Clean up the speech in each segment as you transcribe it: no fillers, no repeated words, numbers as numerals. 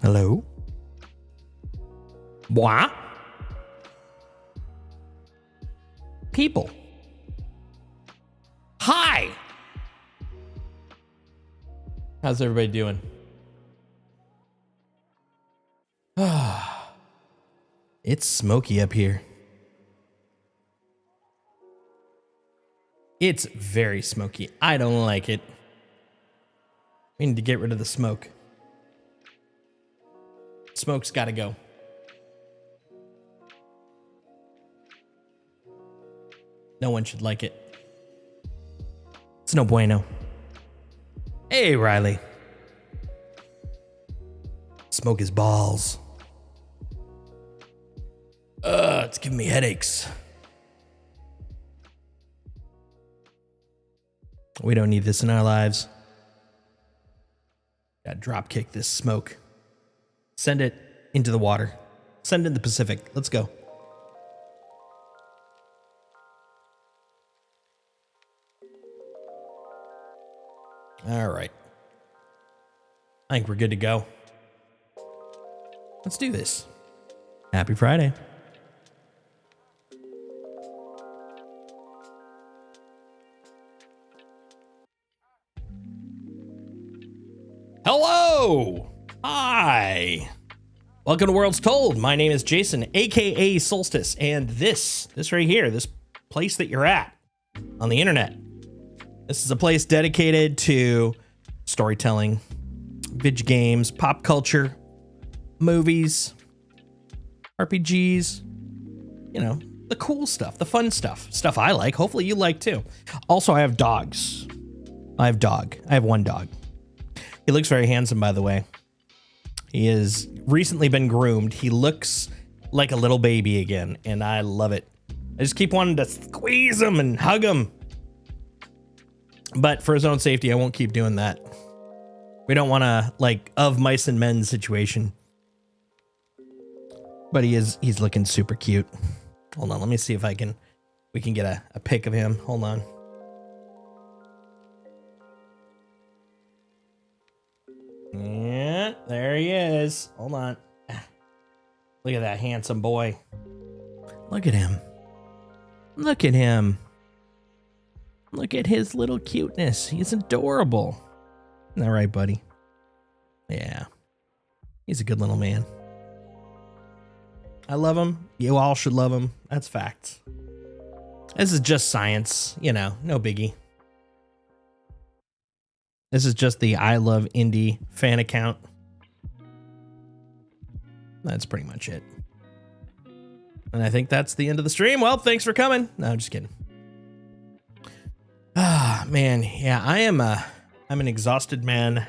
Hello? What? People. Hi! How's everybody doing? It's smoky up here. It's very smoky. I don't like it. We need to get rid of the smoke. Smoke's gotta go. No one should like it. It's no bueno. Hey, Riley. Smoke his balls. It's giving me headaches. We don't need this in our lives. Gotta drop kick this smoke. Send it into the water. Send it in the Pacific. Let's go. All right. I think we're good to go. Let's do this. Happy Friday. Hello. Hi. Welcome to Worlds Told. My name is Jason, aka Solstice, and this right here, this place that you're at on the internet. This is a place dedicated to storytelling, video games, pop culture, movies, RPGs, you know, the cool stuff, the fun stuff, stuff I like. Hopefully you like too. Also, I have dogs. I have one dog. He looks very handsome, by the way. He has recently been groomed. He looks like a little baby again, and I love it. I just keep wanting to squeeze him and hug him. But for his own safety, I won't keep doing that. We don't want a, like, of mice and men situation. But he's looking super cute. Hold on, let me see if we can get a pic of him. Hold on. Yeah, there he is. Hold on. Look at that handsome boy. Look at him. Look at him. Look at his little cuteness. He's adorable. Isn't that right, buddy? Yeah. He's a good little man. I love him. You all should love him. That's facts. This is just science. You know, no biggie. This is just the I Love Indie fan account. That's pretty much it. And I think that's the end of the stream. Well, thanks for coming. No, I'm just kidding. Ah, man. Yeah, I'm an exhausted man.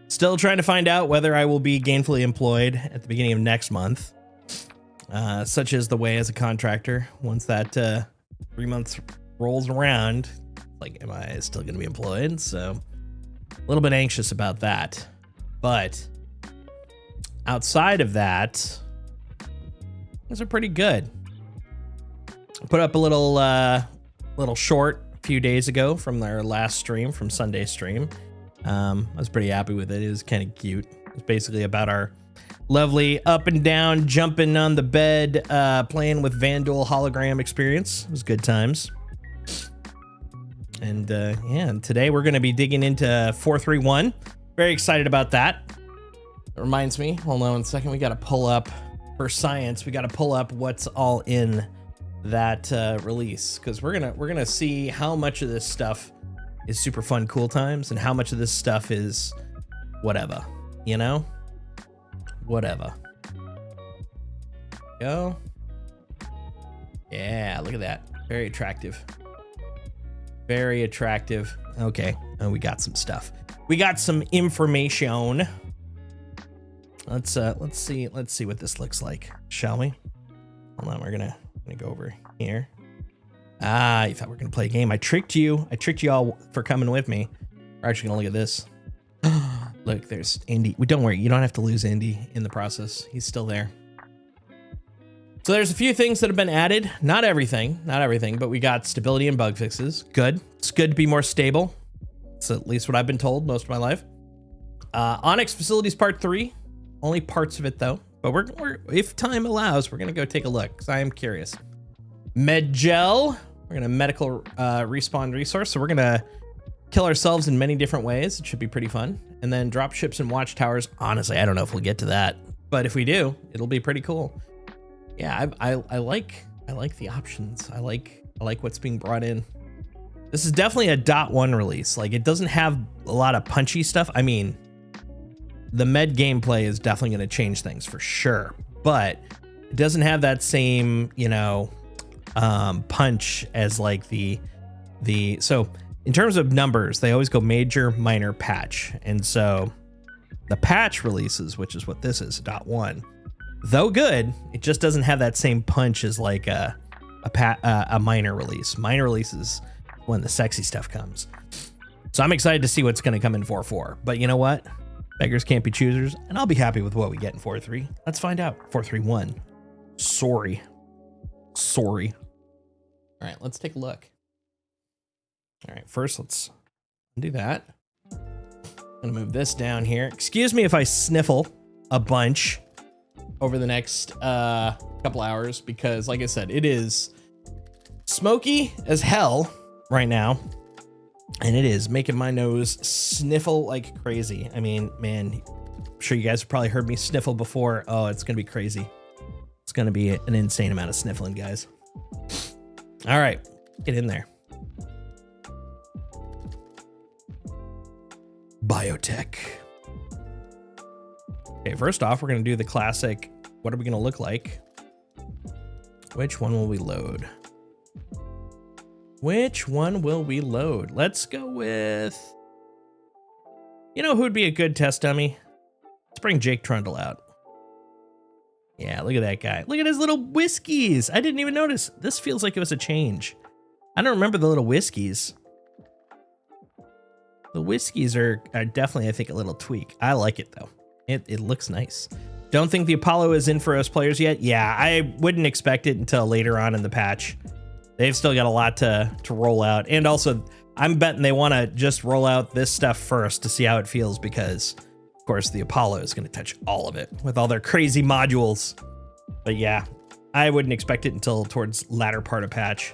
Still trying to find out whether I will be gainfully employed at the beginning of next month. Such is the way as a contractor. Once that 3 months rolls around, like, am I still going to be employed? So a little bit anxious about that. But outside of that, things are pretty good. Put up a little short a few days ago from our last stream, from Sunday's stream. I was pretty happy with it. It was kind of cute. It's basically about our lovely up and down, jumping on the bed, playing with Vandal hologram experience. It was good times. And yeah, and today we're going to be digging into 431. Very excited about that. It reminds me, hold on one second, we got to pull up, for science, we got to pull up what's all in that release, because we're gonna see how much of this stuff is super fun, cool times, and how much of this stuff is whatever, you know? Whatever. Go. Yeah, look at that. Very attractive. Very attractive. Okay, we got some stuff. We got some information. Let's see what this looks like, shall we? Hold on, we're gonna go over here. Ah, you thought we were gonna play a game. I tricked you. I tricked you all for coming with me. We're actually gonna look at this. Look, there's Indy. Don't worry, you don't have to lose Indy in the process. He's still there. So there's a few things that have been added. Not everything, but we got stability and bug fixes. Good. It's good to be more stable. It's at least what I've been told most of my life. Onyx Facilities Part 3 Only parts of it though. But we're if time allows, we're gonna go take a look because I am curious. Med gel. We're gonna medical respawn resource. So we're gonna kill ourselves in many different ways. It should be pretty fun. And then drop ships and watchtowers. Honestly, I don't know if we'll get to that, but if we do, it'll be pretty cool. Yeah, I like the options. I like what's being brought in. This is definitely a .1 release. Like, it doesn't have a lot of punchy stuff. I mean, the med gameplay is definitely going to change things for sure, but it doesn't have that same, you know, punch as like the so in terms of numbers, they always go major, minor, patch. And so the patch releases, which is what this is, .1, though good, it just doesn't have that same punch as like a minor release. Minor release is when the sexy stuff comes. So I'm excited to see what's going to come in 4.4. But you know what? Beggars can't be choosers, and I'll be happy with what we get in 4.3. Let's find out. 4.3.1. Sorry. All right, let's take a look. All right, first let's do that. I'm gonna move this down here. Excuse me if I sniffle a bunch over the next couple hours, because like I said, it is smoky as hell right now, and it is making my nose sniffle like crazy. I mean, man, I'm sure you guys have probably heard me sniffle before. Oh, it's gonna be crazy. It's gonna be an insane amount of sniffling, guys. All right, get in there. Biotech. Okay, first off, we're gonna do the classic, what are we gonna look like? Which one will we load? Which one will we load? Let's go with, you know who would be a good test dummy? Let's bring Jake Trundle out. Yeah, look at that guy. Look at his little whiskies. I didn't even notice. This feels like it was a change. I don't remember the little whiskies. The whiskies are definitely, I think, a little tweak. I like it though. It looks nice. Don't think the Apollo is in for us players yet. Yeah, I wouldn't expect it until later on in the patch. They've still got a lot to roll out. And also, I'm betting they want to just roll out this stuff first to see how it feels, because of course the Apollo is going to touch all of it with all their crazy modules. But yeah, I wouldn't expect it until towards latter part of patch.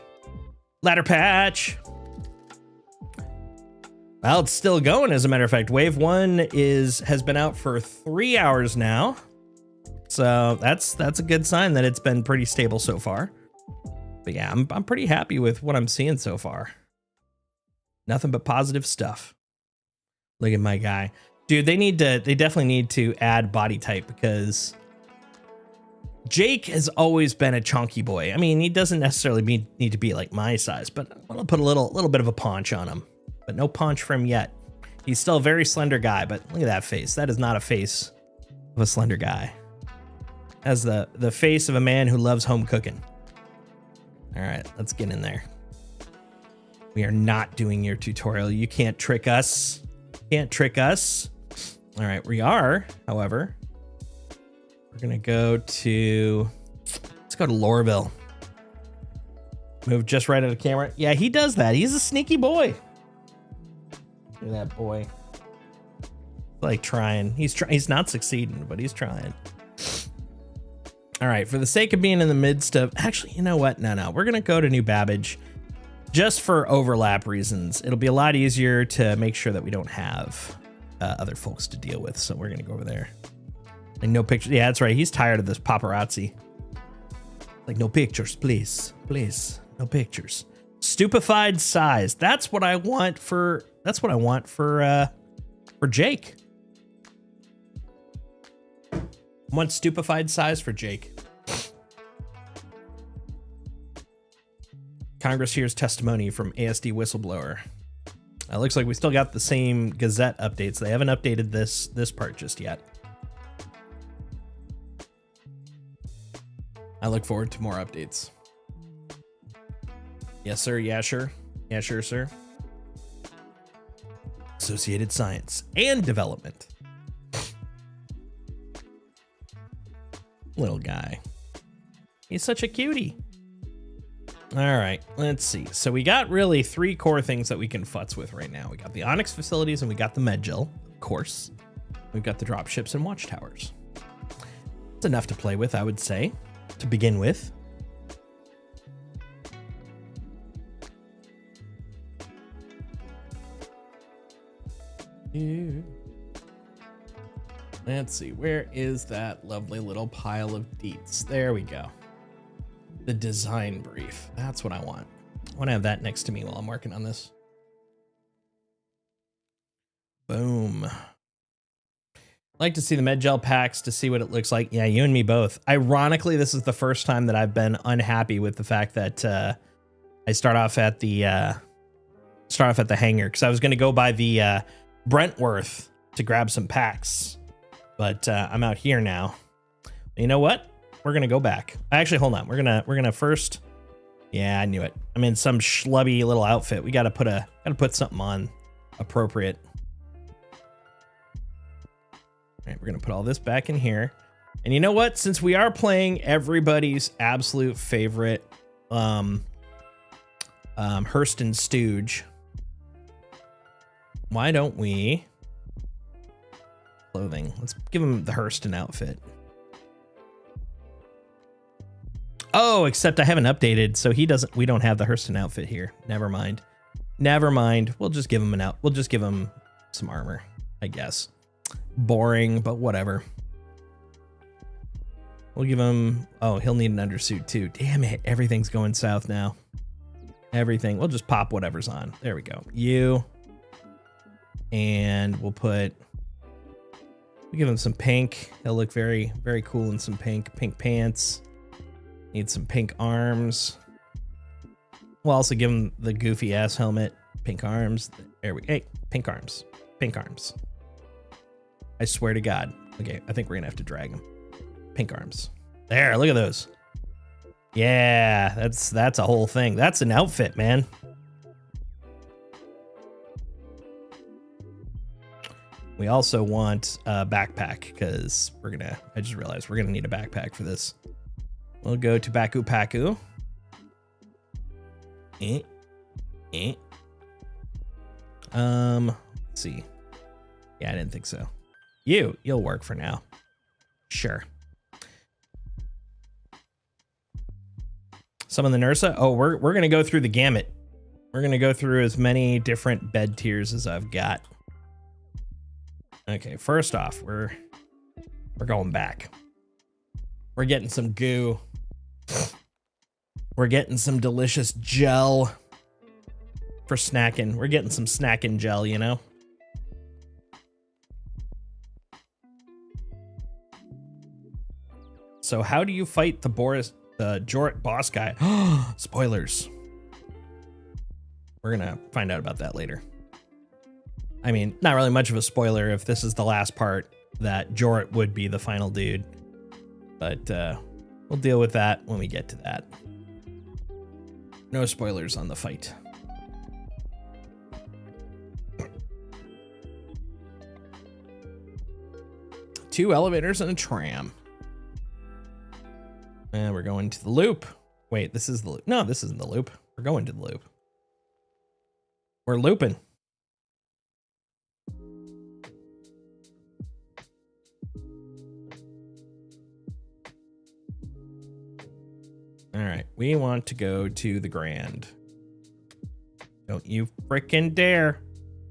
Ladder patch. Well, it's still going, as a matter of fact. Wave 1 has been out for 3 hours now. So that's a good sign that it's been pretty stable so far. But yeah, I'm pretty happy with what I'm seeing so far. Nothing but positive stuff. Look at my guy. Dude, they definitely need to add body type, because Jake has always been a chunky boy. I mean, he doesn't necessarily need to be like my size, but I want to put a little bit of a paunch on him. But no paunch for him yet. He's still a very slender guy, but look at that face. That is not a face of a slender guy. That's the face of a man who loves home cooking. All right, let's get in there. We are not doing your tutorial. You can't trick us. Can't trick us. All right, we are, however, we're gonna go to, let's go to Lorville. Move just right out of camera. Yeah, he does that. He's a sneaky boy. Look at that boy. Like trying. He's not succeeding, but he's trying. All right, for the sake of being in the midst of, actually, you know what? No, we're gonna go to New Babbage just for overlap reasons. It'll be a lot easier to make sure that we don't have other folks to deal with. So we're gonna go over there. And no pictures. Yeah, that's right. He's tired of this paparazzi. Like, no pictures, please, please, no pictures. Stupefied size. That's what I want for. That's what I want for Jake. I want stupefied size for Jake. Congress hears testimony from ASD whistleblower. It looks like we still got the same Gazette updates. They haven't updated this part just yet. I look forward to more updates. Yes, sir. Yeah, sure. Yeah, sure, sir. Associated Science and Development. Little guy. He's such a cutie. All right, let's see. So we got really 3 core things that we can futz with right now. We got the Onyx facilities and we got the Medgil, of course. We've got the dropships and watchtowers. It's enough to play with, I would say, to begin with. Let's see, where is that lovely little pile of deets? There we go. The design brief. That's what I want. I want to have that next to me while I'm working on this. Boom. Like to see the med gel packs to see what it looks like. Yeah, you and me both. Ironically, this is the first time that I've been unhappy with the fact that I start off at the hangar, because I was going to go by the Brentworth to grab some packs, but I'm out here now. You know what? We're gonna go back. Actually, hold on. We're gonna first. Yeah, I knew it. I'm in some schlubby little outfit. We gotta put something on appropriate. All right, we're gonna put all this back in here. And you know what? Since we are playing everybody's absolute favorite Hurston Stooge, why don't we clothing? Let's give him the Hurston outfit. Oh, except I haven't updated, so we don't have the Hurston outfit here. Never mind. Never mind. We'll just give him we'll just give him some armor, I guess. Boring, but whatever. We'll give him, oh, he'll need an undersuit too. Damn it, everything's going south now. Everything. We'll just pop whatever's on. There we go. You. And we'll give him some pink. He'll look very, very cool in some pink pants. Need some pink arms. We'll also give him the goofy ass helmet. Pink arms. There we go. Hey, pink arms. Pink arms. I swear to God. Okay, I think we're gonna have to drag him. Pink arms. There, look at those. Yeah, that's a whole thing. That's an outfit, man. We also want a backpack, because I just realized we're gonna need a backpack for this. We'll go to Baku Paku. Let's see. Yeah, I didn't think so. You'll work for now. Sure. Some of the Nursa. Oh, we're gonna go through the gamut. We're gonna go through as many different bed tiers as I've got. Okay, first off, we're going back. We're getting some goo. We're getting some delicious gel for snacking. We're getting some snacking gel, you know? So how do you fight the Jorrit boss guy? Spoilers. We're gonna find out about that later. I mean, not really much of a spoiler if this is the last part, that Jorrit would be the final dude. But we'll deal with that when we get to that. No spoilers on the fight. Two elevators and a tram. And we're going to the loop. Wait, this is the loop. No, this isn't the loop. We're going to the loop. We're looping. All right, we want to go to the Grand. Don't you frickin' dare.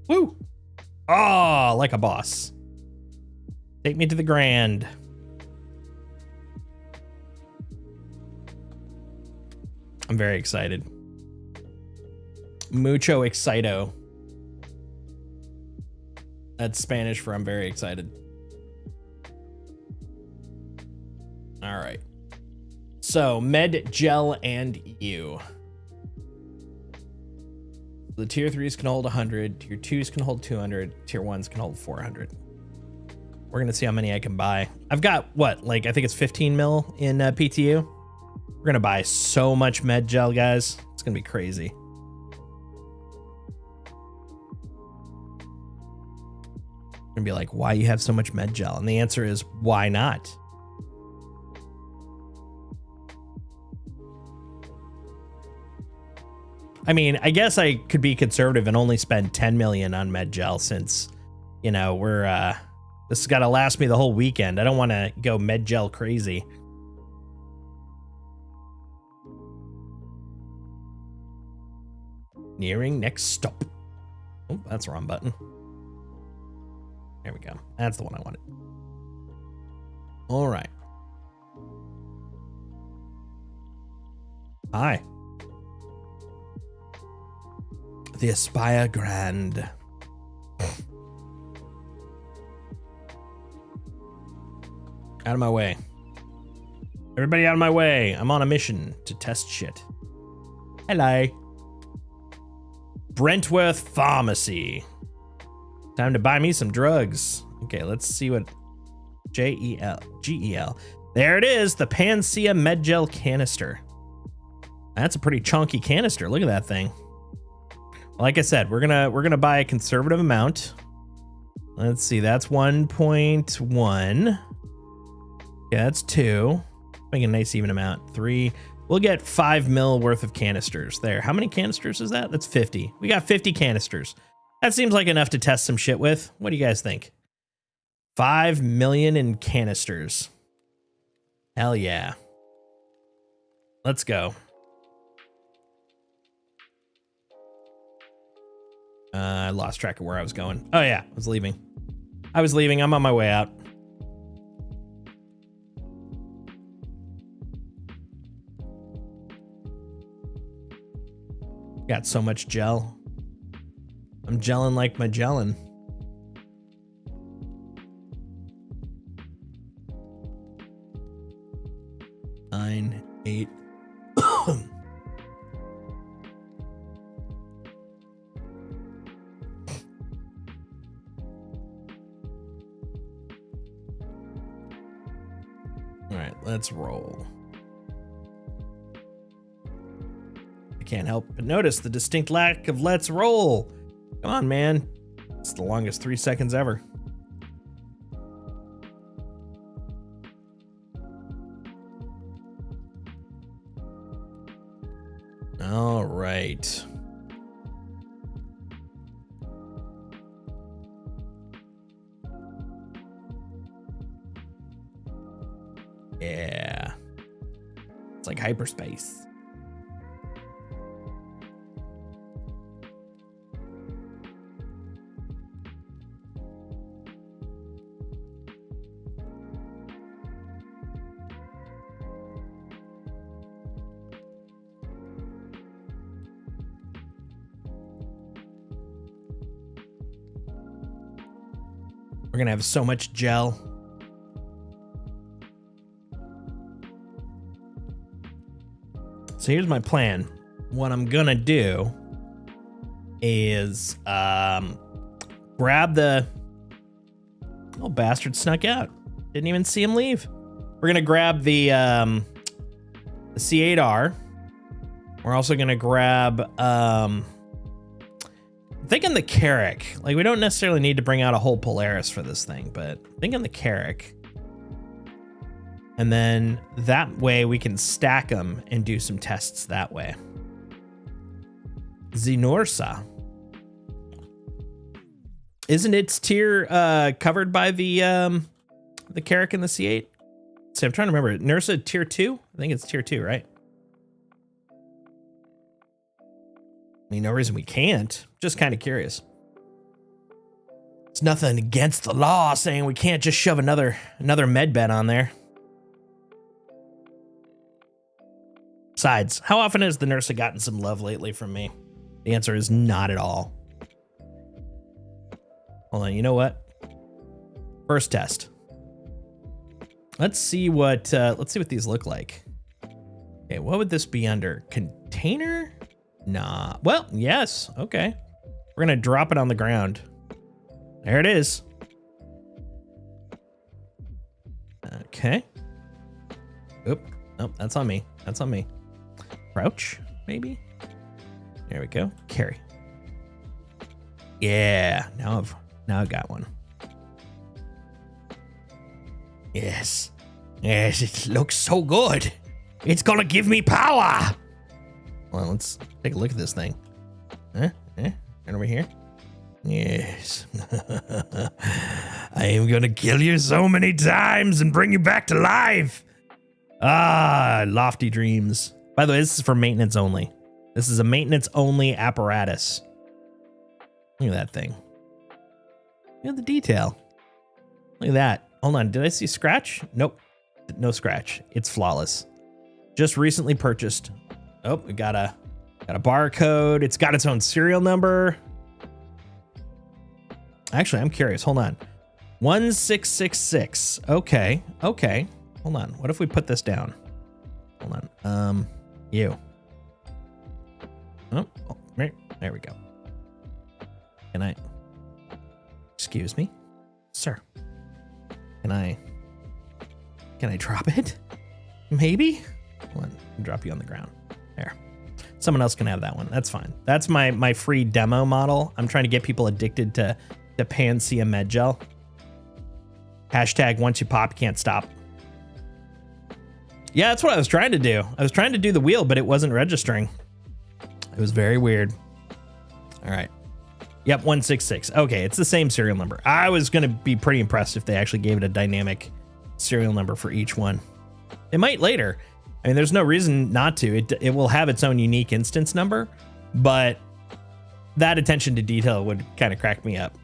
Woo! Oh, like a boss. Take me to the Grand. I'm very excited. Mucho excito. That's Spanish for I'm very excited. All right. So, med, gel, and you. The tier 3s can hold 100, tier 2s can hold 200, tier 1s can hold 400. We're gonna see how many I can buy. I've got, what, like, I think it's 15 mil in PTU. We're gonna buy so much med gel, guys. It's gonna be crazy. I'm gonna be like, why you have so much med gel? And the answer is, why not? I mean, I guess I could be conservative and only spend 10 million on med gel, since, you know, we're This has got to last me the whole weekend. I don't want to go med gel crazy. Nearing next stop. Oh, that's the wrong button. There we go. That's the one I wanted. All right. Hi. The Aspire Grand. Out of my way. Everybody out of my way. I'm on a mission to test shit. Hello. Brentworth Pharmacy. Time to buy me some drugs. Okay, let's see what G-E-L. There it is, the Panacea Medgel canister. That's a pretty chunky canister. Look at that thing. Like I said, we're gonna buy a conservative amount. Let's see, that's 1.1. Yeah, that's 2. Make a nice even amount. 3. We'll get 5 mil worth of canisters there. How many canisters is that? That's 50. We got 50 canisters. That seems like enough to test some shit with. What do you guys think? 5 million in canisters. Hell yeah. Let's go. I lost track of where I was going. Oh yeah, I was leaving. I'm on my way out. Got so much gel. I'm gelling like Magellan. Nine, 8. All right, let's roll. I can't help but notice the distinct lack of let's roll. Come on, man. It's the longest 3 seconds ever. All right. Yeah. It's like hyperspace. We're gonna have so much gel. So here's my plan. What I'm gonna do is grab the... Oh, bastard snuck out. Didn't even see him leave. We're gonna grab the C8R. We're also gonna grab I'm thinking the Carrack. Like, we don't necessarily need to bring out a whole Polaris for this thing, but thinking the Carrack. And then that way we can stack them and do some tests that way. Xenorsa. Isn't its tier covered by the Carrack and the C8? See, I'm trying to remember. Nursa tier 2? I think it's tier 2, right? I mean, no reason we can't. Just kind of curious. It's nothing against the law saying we can't just shove another med bed on there. Besides, how often has the Nursa gotten some love lately from me? The answer is not at all. Hold on, you know what? First test. Let's see what these look like. Okay, what would this be under? Container? Nah. Well, yes. Okay. We're gonna drop it on the ground. There it is. Okay. Oop. Nope, that's on me. That's on me. Crouch, maybe? There we go. Carry. Yeah. Now I've got one. Yes. Yes, it looks so good. It's gonna give me power. Well, let's take a look at this thing. Right over here. Yes. I am gonna kill you so many times and bring you back to life. Ah, lofty dreams. By the way, this is for maintenance only. This is a maintenance only apparatus. Look at that thing. Look at the detail. Look at that. Hold on, did I see scratch? Nope, no scratch. It's flawless. Just recently purchased. Oh, we got a barcode. It's got its own serial number. Actually, I'm curious. Hold on. 1666. Okay. Okay. Hold on. What if we put this down? Hold on. You. Oh, right. There we go. Can I? Excuse me, sir. Can I drop it? Maybe? Hold on. I'll drop you on the ground. There. Someone else can have that one. That's fine. That's my free demo model. I'm trying to get people addicted to Panacea Med Gel. Hashtag once you pop, you can't stop. Yeah, that's what I was trying to do. I was trying to do the wheel, but it wasn't registering. It was very weird. All right. Yep, 166. Okay, it's the same serial number. I was going to be pretty impressed if they actually gave it a dynamic serial number for each one. They might later. I mean, there's no reason not to. It will have its own unique instance number, but that attention to detail would kind of crack me up.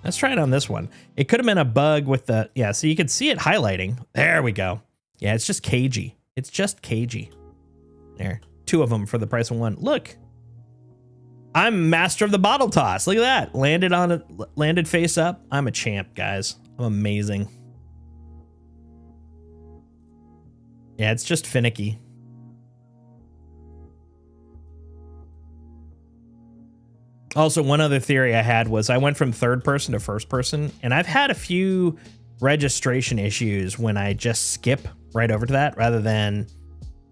Let's try it on this one. It could have been a bug with the, yeah, so you can see it highlighting. There we go. Yeah, it's just cagey. It's just cagey. There, 2 of them for the price of 1. Look, I'm master of the bottle toss. Look at that. Landed face up. I'm a champ, guys. I'm amazing. Yeah, it's just finicky. Also, one other theory I had was I went from third person to first person, and I've had a few registration issues when I just skip right over to that rather than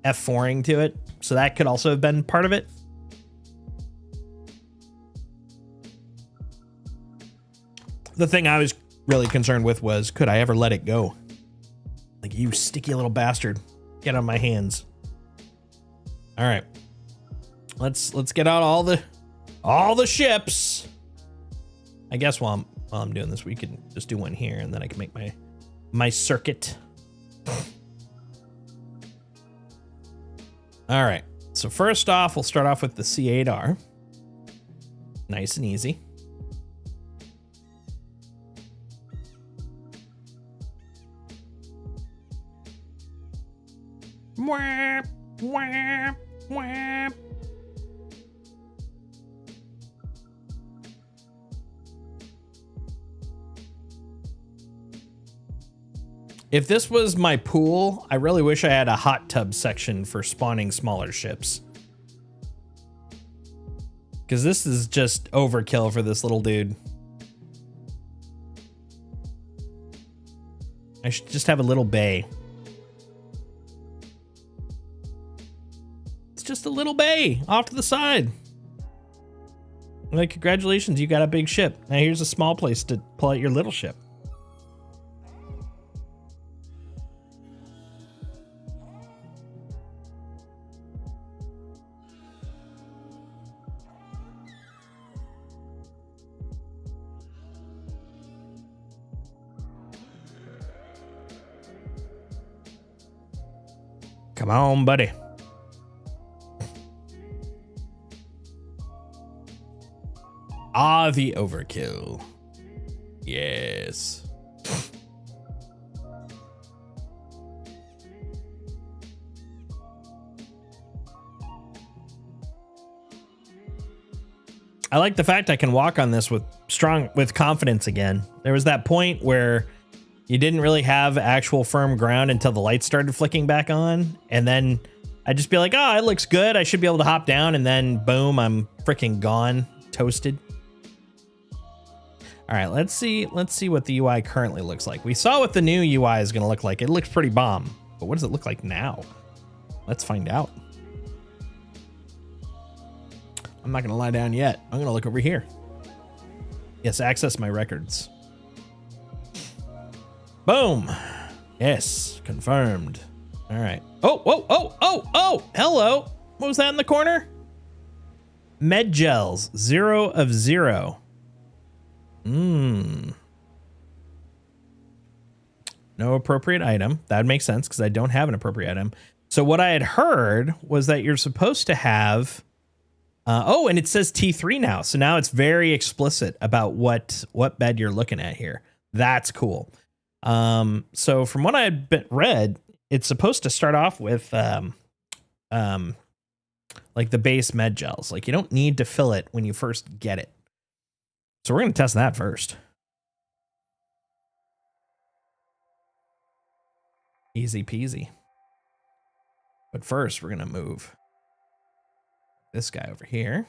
F4ing to it. So that could also have been part of it. The thing I was really concerned with was, could I ever let it go? Like, you sticky little bastard, get on my hands. All right, let's get out all the ships. I guess while I'm doing this, we can just do one here, and then I can make my circuit. All right. So first off, we'll start off with the C8R. Nice and easy. Whap, whap, whap. If this was my pool, I really wish I had a hot tub section for spawning smaller ships. Because this is just overkill for this little dude. I should just have a little bay. It's just a little bay off to the side. Like, congratulations, you got a big ship. Now here's a small place to pull out your little ship. Come on, buddy. Ah, the overkill. Yes. I like the fact I can walk on this with confidence again. There was that point where you didn't really have actual firm ground until the lights started flicking back on. And then I'd just be like, oh, it looks good. I should be able to hop down. And then boom, I'm freaking gone, toasted. All right, let's see what the UI currently looks like. We saw what the new UI is going to look like. It looks pretty bomb. But what does it look like now? Let's find out. I'm not going to lie down yet. I'm going to look over here. Yes, access my records. Boom. Yes, confirmed. All right. Oh, hello. What was that in the corner? Med gels, 0 of 0. No appropriate item. That would make sense because I don't have an appropriate item. So what I had heard was that you're supposed to have... oh, and it says T3 now. So now it's very explicit about what bed you're looking at here. That's cool. So from what I had read, it's supposed to start off with like the base med gels. Like you don't need to fill it when you first get it. So we're going to test that first. Easy peasy. But first, we're going to move this guy over here.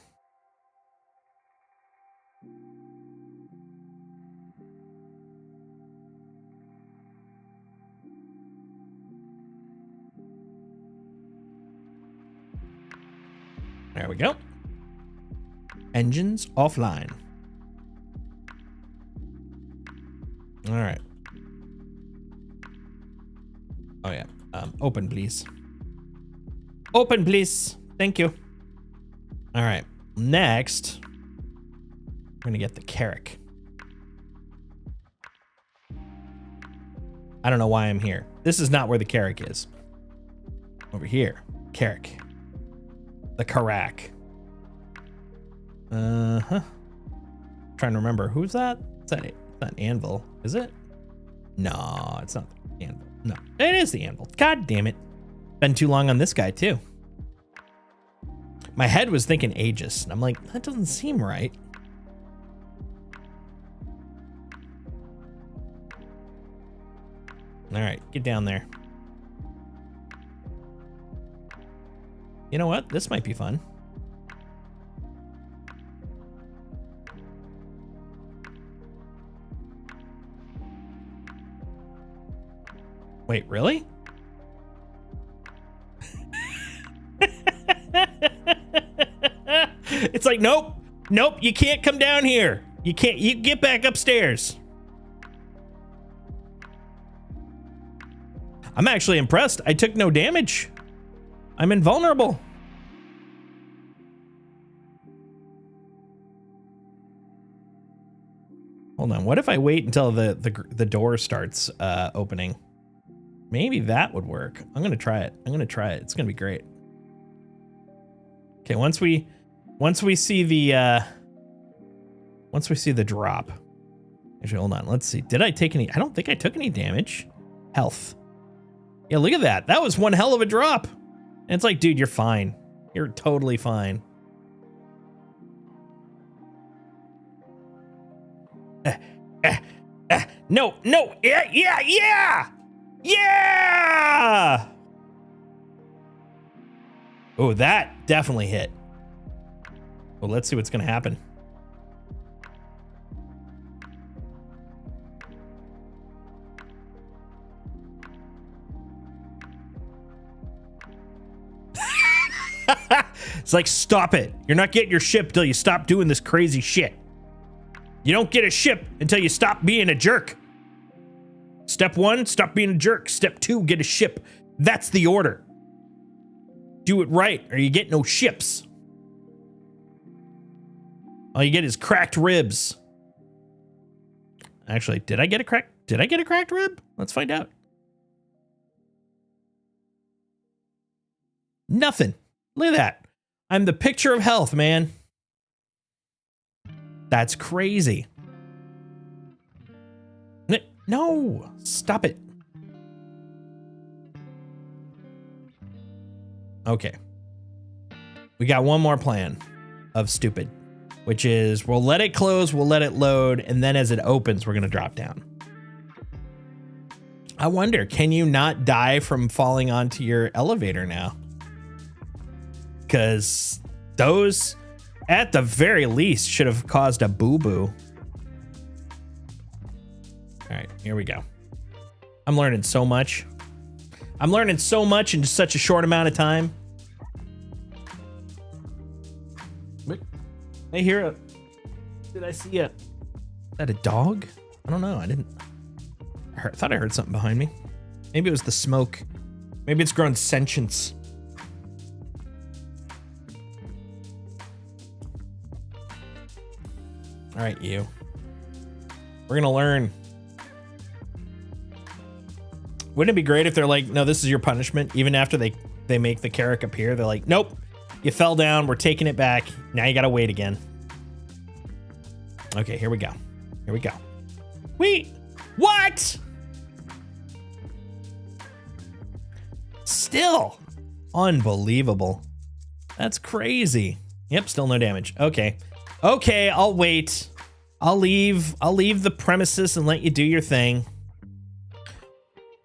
There we go. Engines offline. All right. Oh yeah. Open, please. Open, please. Thank you. All right. Next, we're gonna get the Carrick. I don't know why I'm here. This is not where the Carrick is. Over here, Carrick. The Karak. Trying to remember who's that? Is that it? Not Anvil, is it? No, it's not the Anvil. No, it is the Anvil. God damn it. Been too long on this guy too. My head was thinking Aegis, and I'm like, that doesn't seem right. All right, get down there. You know what? This might be fun. Wait, really? It's like, nope, nope, you can't come down here. You can't, you get back upstairs. I'm actually impressed. I took no damage. I'm invulnerable. Hold on, what if I wait until the door starts opening? Maybe that would work. I'm gonna try it. I'm gonna try it. It's gonna be great. Okay, once we see the drop. Actually, hold on. Let's see. Did I take any? I don't think I took any damage. Health. Yeah, look at that. That was one hell of a drop. And it's like, dude, you're fine. You're totally fine. No, no. Yeah. Oh, that definitely hit. Well, let's see what's going to happen. It's like, stop it. You're not getting your ship till you stop doing this crazy shit. You don't get a ship until you stop being a jerk. Step 1, stop being a jerk. Step 2, get a ship. That's the order. Do it right, or you get no ships. All you get is cracked ribs. Actually, did I get a cracked rib? Let's find out. Nothing. Look at that. I'm the picture of health, man. That's crazy. No, stop it. Okay. We got one more plan of stupid, which is we'll let it close, we'll let it load, and then as it opens, we're going to drop down. I wonder, can you not die from falling onto your elevator now? Because those, at the very least, should have caused a boo-boo. All right, here we go. I'm learning so much. I'm learning so much in such a short amount of time. I hear a... Did I see a... Is that a dog? I don't know. I didn't... I thought I heard something behind me. Maybe it was the smoke. Maybe it's grown sentience. All right, you. We're gonna learn. Wouldn't it be great if they're like, no, this is your punishment, even after they make the Carrick appear? They're like, nope, you fell down. We're taking it back. Now you gotta wait again. Okay, here we go. Here we go. Wait, what? Still unbelievable. That's crazy. Yep, still no damage. Okay. Okay, I'll wait. I'll leave the premises and let you do your thing.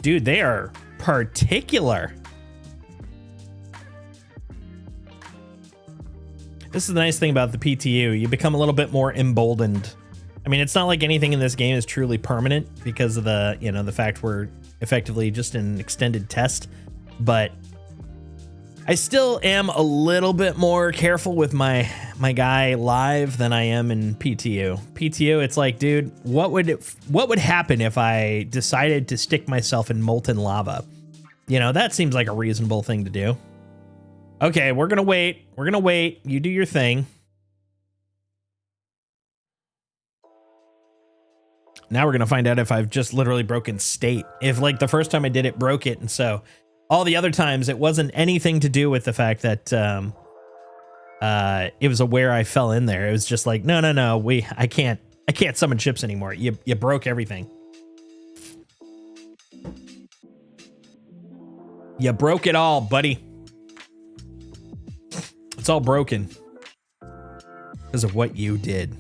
Dude, they are particular. This is the nice thing about the PTU. You become a little bit more emboldened. I mean, it's not like anything in this game is truly permanent because of the, you know, the fact we're effectively just in an extended test, but I still am a little bit more careful with my guy live than I am in PTU. PTU, it's like, dude, what would happen if I decided to stick myself in molten lava? You know, that seems like a reasonable thing to do. Okay, we're gonna wait. We're gonna wait. You do your thing. Now we're gonna find out if I've just literally broken state. If like the first time I did it broke it, and so all the other times it wasn't anything to do with the fact that it was aware I fell in there. It was just like, no, I can't summon ships anymore. You broke everything. You broke it all, buddy. It's all broken because of what you did.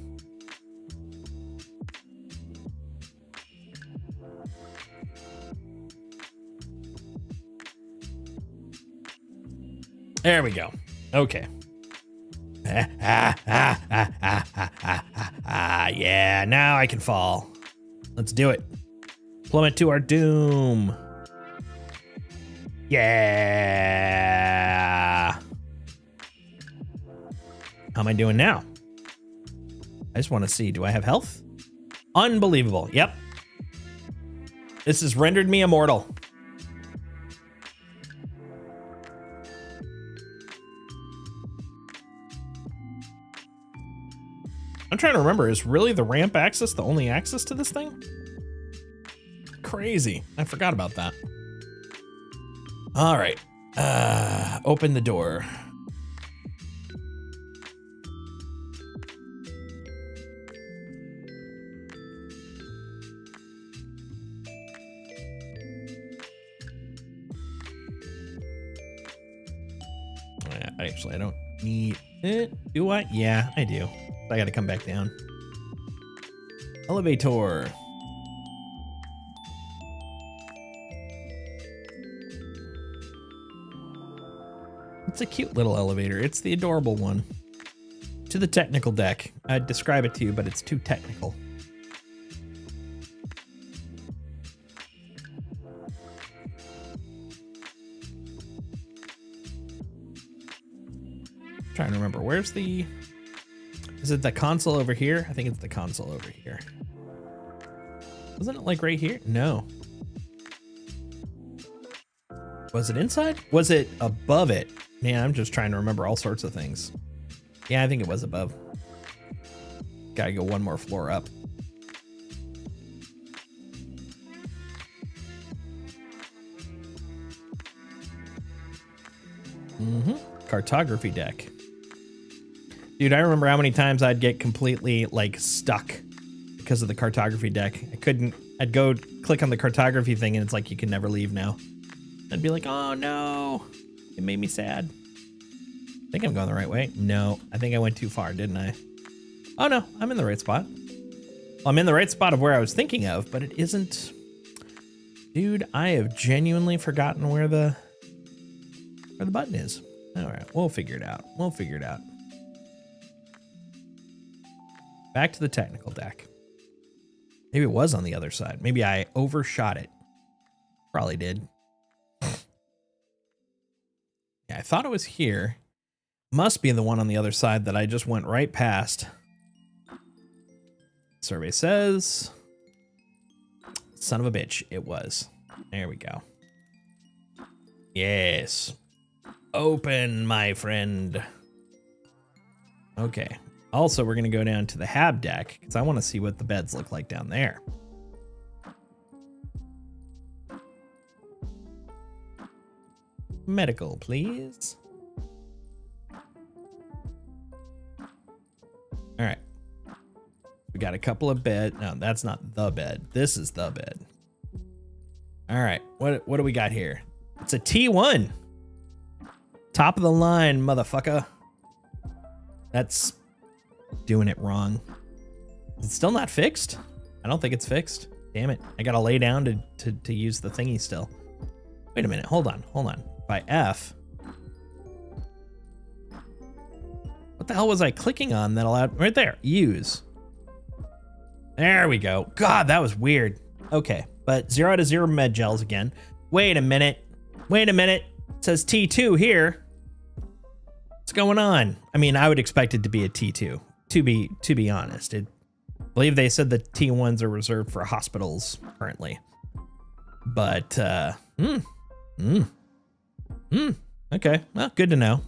There we go. Okay. Yeah, now I can fall. Let's do it. Plummet to our doom. Yeah. How am I doing now? I just want to see, do I have health? Unbelievable. Yep. This has rendered me immortal. I'm trying to remember, is really the ramp access the only access to this thing? Crazy. I forgot about that. All right. Open the door. Actually, I don't need it. Do I? Yeah, I do. I gotta come back down. Elevator. It's a cute little elevator. It's the adorable one. To the technical deck. I'd describe it to you, but it's too technical. Trying to remember, where's the... Is it the console over here? I think it's the console over here. Wasn't it like right here? No. Was it inside? Was it above it? Man, I'm just trying to remember all sorts of things. Yeah, I think it was above. Gotta go one more floor up. Cartography deck. Dude, I remember how many times I'd get completely like stuck because of the cartography deck. I'd go click on the cartography thing and it's like, you can never leave now. I'd be like, oh no, it made me sad. I think I'm going the right way. No, I think I went too far, didn't I? Oh no, I'm in the right spot. Well, I'm in the right spot of where I was thinking of, but it isn't. Dude, I have genuinely forgotten where the button is. All right, we'll figure it out. We'll figure it out. Back to the technical deck. Maybe it was on the other side. Maybe I overshot it. Probably did. Yeah, I thought it was here. Must be the one on the other side that I just went right past. Survey says... Son of a bitch, it was. There we go. Yes. Open, my friend. Okay. Also, we're going to go down to the hab deck because I want to see what the beds look like down there. Medical, please. All right. We got a couple of beds. No, that's not the bed. This is the bed. All right. What do we got here? It's a T1. Top of the line, motherfucker. That's doing it wrong. It's still not fixed? I don't think it's fixed. Damn it. I gotta lay down to use the thingy still. Wait a minute. Hold on. By F. What the hell was I clicking on that allowed? Right there. Use. There we go. God, that was weird. Okay. But 0 out of 0 med gels again. Wait a minute. It says T2 here. What's going on? I mean, I would expect it to be a T2. To be honest, I believe they said the T1s are reserved for hospitals currently. But okay, well, good to know.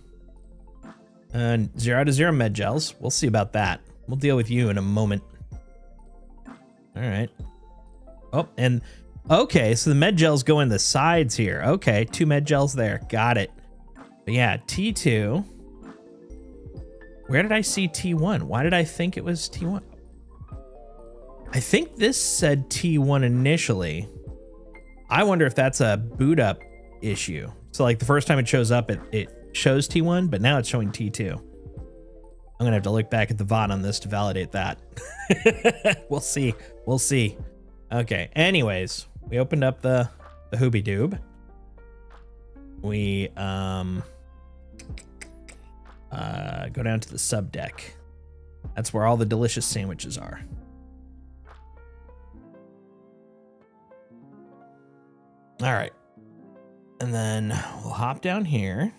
And 0 out of 0 med gels. We'll see about that. We'll deal with you in a moment. All right. Oh, and okay, so the med gels go in the sides here. Okay, 2 med gels there. Got it. But yeah, T2. Where did I see T1? Why did I think it was T1? I think this said T1 initially. I wonder if that's a boot up issue. So like the first time it shows up, it shows T1, but now it's showing T2. I'm gonna have to look back at the VOD on this to validate that. We'll see. Okay, anyways, we opened up the Hooby Doob. We go down to the sub deck. That's where all the delicious sandwiches are. All right. And then we'll hop down here.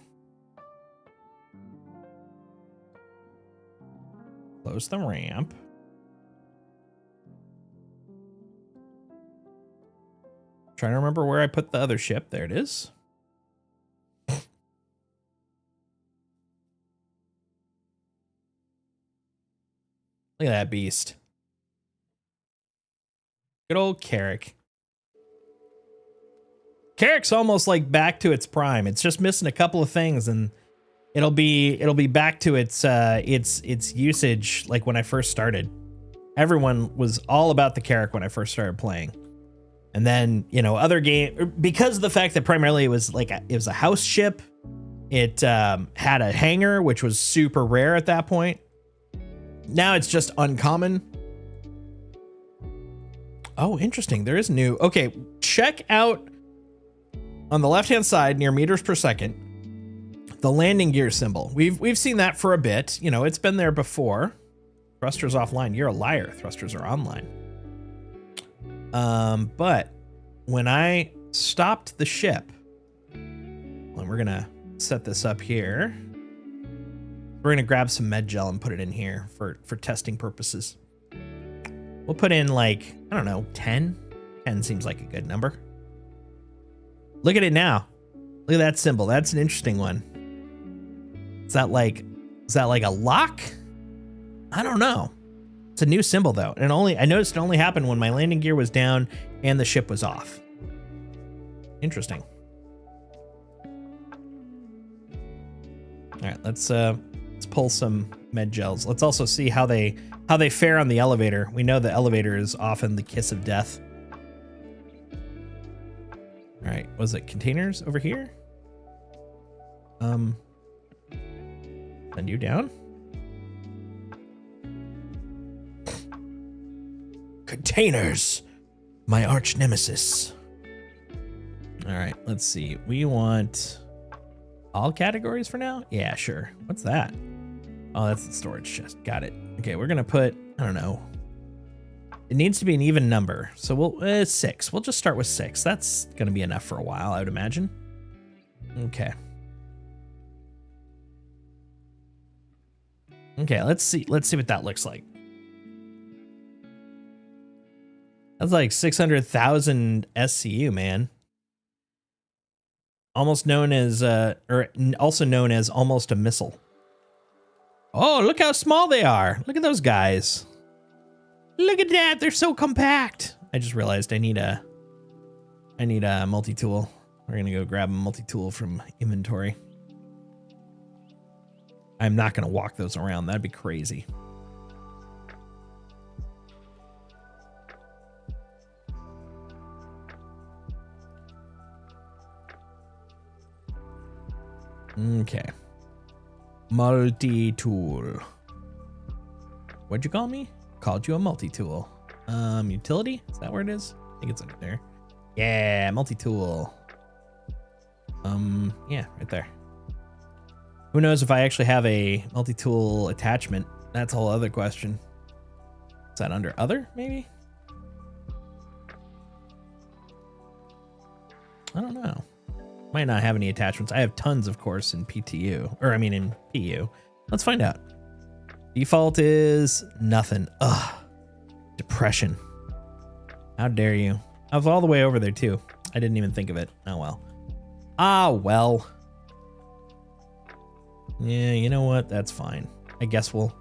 Close the ramp. Trying to remember where I put the other ship. There it is. Look at that beast. Good old Carrick. Carrick's almost like back to its prime. It's just missing a couple of things, and it'll be back to its usage like when I first started. Everyone was all about the Carrick when I first started playing. And then, you know, other game, because of the fact that primarily it was a house ship. It had a hangar, which was super rare at that point. Now it's just uncommon. Oh, interesting. There is new. Okay, check out on the left-hand side near meters per second, the landing gear symbol. We've seen that for a bit. You know, it's been there before. Thrusters offline. You're a liar. Thrusters are online. But when I stopped the ship, well, we're gonna set this up here. We're gonna grab some med gel and put it in here for testing purposes. We'll put in like, I don't know, 10. 10 seems like a good number. Look at it now. Look at that symbol. That's an interesting one. Is that like a lock? I don't know. It's a new symbol though. And I noticed it only happened when my landing gear was down and the ship was off. Interesting. All right, let's pull some med gels. Let's also see how they fare on the elevator. We know the elevator is often the kiss of death. All right, was it containers over here? Send you down. Containers, my arch nemesis. All right, let's see. We want all categories for now? Yeah, sure. What's that? Oh, that's the storage chest. Got it. Okay, we're gonna put, I don't know. It needs to be an even number. So we'll, 6. We'll just start with 6. That's gonna be enough for a while, I would imagine. Okay. Okay, let's see what that looks like. That's like 600,000 SCU, man. Almost known as, or also known as almost a missile. Oh, look how small they are. Look at those guys. Look at that. They're so compact. I just realized I need a multi-tool. We're going to go grab a multi-tool from inventory. I'm not going to walk those around. That'd be crazy. Okay. Multi-tool. What'd you call me? Called you a multi-tool. Utility? Is that where it is? I think it's under there. Yeah, multi-tool. Yeah, right there. Who knows if I actually have a multi-tool attachment? That's a whole other question. Is that under other, maybe? I don't know. Might not have any attachments. I have tons, of course, in PTU. Or, I mean, in PU. Let's find out. Default is nothing. Ugh. Depression. How dare you? I was all the way over there, too. I didn't even think of it. Oh, well. Ah, well. Yeah, you know what? That's fine. I guess we'll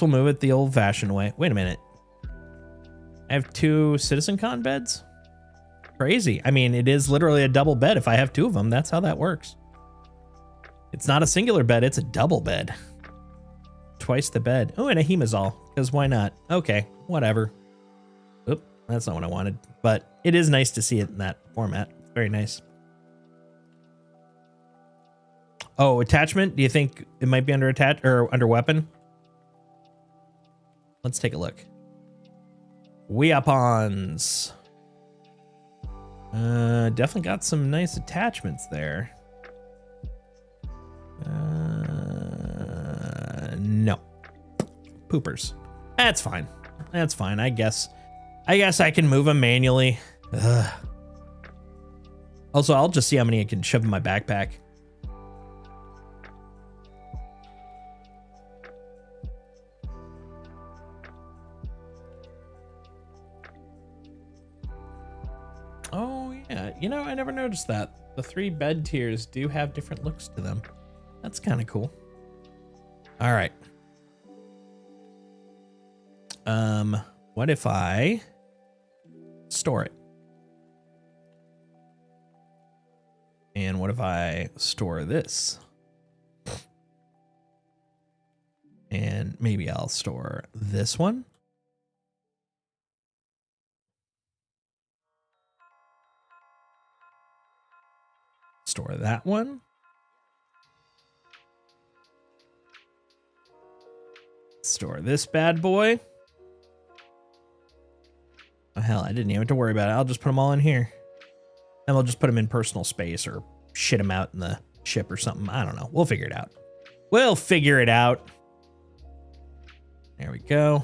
move it the old-fashioned way. Wait a minute. I have 2 Citizen Con beds? Crazy. I mean, it is literally a double bed. If I have 2 of them, that's how that works. It's not a singular bed, it's a double bed. Twice the bed. Oh, and a hemazol, because why not? Okay, whatever. Oop, that's not what I wanted. But it is nice to see it in that format. It's very nice. Oh, attachment? Do you think it might be under attach or under weapon? Let's take a look. Weapons. Definitely got some nice attachments there. No. Poopers. That's fine. That's fine. I guess I can move them manually. Ugh. Also, I'll just see how many I can shove in my backpack. Oh, yeah. You know, I never noticed that. The 3 bed tiers do have different looks to them. That's kind of cool. All right. What if I store it? And what if I store this? And maybe I'll store this one. Store that one. Store this bad boy. Oh, hell, I didn't even have to worry about it. I'll just put them all in here. And we'll just put them in personal space or shit them out in the ship or something. I don't know. We'll figure it out. We'll figure it out. There we go.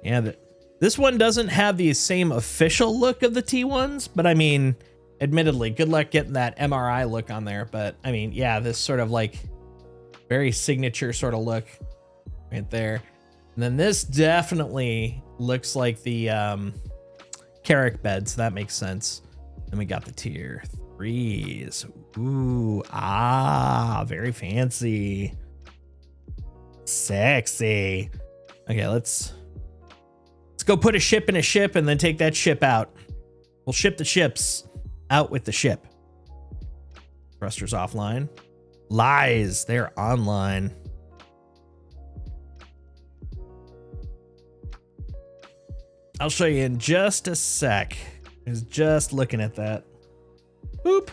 Yeah, this one doesn't have the same official look of the T1s, but I mean, admittedly, good luck getting that MRI look on there. But I mean, yeah, this sort of like very signature sort of look right there. And then this definitely looks like the Carrick bed, so that makes sense. Then we got the tier 3s. Ooh, very fancy. Sexy. Okay, let's go put a ship in a ship and then take that ship out. We'll ship the ships out with the ship. Thrusters offline. Lies, they're online. I'll show you in just a sec. I was just looking at that. Boop.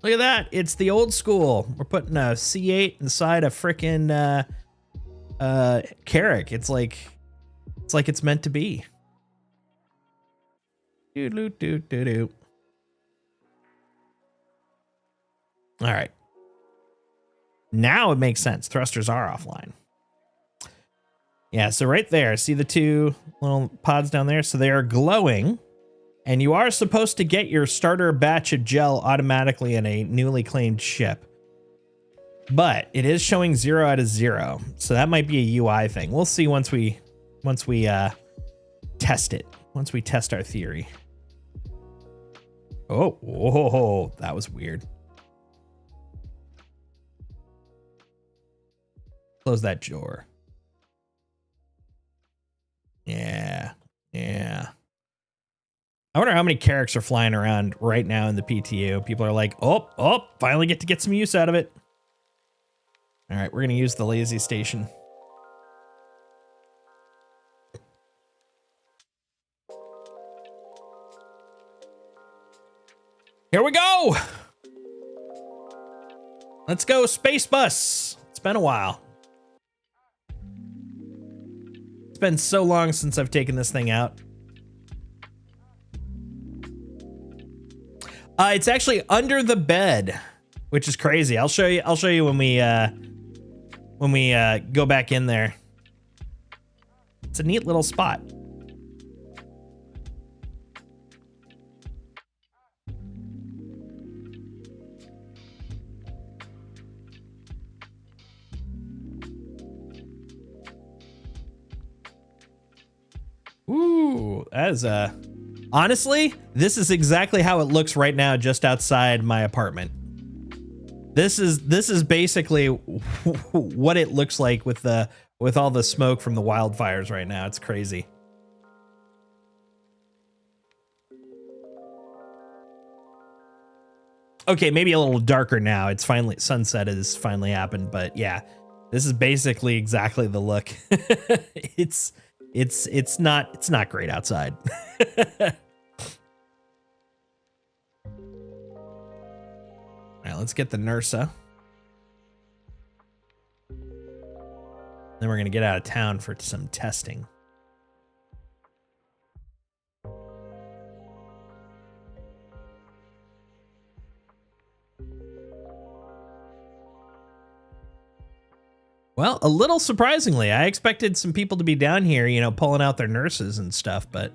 Look at that. It's the old school. We're putting a C8 inside a frickin' Carrick. It's like it's meant to be. Doo-doo-doo-doo-doo. All right. Now it makes sense. Thrusters are offline. Yeah, so right there, see the 2 little pods down there? So they are glowing, and you are supposed to get your starter batch of gel automatically in a newly claimed ship. But it is showing 0 out of 0, so that might be a UI thing. We'll see once we test it, once we test our theory. Oh, whoa, that was weird. Close that door. Yeah, yeah. I wonder how many characters are flying around right now in the PTU. People are like, oh, finally get some use out of it. All right, we're gonna use the lazy station. Here we go. Let's go, Space Bus. It's been a while. It's been so long since I've taken this thing out. It's actually under the bed, which is crazy. I'll show you when we go back in there. It's a neat little spot. Ooh, that is honestly, this is exactly how it looks right now just outside my apartment. This is basically what it looks like with all the smoke from the wildfires right now. It's crazy. Okay, maybe a little darker now. It's finally, sunset has finally happened, but yeah, this is basically exactly the look. It's not great outside. All right, let's get the Nursa. Then we're gonna get out of town for some testing. Well, a little surprisingly, I expected some people to be down here, you know, pulling out their nurses and stuff, but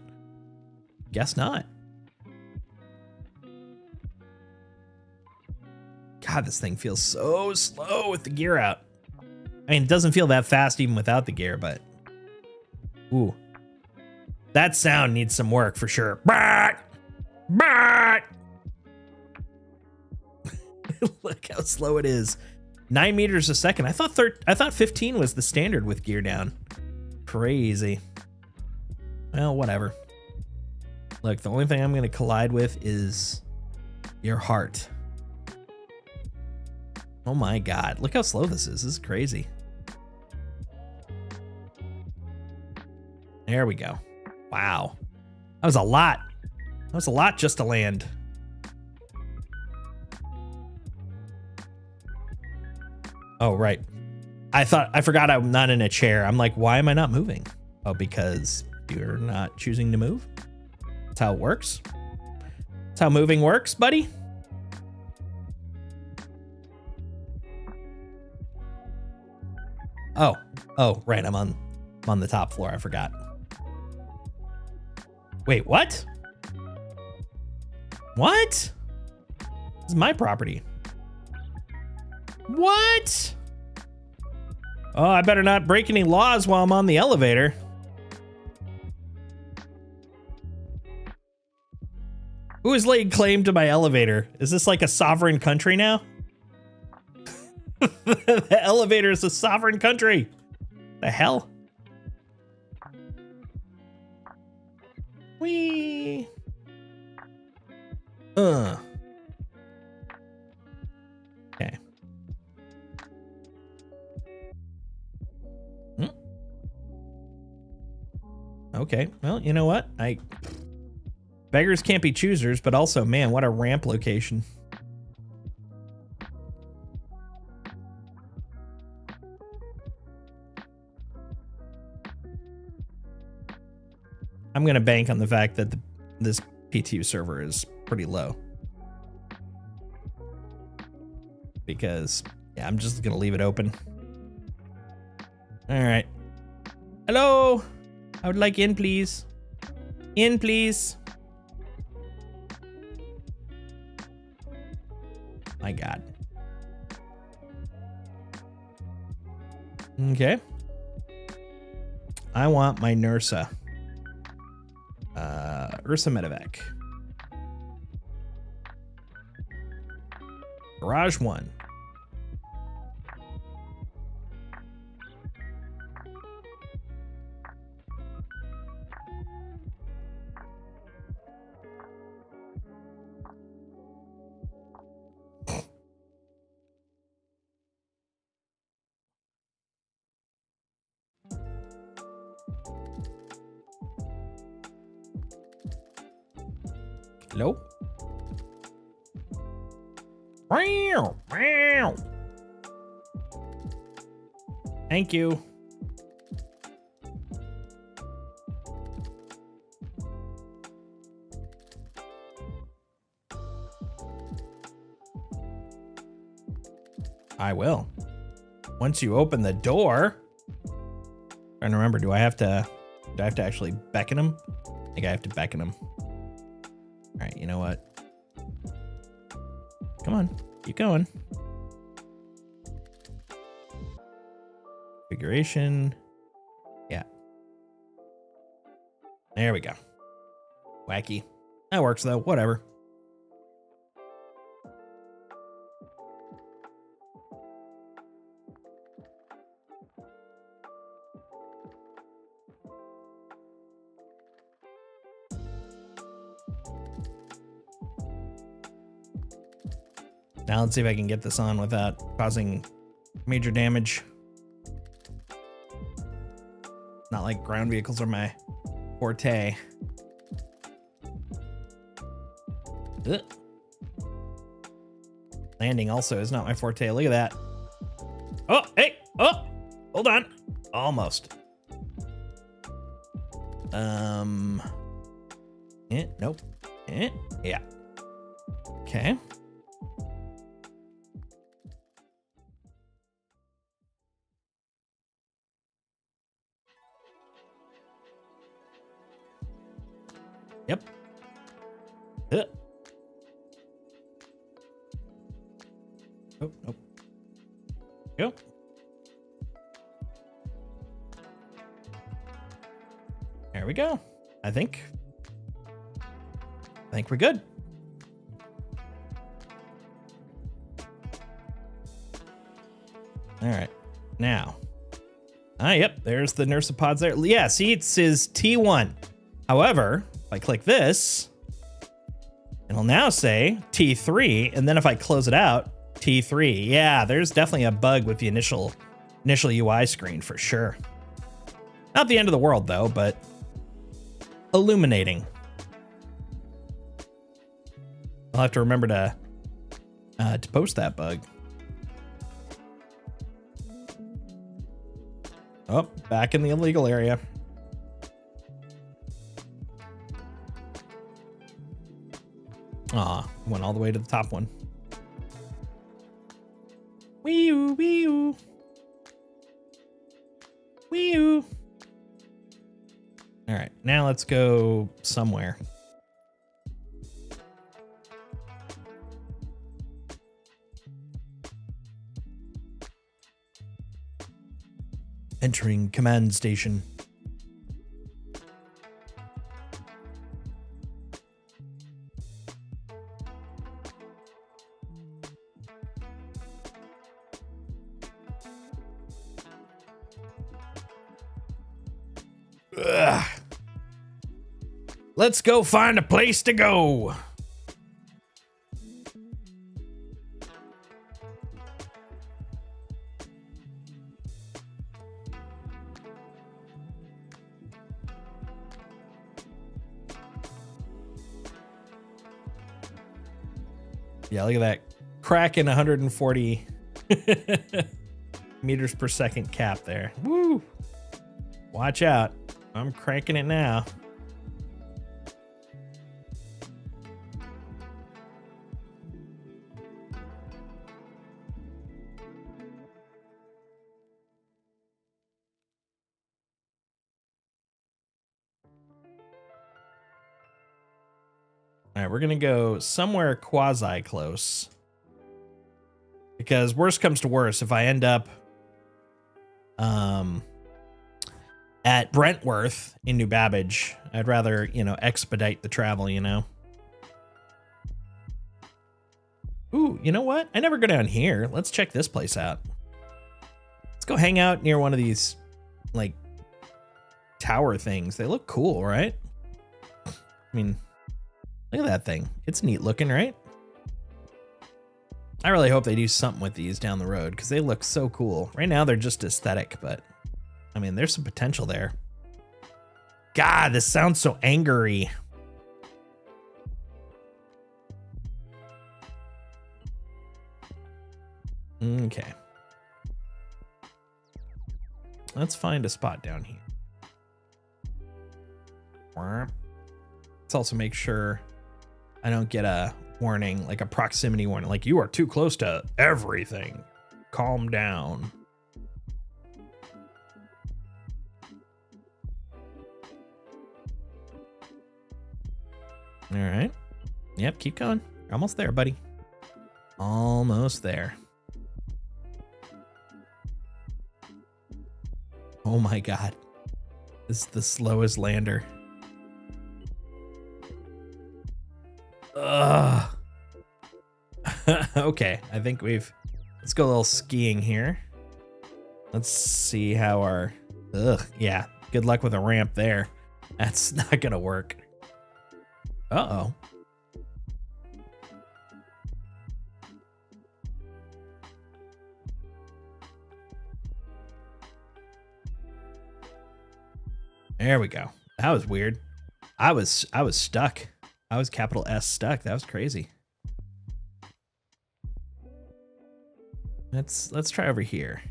guess not. God, this thing feels so slow with the gear out. I mean, it doesn't feel that fast even without the gear, but ooh, that sound needs some work for sure. Look how slow it is. 9 meters a second. I thought 15 was the standard with gear down. Crazy. Well, whatever. Look, the only thing I'm going to collide with is your heart. Oh my God. Look how slow this is. This is crazy. There we go. Wow. That was a lot. That was a lot just to land. Oh, right. I forgot I'm not in a chair. I'm like, why am I not moving? Oh, because you're not choosing to move? That's how it works. That's how moving works, buddy. Oh, right. I'm on the top floor. I forgot. Wait, what? What? This is my property. What? Oh, I better not break any laws while I'm on the elevator. Who has laid claim to my elevator? Is this like a sovereign country now? The elevator is a sovereign country. The hell? Whee. Okay. Okay, well, you know what? Beggars can't be choosers, but also, man, what a ramp location. I'm gonna bank on the fact that this PTU server is pretty low. Because, yeah, I'm just gonna leave it open. All right. Hello? I would like in, please. In, please. My God. Okay. I want my Nursa. Ursa Medevac. Garage 1. Hello? Meow, meow. Thank you. I will. Once you open the door. Trying to remember, do I have to actually beckon him? I think I have to beckon him. All right, you know what? Come on, keep going. Configuration. Yeah. There we go. Wacky. That works though, whatever. Now let's see if I can get this on without causing major damage. Not like ground vehicles are my forte. Ugh. Landing also is not my forte. Look at that. Oh, hey, oh, hold on. Almost. Nope. Yeah. Okay. Yep. Oh, nope. Go. There we go. I think we're good. All right. Now. Yep, there's the nursepods there. Yeah, see, it says T1. However, if I click this, it'll now say T3, and then if I close it out, T3. Yeah, there's definitely a bug with the initial UI screen for sure. Not the end of the world though, but illuminating. I'll have to remember to post that bug. Oh, back in the illegal area. Aw, went all the way to the top one. Wee-oo, wee-oo. Wee-oo. All right, now let's go somewhere. Entering command station. Ugh. Let's go find a place to go. Yeah, look at that. Cracking 140 meters per second cap there. Woo! Watch out. I'm cranking it now. All right, we're going to go somewhere quasi close. Because worst comes to worst, if I end up at Brentworth in New Babbage, I'd rather, expedite the travel, Ooh, you know what? I never go down here. Let's check this place out. Let's go hang out near one of these, like, tower things. They look cool, right? I mean, look at that thing. It's neat looking, right? I really hope they do something with these down the road because they look so cool. Right now, they're just aesthetic, but I mean, there's some potential there. God, this sounds so angry. Okay. Let's find a spot down here. Let's also make sure I don't get a warning, like a proximity warning, like you are too close to everything. Calm down. All right. Yep, keep going. You're almost there, buddy. Almost there. Oh my God. This is the slowest lander. Ugh. Okay, I think let's go a little skiing here. Let's see how our, yeah, good luck with a ramp there. That's not gonna work. Uh-oh. There we go. That was weird. I was stuck. I was capital S stuck. That was crazy. Let's try over here.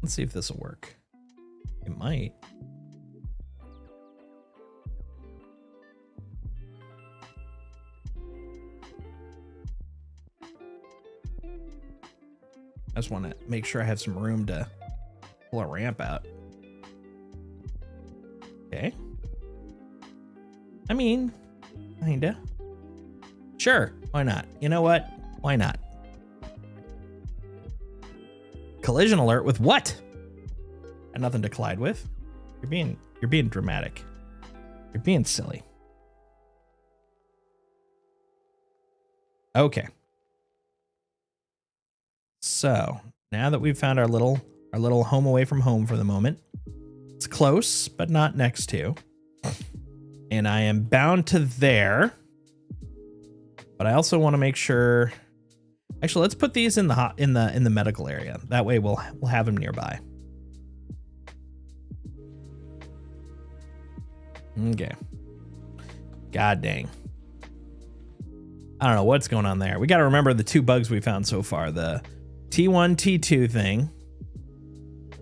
Let's see if this will work. It might. I just want to make sure I have some room to pull a ramp out. Okay. I mean, kinda. Sure, why not? You know what? Why not? Collision alert with what? Got nothing to collide with. You're being dramatic. You're being silly. Okay. So now that we've found our little home away from home for the moment, it's close, but not next to. And I am bound to there. But I also want to make sure. Actually, let's put these in the medical area. That way we'll have them nearby. Okay. God dang. I don't know what's going on there. We got to remember the two bugs we found so far. The T1, T2 thing.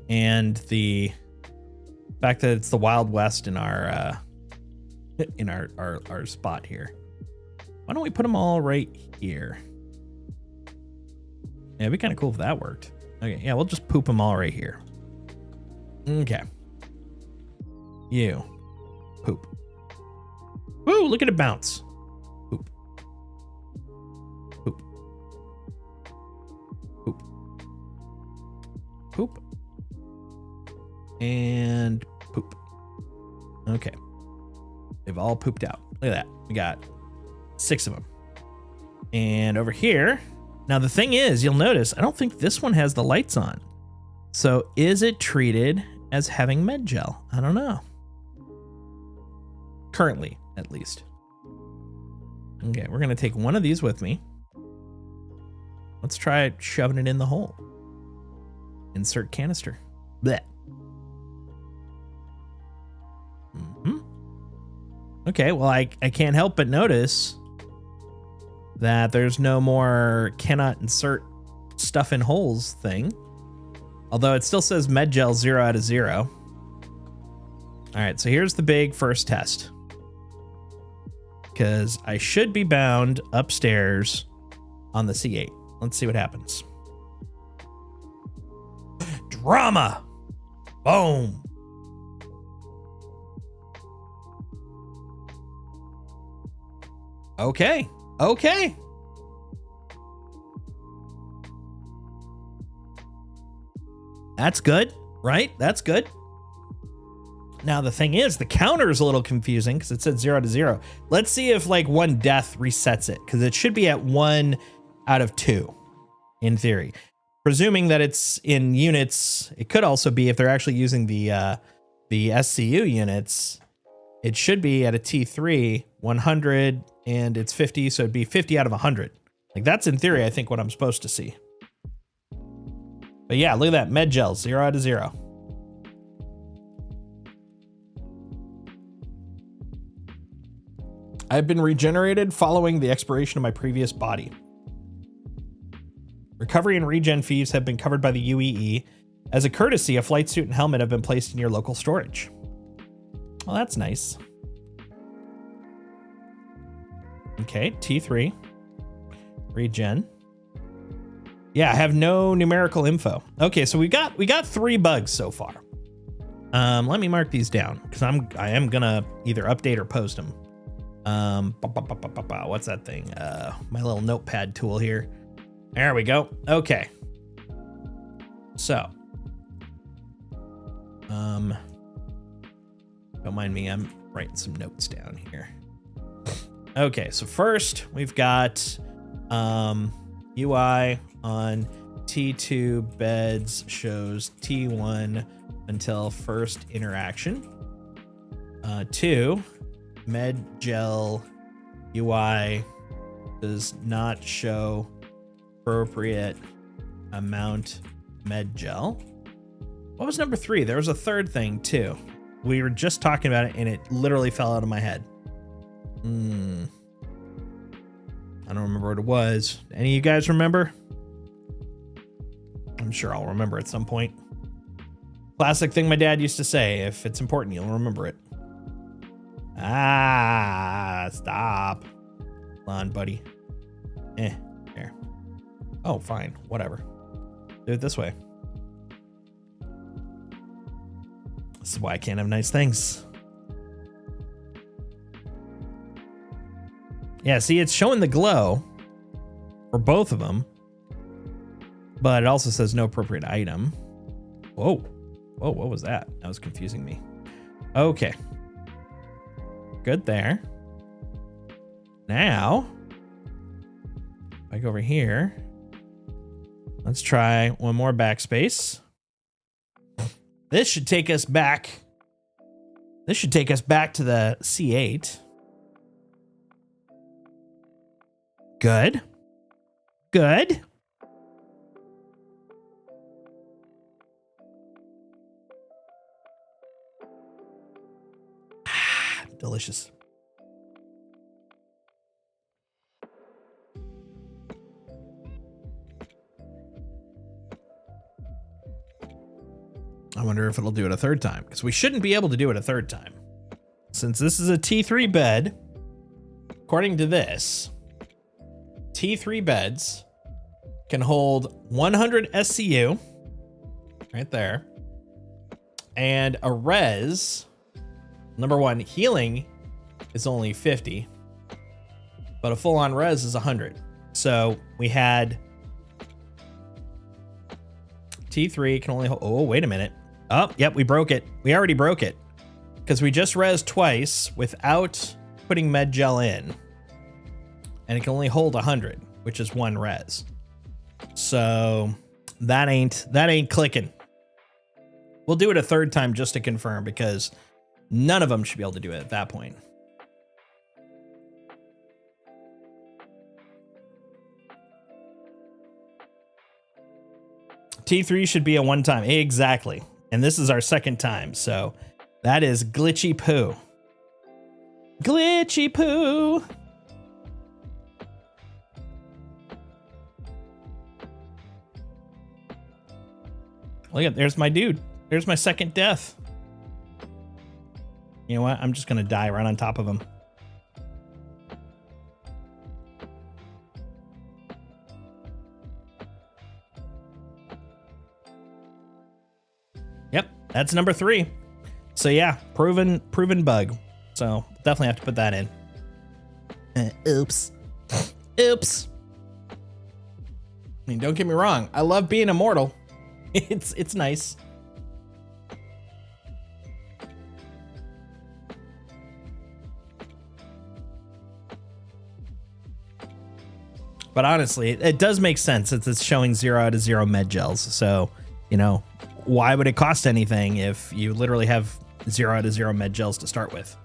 And the fact that it's the Wild West in our spot here. Why don't we put them all right here? Yeah, it'd be kind of cool if that worked. Okay, yeah, we'll just poop them all right here. Okay. You. Poop. Woo, look at it bounce. Poop. Poop. Poop. Poop. And poop. Okay. They've all pooped out. Look at that. We got 6 of them. And over here, now the thing is, you'll notice, I don't think this one has the lights on. So is it treated as having med gel? I don't know. Currently, at least. Okay, we're gonna take one of these with me. Let's try shoving it in the hole. Insert canister. Blech. Okay, well, I can't help but notice that there's no more cannot insert stuff in holes thing. Although it still says med gel 0 out of 0. All right, so here's the big first test. Because I should be bound upstairs on the C8. Let's see what happens. Drama! Boom! Okay. Okay. That's good, right? That's good. Now, the thing is, the counter is a little confusing because it said 0 to 0. Let's see if like one death resets it, because it should be at 1 out of 2 in theory. Presuming that it's in units, it could also be if they're actually using the SCU units, it should be at a T3, 100, and it's 50, so it'd be 50 out of 100. Like that's in theory, I think, what I'm supposed to see. But yeah, look at that, med gel, 0 out of 0. I've been regenerated following the expiration of my previous body. Recovery and regen fees have been covered by the UEE. As a courtesy, a flight suit and helmet have been placed in your local storage. Well, that's nice. Okay, T3. Regen. Yeah, I have no numerical info. Okay, so we got 3 bugs so far. Let me mark these down because I am gonna either update or post them. What's that thing? My little notepad tool here. There we go. Okay. So, don't mind me. I'm writing some notes down here. Okay. So first we've got, UI on T2 beds shows T1 until first interaction. 2, med gel UI does not show appropriate amount med gel. What was number 3? There was a third thing too. We were just talking about it and it literally fell out of my head. I don't remember what it was. Any of you guys remember? I'm sure I'll remember at some point. Classic thing my dad used to say, if it's important, you'll remember it. Stop. Come on, buddy. There. Oh, fine. Whatever. Do it this way. This is why I can't have nice things. Yeah, see, it's showing the glow for both of them, but it also says no appropriate item. Whoa. Whoa, what was that? That was confusing me. Okay. Good there. Now, if I go over here, let's try one more backspace. This should take us back. This should take us back to the C8. Good. Good. Delicious. I wonder if it'll do it a third time, because we shouldn't be able to do it a third time. Since this is a T3 bed, according to this, T3 beds can hold 100 SCU right there, and a res, number one, healing is only 50, but a full-on res is 100. So we had T3 can only hold, oh, wait a minute. Oh, yep, we broke it. We already broke it because we just res twice without putting med gel in, and it can only hold 100, which is 1 res. So that ain't clicking. We'll do it a third time just to confirm, because none of them should be able to do it at that point. T3 should be a one time. Exactly. And this is our second time. So that is glitchy poo. Glitchy poo. Look at, there's my dude. There's my second death. You know what? I'm just going to die right on top of him. Yep, that's number 3. So yeah, proven bug. So definitely have to put that in. Oops. Oops. I mean, don't get me wrong. I love being immortal. It's nice. But honestly, it does make sense since it's showing 0 out of 0 med gels. So, you know, why would it cost anything if you literally have 0 out of 0 med gels to start with?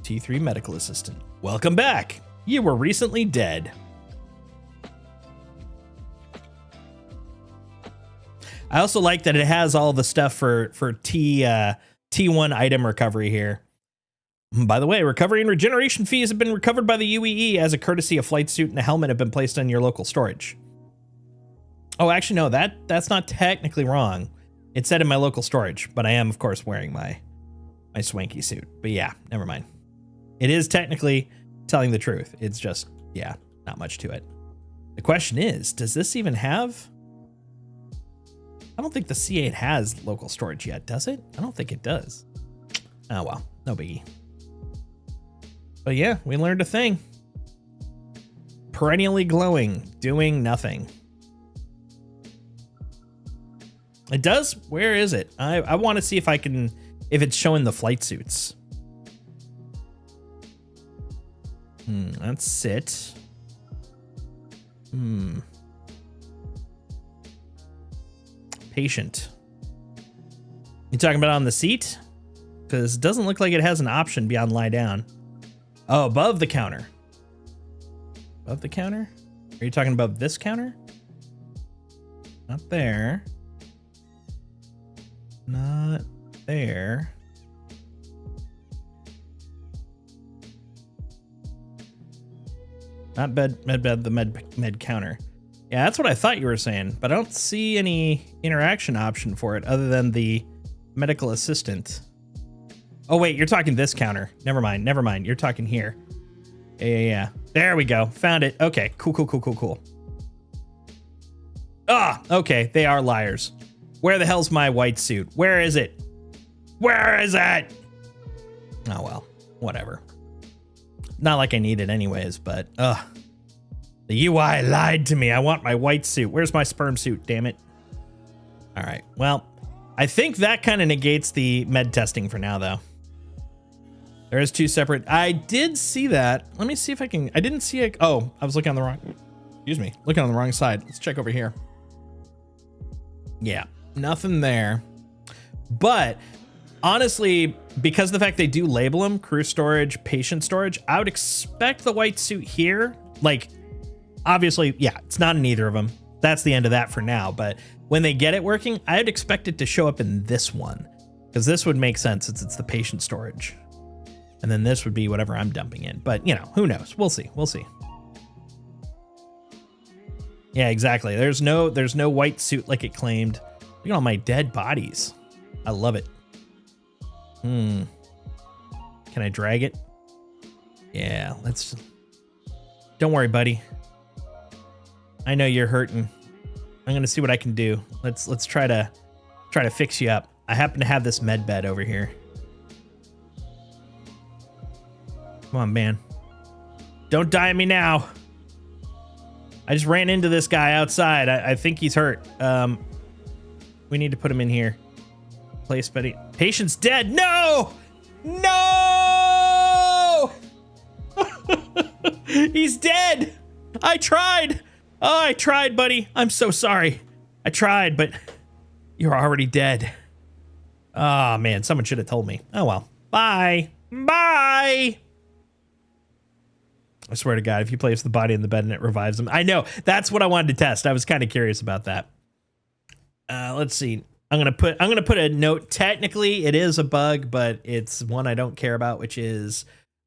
T3 medical assistant. Welcome back. You were recently dead. I also like that it has all the stuff for T1 item recovery here. By the way, recovery and regeneration fees have been recovered by the UEE as a courtesy. A flight suit and a helmet have been placed on your local storage. Oh, actually, no, that's not technically wrong. It said in my local storage, but I am, of course, wearing my swanky suit. But yeah, never mind. It is technically telling the truth. It's just, yeah, not much to it. The question is, does this even have... I don't think the C8 has local storage yet, does it? I don't think it does. Oh, well, no biggie. But yeah, we learned a thing. Perennially glowing, doing nothing. It does? Where is it? I want to see if I can, if it's showing the flight suits. Let's sit. Patient. You talking about on the seat? Because it doesn't look like it has an option beyond lie down. Oh, above the counter. Above the counter? Are you talking about this counter? Not there. Not there. Not the med counter. Yeah, that's what I thought you were saying, but I don't see any interaction option for it other than the medical assistant. Oh, wait, you're talking this counter. Never mind. You're talking here. Yeah. There we go. Found it. Okay, cool. Ah, okay, they are liars. Where the hell's my white suit? Where is it? Where is it? Oh, well, whatever. Not like I need it anyways, but, the UI lied to me. I want my white suit. Where's my sperm suit, damn it? All right, well, I think that kind of negates the med testing for now, though. There is 2 separate. I did see that. Let me see if I can. I didn't see it. Oh, I was looking on the wrong. Excuse me. Looking on the wrong side. Let's check over here. Yeah, nothing there. But honestly, because of the fact they do label them crew storage, patient storage, I would expect the white suit here. Like, obviously, yeah, it's not in either of them. That's the end of that for now. But when they get it working, I'd expect it to show up in this one, because this would make sense since it's the patient storage. And then this would be whatever I'm dumping in. But, you know, who knows? We'll see. Yeah, exactly. There's no white suit like it claimed. Look at all my dead bodies. I love it. Can I drag it? Yeah, let's... Don't worry, buddy. I know you're hurting. I'm gonna see what I can do. Let's try to fix you up. I happen to have this med bed over here. Come on, man. Don't die on me now. I just ran into this guy outside. I think he's hurt. We need to put him in here. Place buddy. Patient's dead. No! No! He's dead. I tried. Oh, I tried, buddy. I'm so sorry. I tried, but you're already dead. Oh, man. Someone should have told me. Oh, well. Bye. Bye. I swear to God, if you place the body in the bed and it revives them. I know. That's what I wanted to test. I was kind of curious about that. Let's see. I'm gonna put a note. Technically, it is a bug, but it's one I don't care about, which is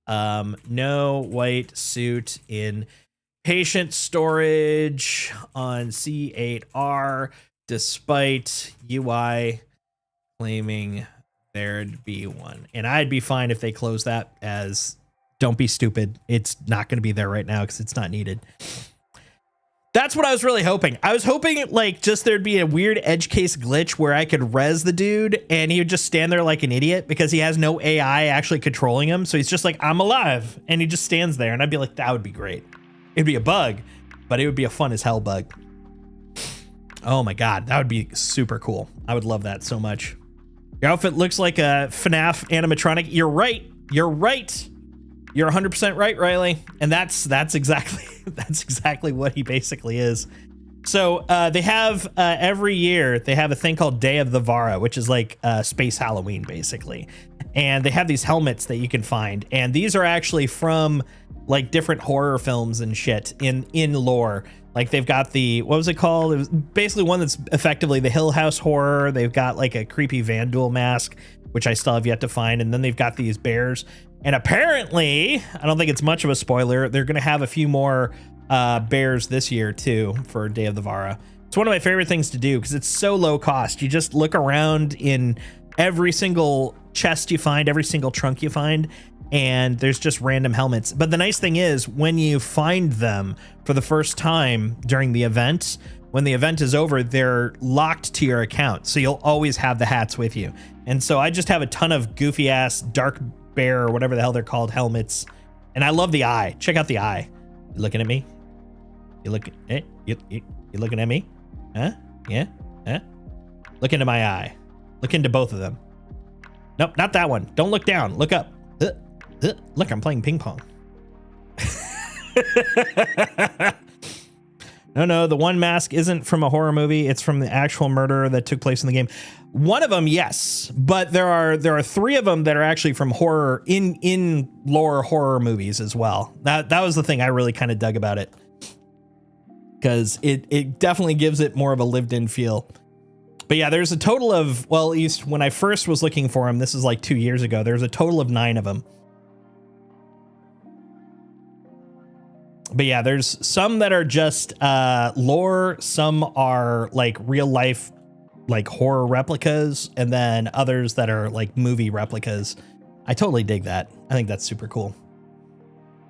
no white suit in patient storage on C8R, despite UI claiming there'd be one. And I'd be fine if they close that as don't be stupid. It's not going to be there right now because it's not needed. That's what I was really hoping. I was hoping like just there'd be a weird edge case glitch where I could res the dude and he would just stand there like an idiot because he has no AI actually controlling him. So he's just like, I'm alive. And he just stands there. And I'd be like, that would be great. It'd be a bug, but it would be a fun as hell bug. Oh my God, that would be super cool. I would love that so much. Your outfit looks like a FNAF animatronic. You're right. You're right. You're 100% right, Riley. And that's exactly what he basically is. So they have every year they have a thing called Day of the Vara, which is like space Halloween basically. And they have these helmets that you can find, and these are actually from like different horror films and shit in lore. Like they've got the, what was it called? It was basically one that's effectively the Hill House horror. They've got like a creepy Vandal mask, which I still have yet to find, and then they've got these bears. And apparently, I don't think it's much of a spoiler, they're going to have a few more bears this year too for Day of the Vara. It's one of my favorite things to do because it's so low cost. You just look around in every single chest you find, every single trunk you find, and there's just random helmets. But the nice thing is when you find them for the first time during the event, when the event is over, they're locked to your account. So you'll always have the hats with you. And so I just have a ton of goofy ass dark bear or whatever the hell they're called helmets. And I love the eye. Check out the eye. You looking at me? You look, you looking at me? Huh? Yeah? Huh? Look into my eye. Look into both of them. Nope, not that one. Don't look down. Look up. Look, I'm playing ping pong. No, the one mask isn't from a horror movie. It's from the actual murder that took place in the game. One of them, yes, but there are three of them that are actually from horror in lore horror movies as well. That was the thing I really kind of dug about it, because it definitely gives it more of a lived-in feel. But yeah, there's a total of, well, at least when I first was looking for them, this is like 2 years ago, there's a total of 9 of them. But yeah, there's some that are just lore, some are like real life, like horror replicas, and then others that are like movie replicas. I totally dig that. I think that's super cool.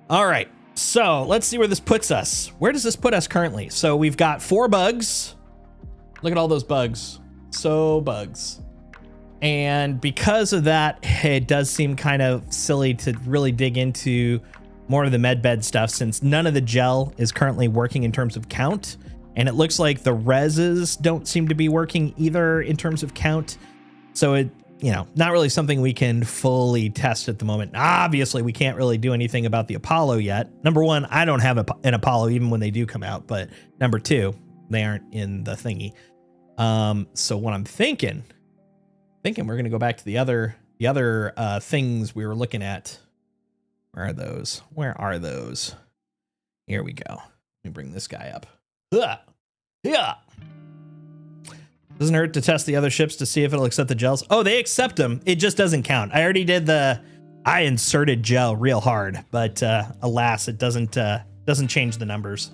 All right, so let's see where this puts us. Where does this put us currently? So we've got 4 bugs. Look at all those bugs. So bugs. And because of that, it does seem kind of silly to really dig into more of the medbed stuff, since none of the gel is currently working in terms of count. And it looks like the reses don't seem to be working either in terms of count. So it, you know, not really something we can fully test at the moment. Obviously, we can't really do anything about the Apollo yet. Number one, I don't have an Apollo even when they do come out. But number two, they aren't in the thingy. So what I'm thinking we're going to go back to the other things we were looking at. Where are those? Where are those? Here we go. Let me bring this guy up. Yeah. Doesn't hurt to test the other ships to see if it'll accept the gels. Oh, they accept them. It just doesn't count. I already did I inserted gel real hard, but alas, it doesn't change the numbers.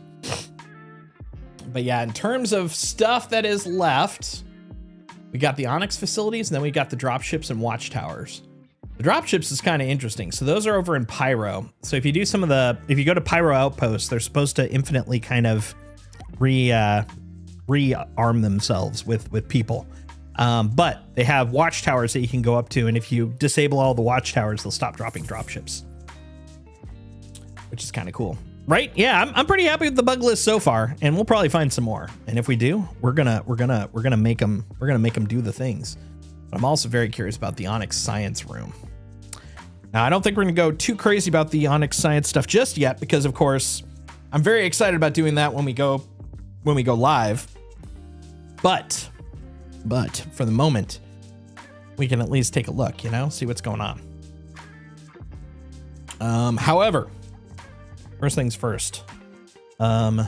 But yeah, in terms of stuff that is left, we got the Onyx facilities, and then we got the dropships and watchtowers. The dropships is kind of interesting. So those are over in Pyro. So if you do if you go to Pyro Outposts, they're supposed to infinitely kind of rearm themselves with people. But they have watchtowers that you can go up to, and if you disable all the watchtowers, they'll stop dropping dropships, which is kind of cool. Right? Yeah, I'm pretty happy with the bug list so far, and we'll probably find some more. And if we do, we're gonna make them do the things. But I'm also very curious about the Onyx Science Room. Now, I don't think we're gonna go too crazy about the Onyx Science stuff just yet, because of course, I'm very excited about doing that when we go live. But for the moment, we can at least take a look, see what's going on. However, first things first, I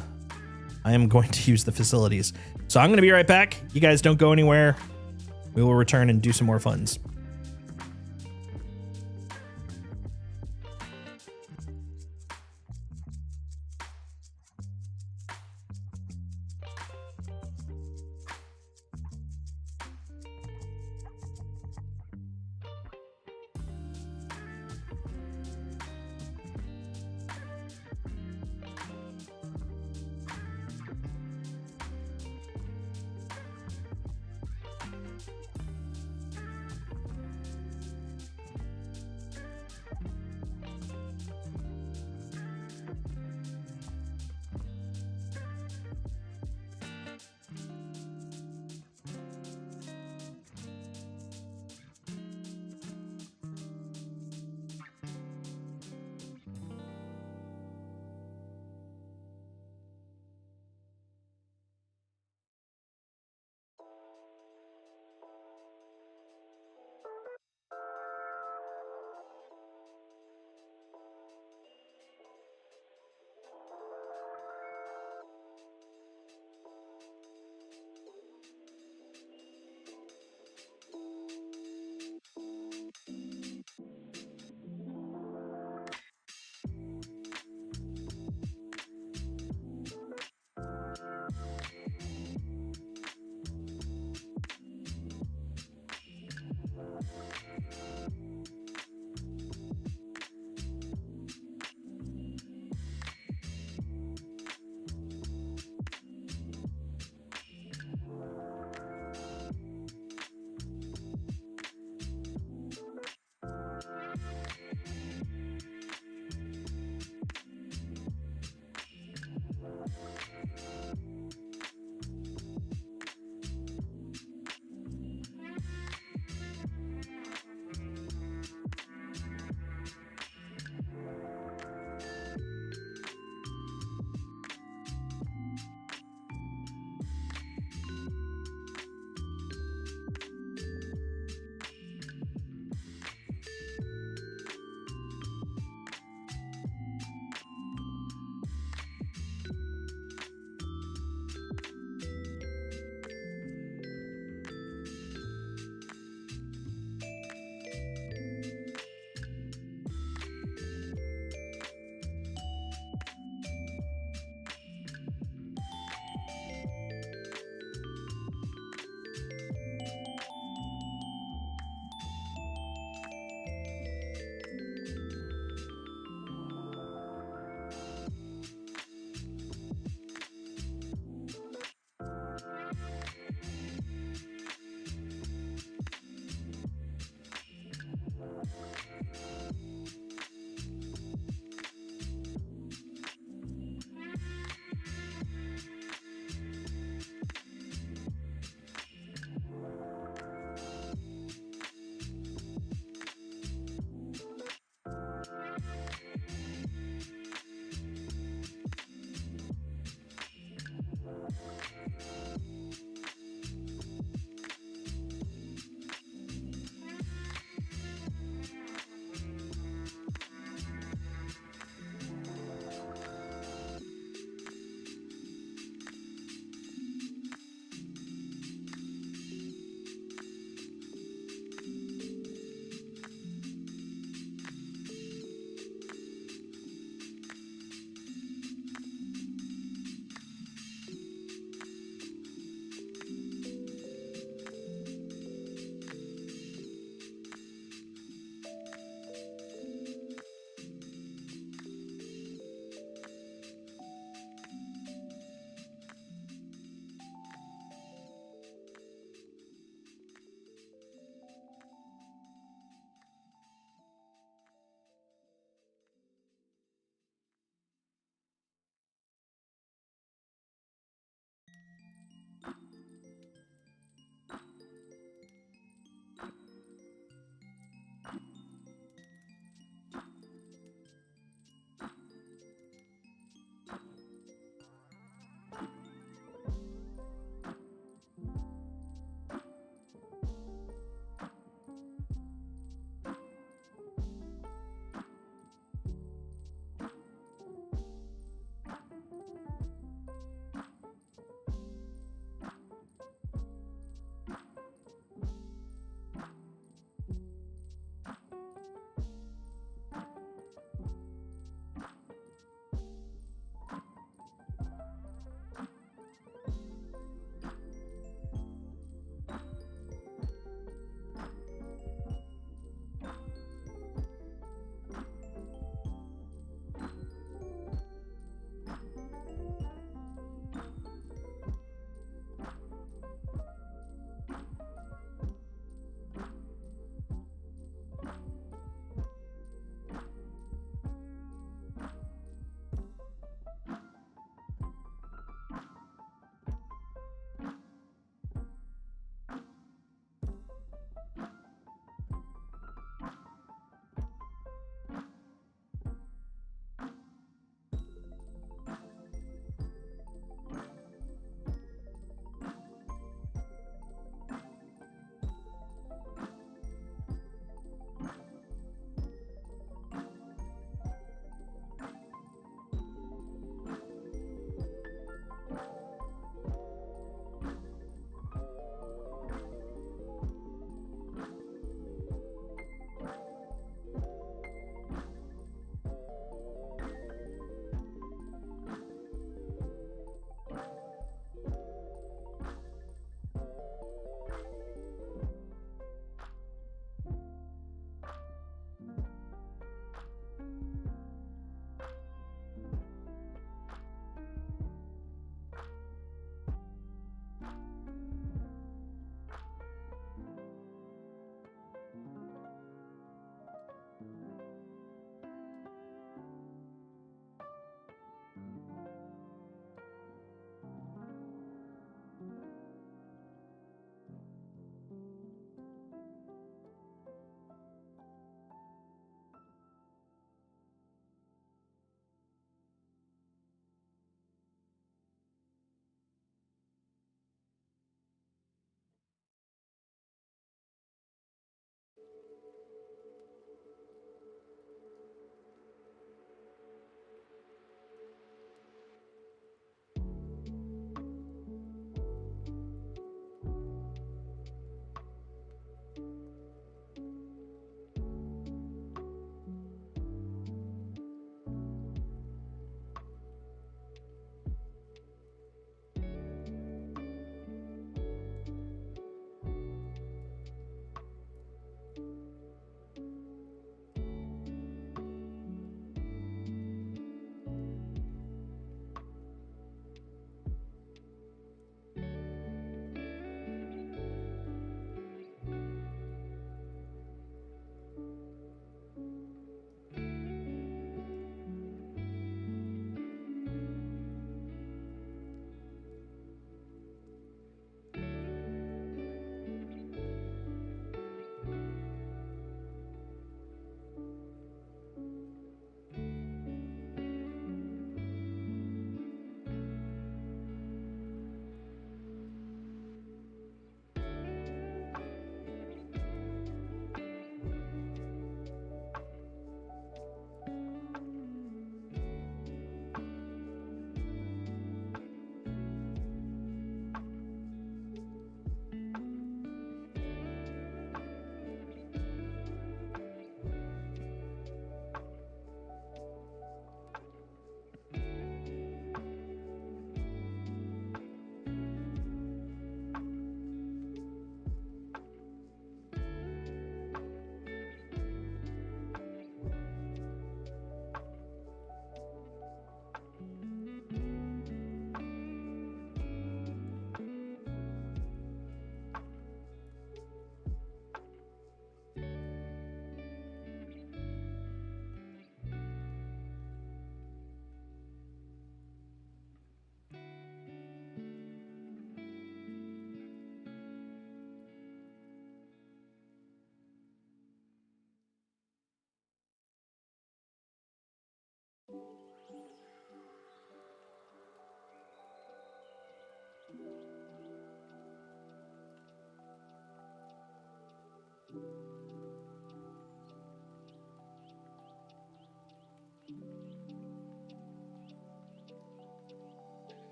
am going to use the facilities. So I'm going to be right back. You guys don't go anywhere. We will return and do some more funds.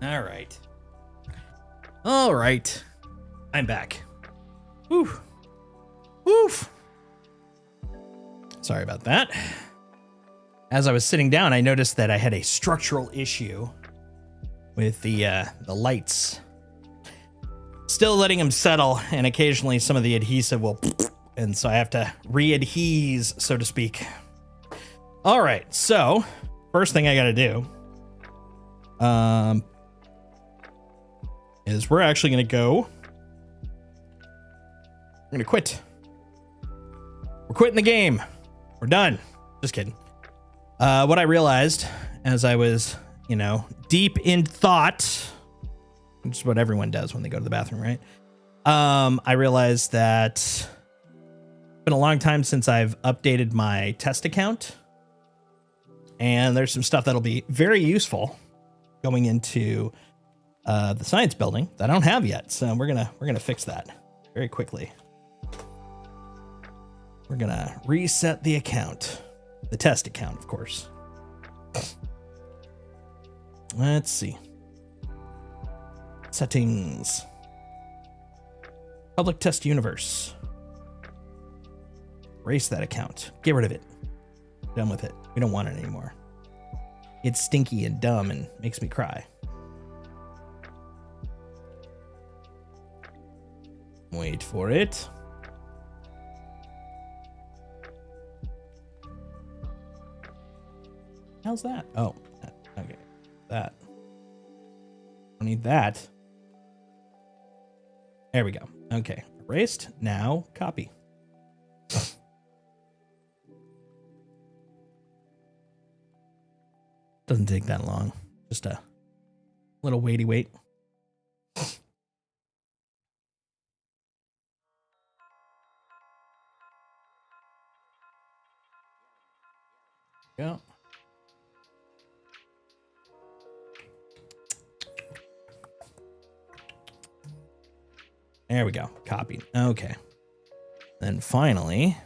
All right. All right. I'm back. Woo. Woof. Sorry about that. As I was sitting down, I noticed that I had a structural issue with the lights. Still letting them settle, and occasionally some of the adhesive will, and so I have to re-adhese, so to speak. All right, so first thing I got to do is we're actually going to go. We're going to quit. We're quitting the game. We're done. Just kidding. What I realized as I was, deep in thought, which is what everyone does when they go to the bathroom, right? I realized that it's been a long time since I've updated my test account, and there's some stuff that'll be very useful going into the science building that I don't have yet. So we're gonna fix that very quickly. We're gonna reset the account, the test account, of course. Let's see. Settings. Public test universe. Erase that account. Get rid of it. Done with it. We don't want it anymore. It's stinky and dumb and makes me cry. Wait for it. How's that? Oh, okay. That. I need that. There we go. Okay. Erased. Now copy. Doesn't take that long. Just a little waity wait. Go. There we go. Copied. Okay. Then finally,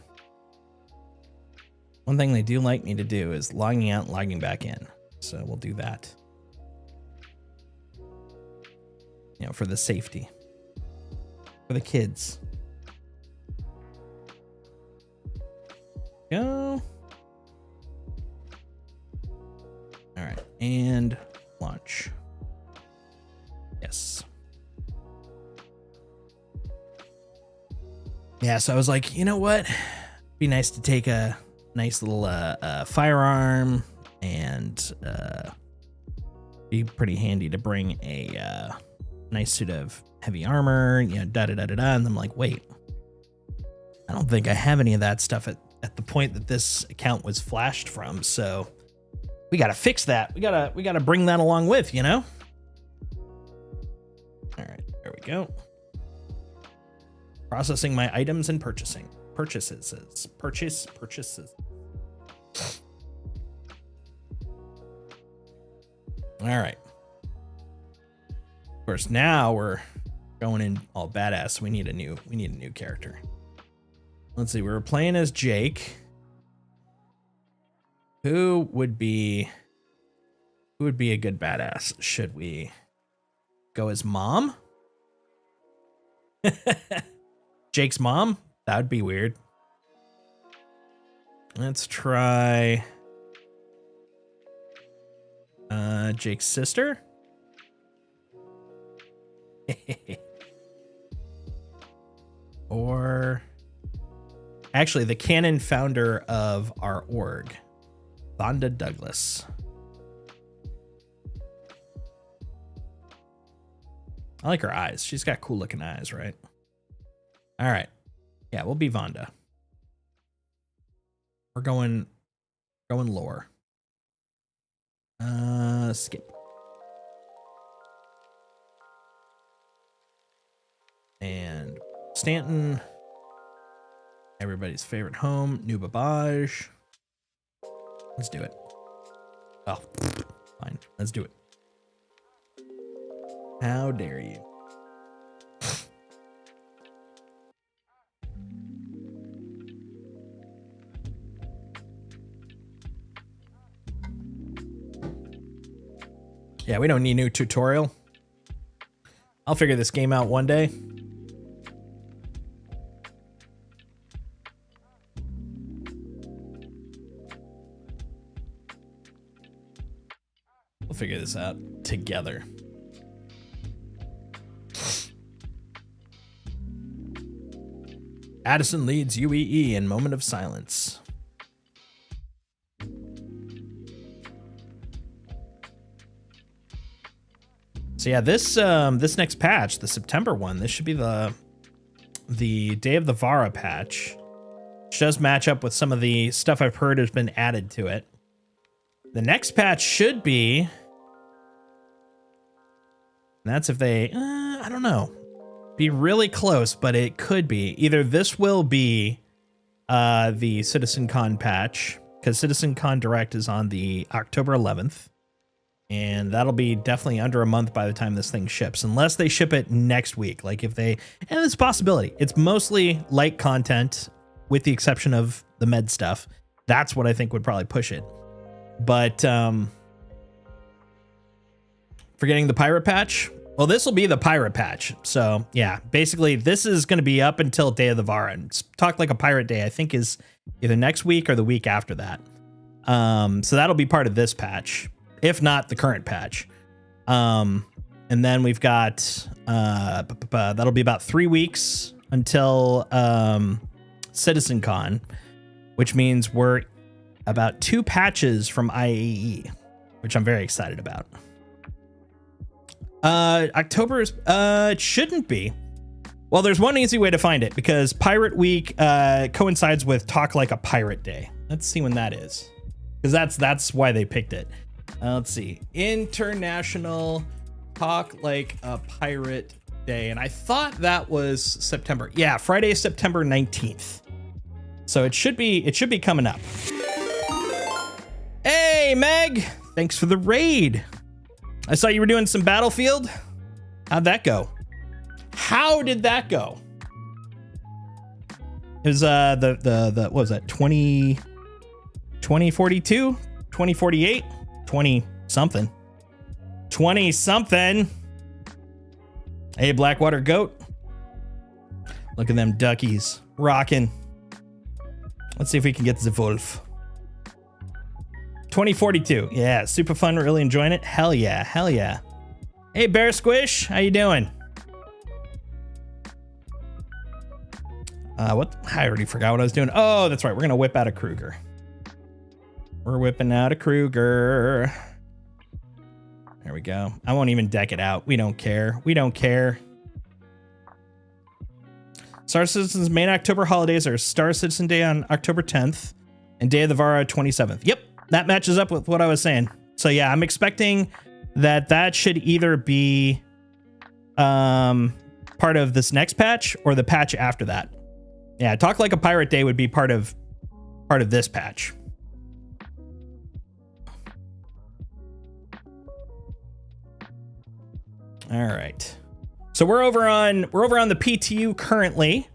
one thing they do like me to do is logging out and logging back in. So we'll do that. For the safety. For the kids. Go. All right. And launch. Yes. Yeah, so I was like, you know what? Be nice to take a nice little firearm, and be pretty handy to bring a nice suit of heavy armor, da-da-da-da-da. And I'm like, wait, I don't think I have any of that stuff at the point that this account was flashed from, so we gotta fix that. We gotta bring that along with, All right, there we go. Processing my items and purchasing. Purchases. All right. Of course, now we're going in all badass. We need a new character. Let's see. We were playing as Jake. Who would be a good badass? Should we go as Mom? Jake's mom? That would be weird. Let's try Jake's sister. Or actually the canon founder of our org, Vonda Douglas. I like her eyes. She's got cool looking eyes, right? All right. Yeah, we'll be Vonda. We're going lore. Skip. And Stanton. Everybody's favorite home, New Babage. Let's do it. Oh, fine. Let's do it. How dare you? Yeah, we don't need a new tutorial. I'll figure this game out one day. We'll figure this out together. Addison leads UEE in moment of silence. So yeah, this next patch, the September one, this should be the Day of the Vara patch, which does match up with some of the stuff I've heard has been added to it. The next patch should be, that's if they, I don't know, be really close, but it could be. Either this will be the CitizenCon patch, because CitizenCon Direct is on the October 11th. And that'll be definitely under a month by the time this thing ships, unless they ship it next week. Like if they, and it's a possibility. It's mostly light content with the exception of the med stuff. That's what I think would probably push it. But forgetting the pirate patch. Well, this will be the pirate patch. So yeah, basically this is going to be up until Day of the Vara. And Talk Like a Pirate Day, I think, is either next week or the week after that. So that'll be part of this patch, if not the current patch. And then we've got, that'll be about 3 weeks until CitizenCon, which means we're about 2 patches from IAE, which I'm very excited about. October's, it shouldn't be. Well, there's one easy way to find it, because Pirate Week coincides with Talk Like a Pirate Day. Let's see when that is, because that's why they picked it. Let's see. International Talk Like a Pirate Day. And I thought that was September. Yeah, Friday, September 19th. So it should be coming up. Hey, Meg. Thanks for the raid. I saw you were doing some Battlefield. How'd that go? How did that go? It was the what was that? 2042? 2048? 20 something. Hey, Blackwater Goat. Look at them duckies rocking. Let's see if we can get the Wolf. 2042. Yeah, super fun. Really enjoying it. Hell yeah. Hell yeah. Hey, Bear Squish. How you doing? What? I already forgot what I was doing. Oh, that's right. We're going to whip out a Kruger. We're whipping out a Kruger. There we go. I won't even deck it out. We don't care. We don't care. Star Citizen's main October holidays are Star Citizen Day on October 10th and Day of the Vara 27th. Yep, that matches up with what I was saying. So yeah, I'm expecting that should either be part of this next patch or the patch after that. Yeah, Talk Like a Pirate Day would be part of this patch. All right. So we're over on the PTU currently,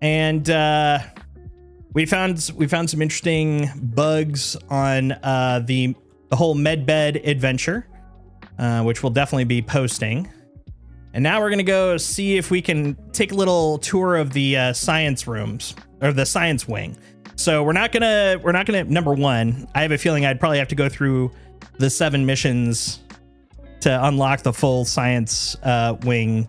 and we found some interesting bugs on the whole medbed adventure, which we'll definitely be posting. And now we're gonna go see if we can take a little tour of the science rooms, or the science wing. So we're not gonna number one, I have a feeling I'd probably have to go through the 7 missions to unlock the full science wing,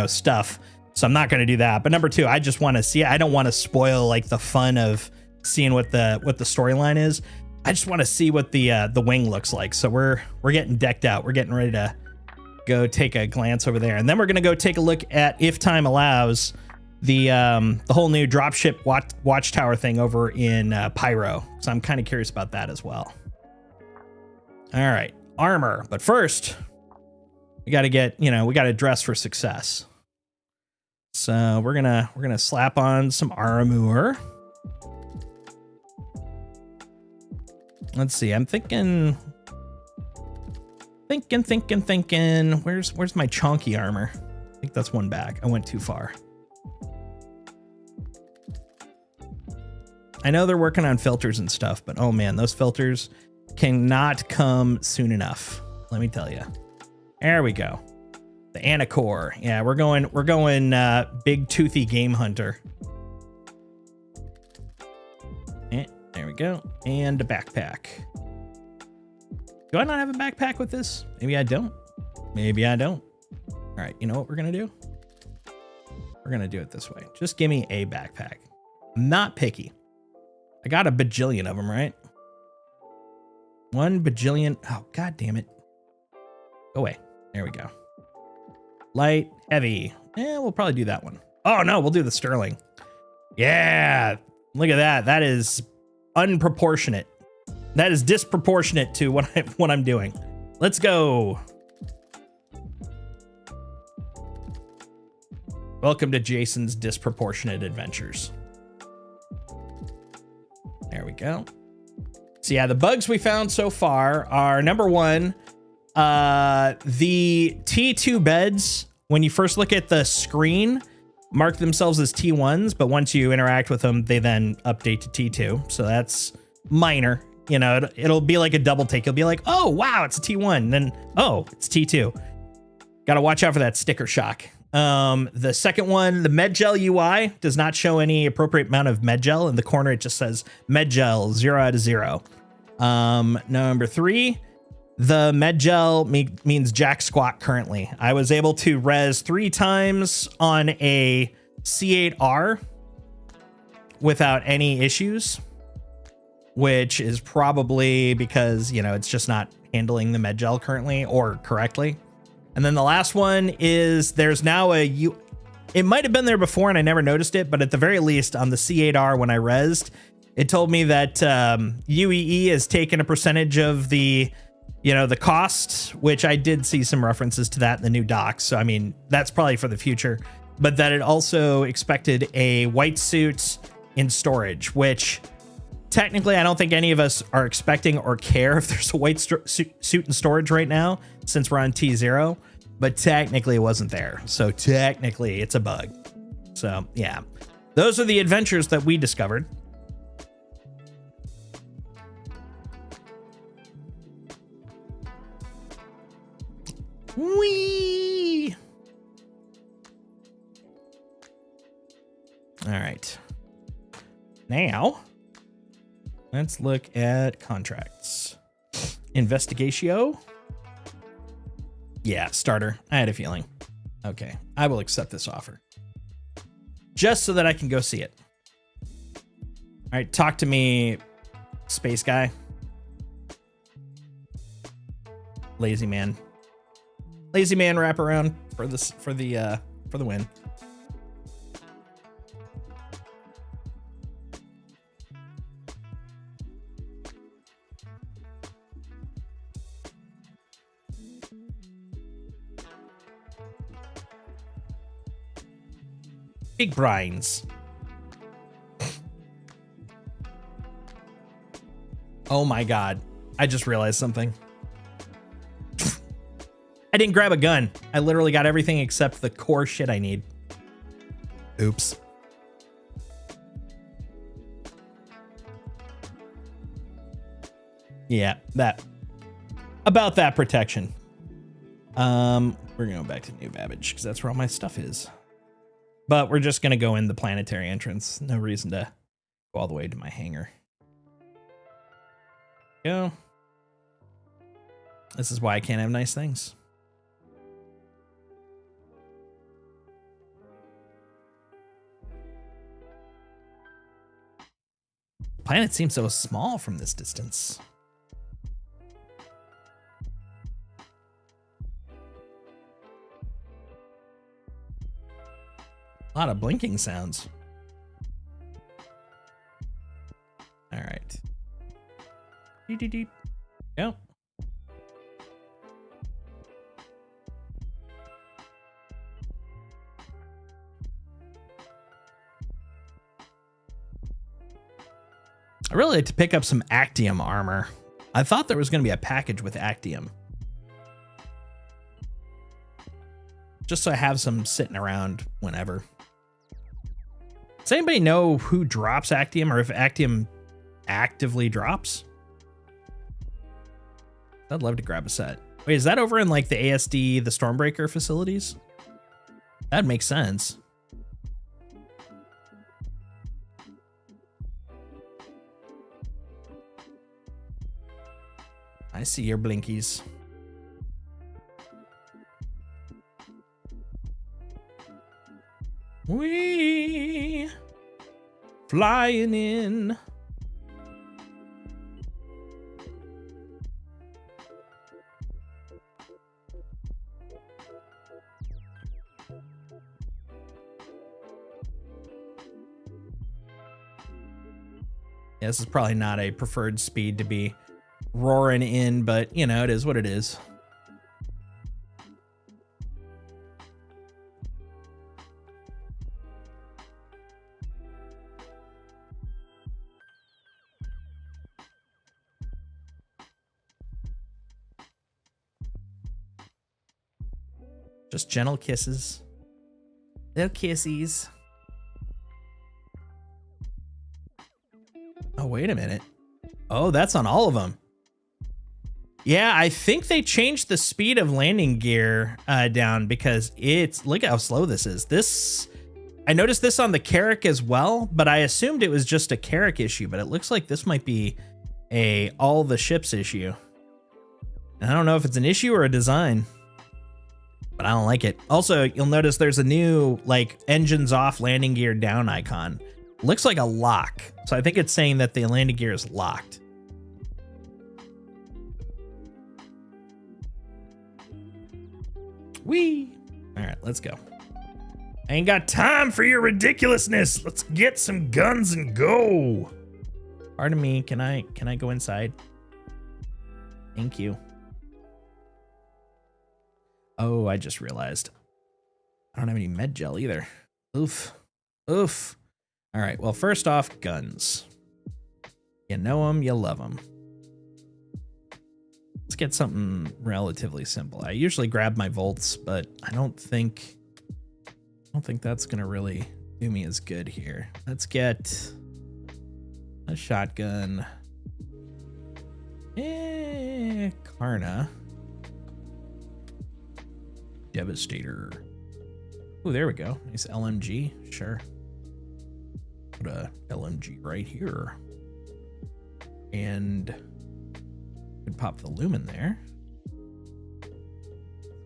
stuff. So I'm not going to do that. But number 2, I just want to see it. I don't want to spoil like the fun of seeing what the storyline is. I just want to see what the wing looks like. So we're getting decked out. We're getting ready to go take a glance over there, and then we're going to go take a look at, if time allows, the whole new dropship watchtower thing over in Pyro. So I'm kind of curious about that as well. All right, armor. But first, we got to get, we got to dress for success. So we're gonna slap on some armor. Let's see. I'm thinking. Where's my chonky armor? I think that's one bag. I went too far. I know they're working on filters and stuff, but oh man, those filters cannot come soon enough. let me tell you. There we go. The Anacore. Yeah, we're going big toothy game hunter. There we go. And a backpack. Do I not have a backpack with this? Maybe I don't. Maybe I don't. All right, you know what we're gonna do? We're gonna do it this way. Just give me a backpack. I'm not picky. I got a bajillion of them, right? 1 bajillion. Oh, god damn it. Go away. There we go. Light, heavy. We'll probably do that one. Oh no, we'll do the sterling. Yeah, look at that. That is unproportionate. That is disproportionate to what I'm doing. Let's go. Welcome to Jason's disproportionate adventures. There we go. So yeah, the bugs we found so far are, number one, the T2 beds, when you first look at the screen, mark themselves as T1s, but once you interact with them, they then update to T2. So that's minor. You know, it'll be like a double take. You'll be like, oh, wow, it's a T1. Then, oh, it's T2. Got to watch out for that sticker shock. The second one, the Medgel UI does not show any appropriate amount of Medgel. In the corner, it just says Medgel 0 out of 0. Number 3, the Medgel means jack squat currently. I was able to res 3 times on a C8R without any issues, which is probably because, you know, it's just not handling the Medgel currently or correctly. And then the last one is there's now it might have been there before and I never noticed it, but at the very least on the C8R when I resed, it told me that UEE has taken a percentage of the, you know, the cost, which I did see some references to that in the new docs. So, I mean, that's probably for the future, but that it also expected a white suit in storage, which technically I don't think any of us are expecting or care if there's a white suit in storage right now, since we're on T0, but technically it wasn't there. So technically it's a bug. So yeah, those are the adventures that we discovered. Whee! All right. Now, let's look at contracts. Investigatio. Yeah, starter. I had a feeling. Okay, I will accept this offer. Just so that I can go see it. All right, talk to me, space guy. Lazy man. Lazy man wraparound for this for the win. Big brines. Oh my god. I just realized something. I didn't grab a gun. I literally got everything except the core shit I need. Oops. Yeah, about that protection. We're gonna go back to New Babbage because that's where all my stuff is. But we're just gonna go in the planetary entrance. No reason to go all the way to my hangar. Go. This is why I can't have nice things. Planet seems so small from this distance. A lot of blinking sounds. All right. Deep, deep, deep. Go. I really like to pick up some Actium armor. I thought there was going to be a package with Actium. Just so I have some sitting around whenever. Does anybody know who drops Actium or if Actium actively drops? I'd love to grab a set. Wait, is that over in like the ASD, the Stormbreaker facilities? That makes sense. I see your blinkies. Wee, flying in. Yeah, this is probably not a preferred speed to be roaring in, but you know, it is what it is. Just gentle kisses. Little kissies. Oh, wait a minute. Oh, that's on all of them. Yeah, I think they changed the speed of landing gear down because look how slow this is. I noticed this on the Carrack as well, but I assumed it was just a Carrack issue, but it looks like this might be all the ships issue. And I don't know if it's an issue or a design, but I don't like it. Also, you'll notice there's a new like engines off, landing gear down icon. Looks like a lock. So I think it's saying that the landing gear is locked. Whee! All right, let's go. I ain't got time for your ridiculousness. Let's get some guns and go. Pardon me, can I go inside? Thank you. Oh, I just realized I don't have any med gel either. Oof. Oof. All right, well, first off, guns. You know them, you love them. Let's get something relatively simple. I usually grab my volts, but I don't think that's gonna really do me as good here. Let's get a shotgun. Karna. Devastator. Oh, there we go. Nice LMG. Sure. Put a LMG right here. And could pop the lumen there.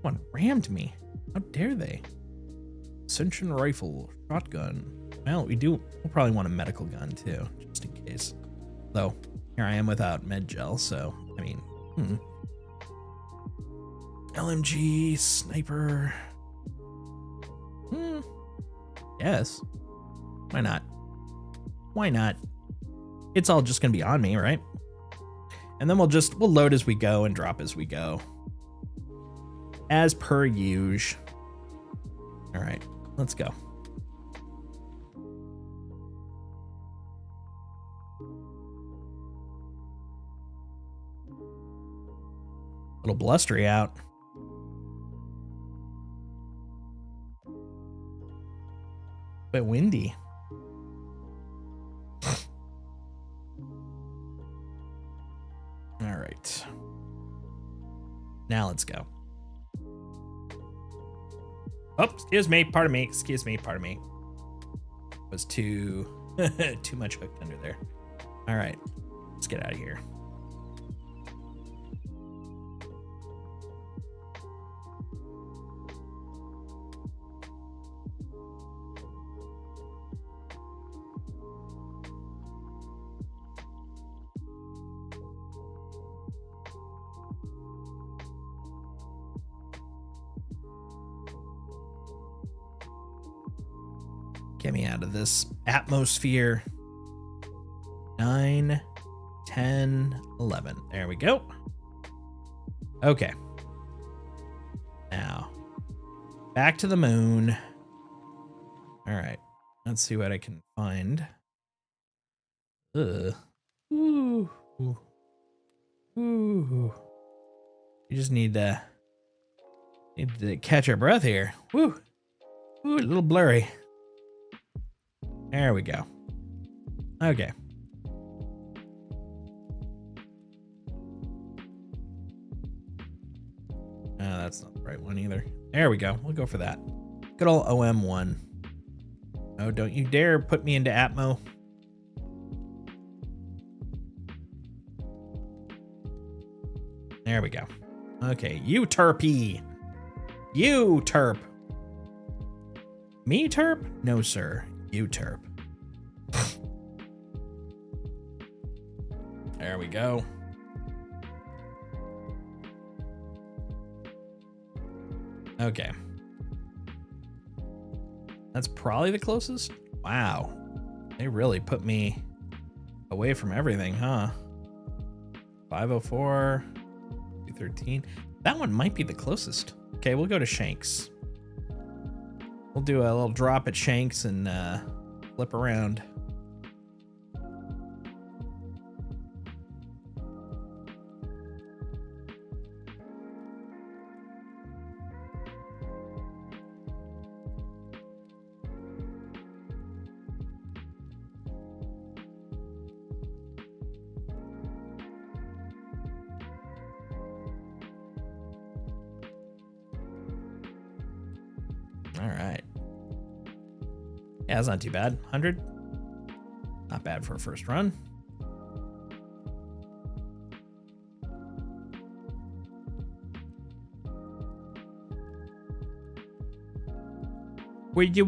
Someone rammed me. How dare they? Ascension rifle, shotgun. Well, we'll probably want a medical gun too, just in case. Though, here I am without med gel, so, I mean, LMG, sniper. Yes. Why not? Why not? It's all just gonna be on me, right? And then we'll load as we go and drop as we go. As per usual. All right, let's go. A little blustery out. Bit windy. All right. Now let's go. Oh, excuse me, pardon me, pardon me. Was too much hooked under there. All right, let's get out of here. Get me out of this atmosphere. 9, 10, 11. There we go. Okay. Now, back to the moon. All right. Let's see what I can find. Ooh. Ooh. Ooh. You just need to catch our breath here. Woo. Ooh, a little blurry. There we go. Okay. right one either. There we go. We'll go for that. Good old OM1. Oh, don't you dare put me into Atmo. There we go. Okay, you terpy. You terp. Me terp? No, sir. You terp. There we go. Okay. That's probably the closest. Wow. They really put me away from everything, huh? 504, 213. That one might be the closest. Okay, we'll go to Shanks. We'll do a little drop at Shanks and flip around. All right. Yeah, that's not too bad. 100. Not bad for a first run. Would you?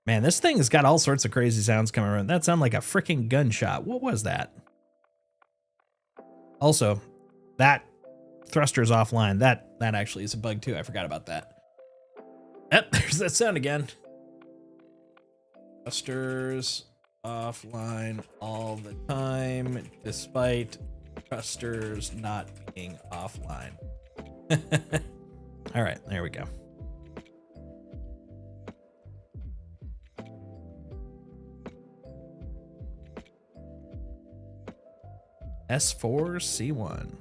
Man, this thing has got all sorts of crazy sounds coming around. That sounded like a freaking gunshot. What was that? Also, that thruster's offline. That actually is a bug too. I forgot about that. Yep, there's that sound again. Thrusters offline all the time, despite thrusters not being offline. All right, there we go. S4C1.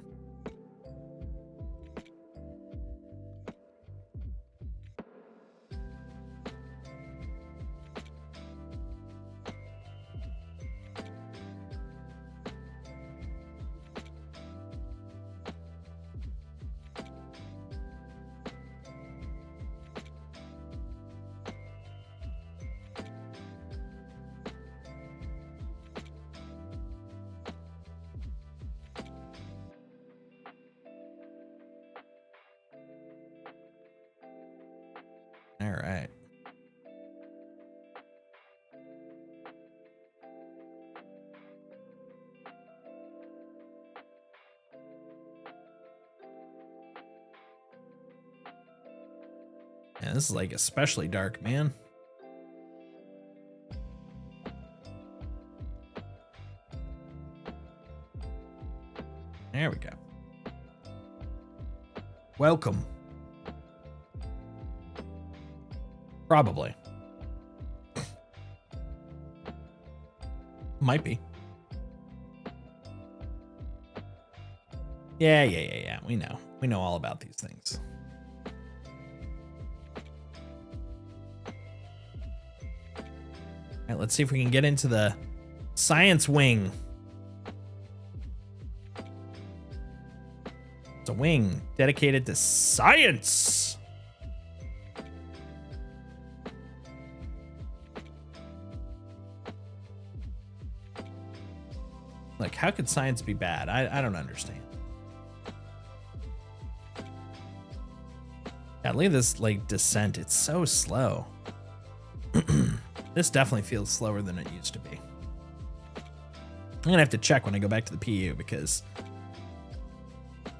All right. Yeah, this is like especially dark, man. There we go. Welcome. Probably. Might be. Yeah. We know. We know all about these things. All right, let's see if we can get into the science wing. It's a wing dedicated to science. Like, how could science be bad? I don't understand. Yeah, look at this, like, descent. It's so slow. This definitely feels slower than it used to be. I'm gonna have to check when I go back to the PU because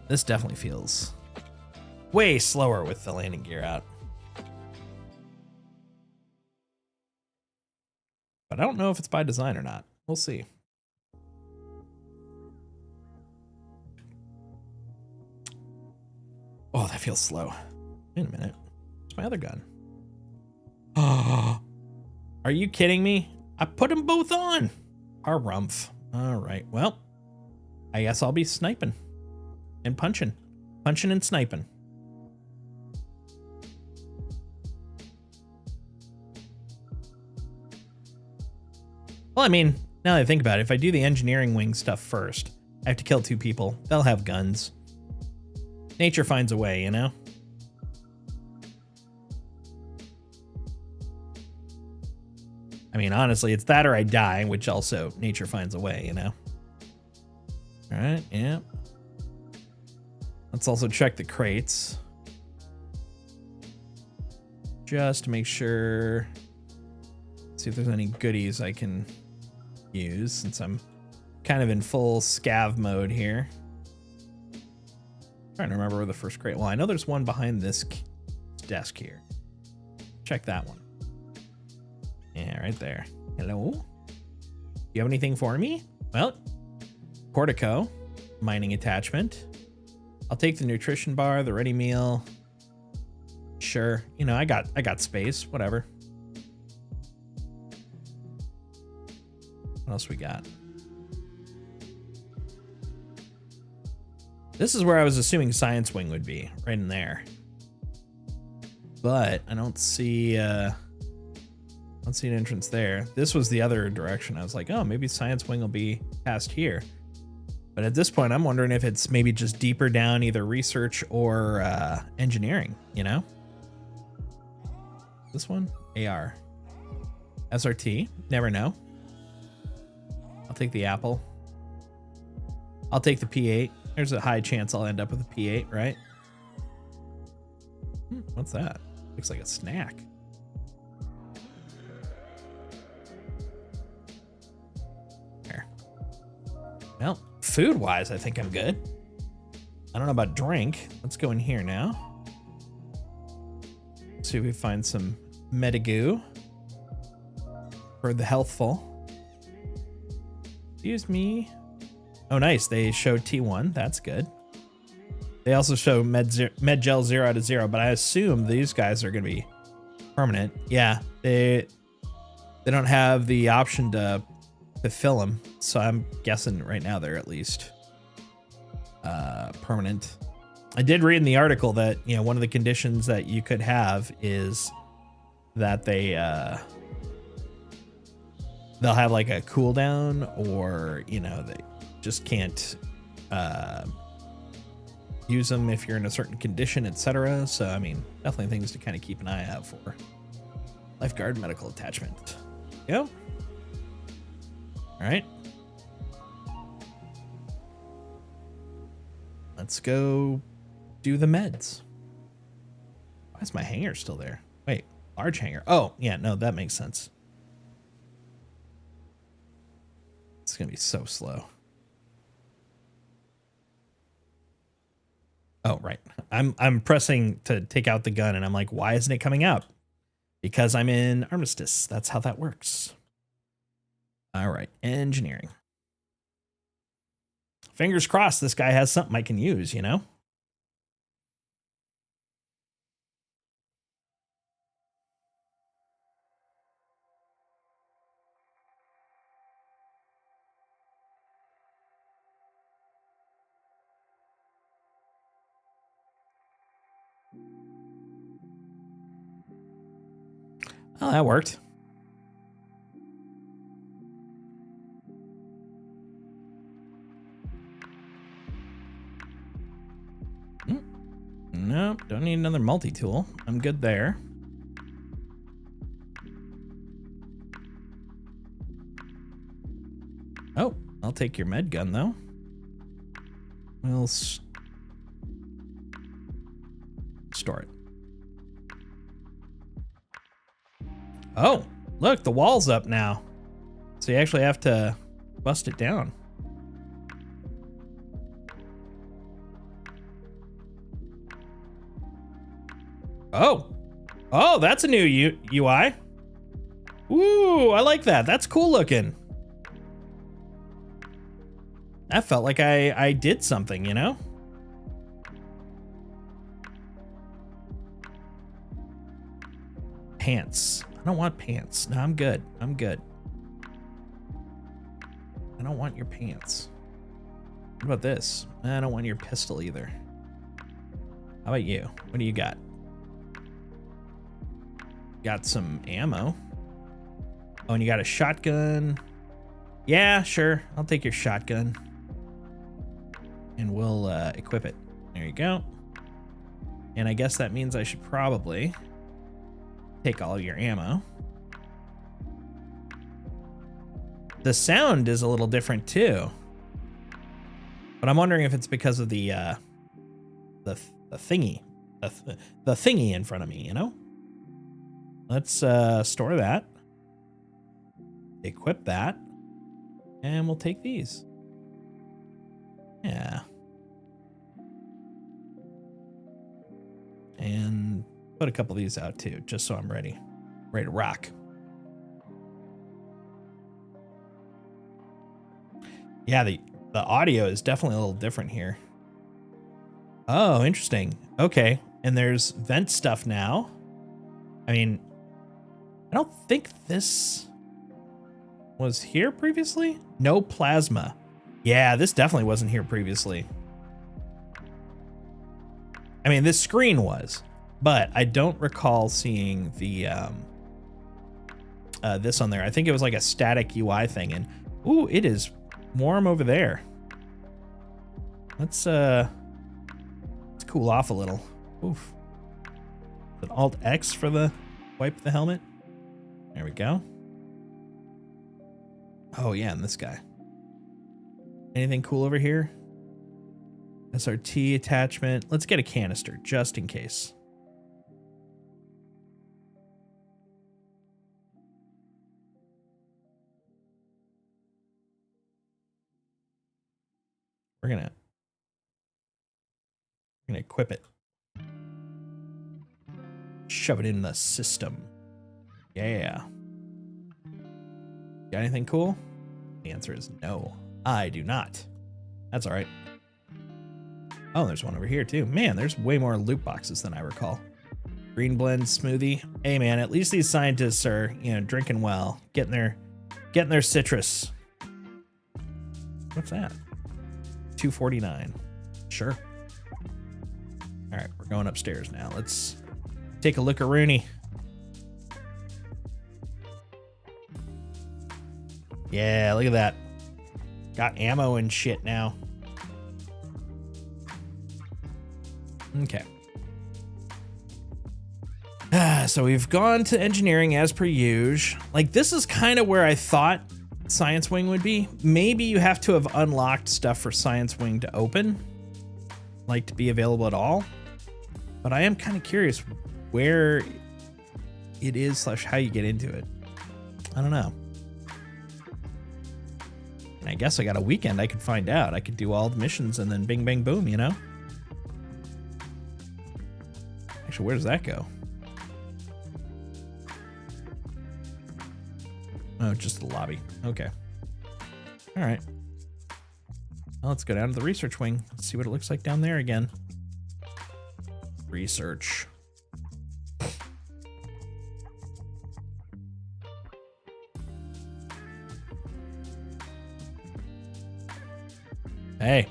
this definitely feels way slower with the landing gear out. But I don't know if it's by design or not. We'll see. Oh, that feels slow. Wait a minute. Where's my other gun? Oh, are you kidding me? I put them both on. Harumph. All right. Well, I guess I'll be sniping and punching. Punching and sniping. Well, I mean, now that I think about it, if I do the engineering wing stuff first, I have to kill 2 people. They'll have guns. Nature finds a way, you know? I mean, honestly, it's that or I die, which also nature finds a way, you know? All right, yeah. Let's also check the crates. Just to make sure. See if there's any goodies I can use since I'm kind of in full scav mode here. Trying to remember where the first crate. Well, I know there's one behind this desk here. Check that one. Yeah, right there. Hello? You have anything for me? Well, Portico, mining attachment. I'll take the nutrition bar, the ready meal. Sure. You know, I got space, whatever. What else we got? This is where I was assuming Science Wing would be, right in there. But I don't see an entrance there. This was the other direction. I was like, oh, maybe Science Wing will be past here. But at this point, I'm wondering if it's maybe just deeper down, either research or engineering, you know? This one? AR. SRT? Never know. I'll take the apple. I'll take the P8. There's a high chance I'll end up with a P8, right? What's that? Looks like a snack. There. Well, food-wise, I think I'm good. I don't know about drink. Let's go in here now. See if we find some Medigoo for the healthful. Excuse me. Oh, nice. They show T1. That's good. They also show Medgel 0 out of 0, but I assume these guys are going to be permanent. Yeah, they don't have the option to fill them, so I'm guessing right now they're at least permanent. I did read in the article that, you know, one of the conditions that you could have is that they'll have like a cooldown, or, you know, they just can't use them if you're in a certain condition, etc. So, I mean, definitely things to kind of keep an eye out for. Lifeguard medical attachment. Yep. All right. Let's go do the meds. Why is my hanger still there? Wait, large hanger. Oh, yeah, no, that makes sense. It's going to be so slow. Oh, right. I'm pressing to take out the gun, and I'm like, why isn't it coming out? Because I'm in Armistice. That's how that works. All right. Engineering. Fingers crossed this guy has something I can use, you know? Oh, that worked. Nope, don't need another multi-tool. I'm good there. Oh, I'll take your med gun, though. We'll store it. Oh, look, the wall's up now. So you actually have to bust it down. Oh, that's a new UI. Ooh, I like that. That's cool looking. That felt like I did something, you know? Pants. I don't want pants. No, I'm good. I'm good. I don't want your pants. What about this? I don't want your pistol either. How about you? What do you got? Got some ammo. Oh, and you got a shotgun. Yeah, sure. I'll take your shotgun. And we'll equip it. There you go. And I guess that means I should probably take all of your ammo. The sound is a little different too. But I'm wondering if it's because of the thingy. The thingy in front of me, you know? Let's store that. Equip that. And we'll take these. Yeah. And put a couple of these out too, just so I'm ready. Ready to rock. Yeah, the audio is definitely a little different here. Oh, interesting. Okay. And there's vent stuff now. I mean, I don't think this was here previously. No plasma. Yeah, this definitely wasn't here previously. I mean, this screen was, but I don't recall seeing the this on there. I think it was like a static UI thing. And ooh, it is warm over there. Let's cool off a little. Oof. Is it Alt X for the wipe the helmet? There we go. Oh yeah, and this guy. Anything cool over here? SRT attachment. Let's get a canister just in case. We're gonna equip it. Shove it in the system. Yeah. Got anything cool? The answer is no. I do not. That's all right. Oh, there's one over here too. Man, there's way more loot boxes than I recall. Green blend smoothie. Hey man, at least these scientists are, you know, drinking well, getting their citrus. What's that? 249. Sure. All right, we're going upstairs now. Let's take a look at Rooney. Yeah, look at that. Got ammo and shit now. Okay. So we've gone to engineering as per usual. Like, this is kind of where I thought Science Wing would be. Maybe you have to have unlocked stuff for Science Wing to open, like to be available at all. But I am kind of curious where it is / how you get into it. I don't know. And I guess I got a weekend. I could find out. I could do all the missions and then bing, bang, boom, you know? Actually, where does that go? Oh, just the lobby. Okay. All right. Well, let's go down to the research wing. Let's see what it looks like down there again. Research. Hey.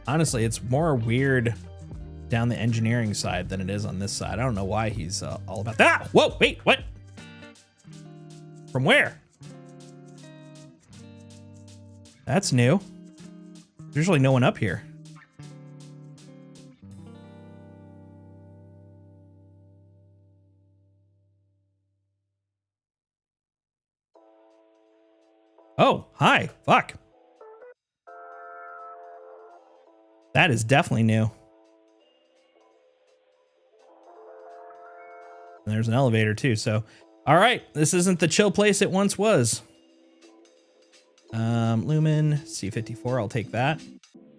Honestly, it's more weird down the engineering side than it is on this side. I don't know why he's all about that. Ah! Whoa, wait, what? From where? That's new. There's usually no one up here. Oh, hi. Fuck. That is definitely new. And there's an elevator too, so. All right, this isn't the chill place it once was. Lumen, C54, I'll take that.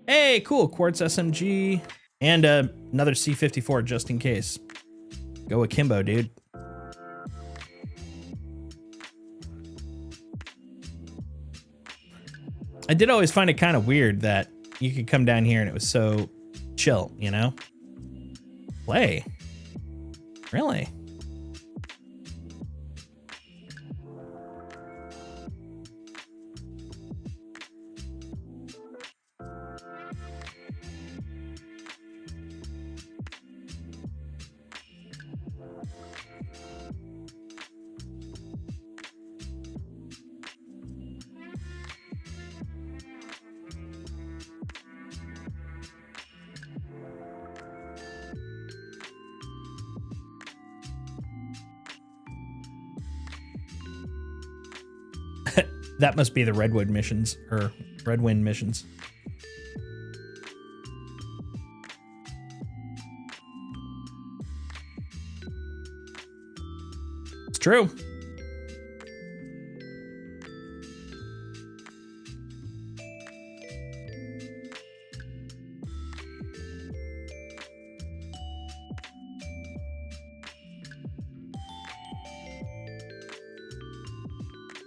Hey, cool, Quartz SMG, and another C54 just in case. Go akimbo, dude. I did always find it kind of weird that you could come down here and it was so chill, you know? Play. Really? That must be the Redwood missions, or Redwind missions. It's true.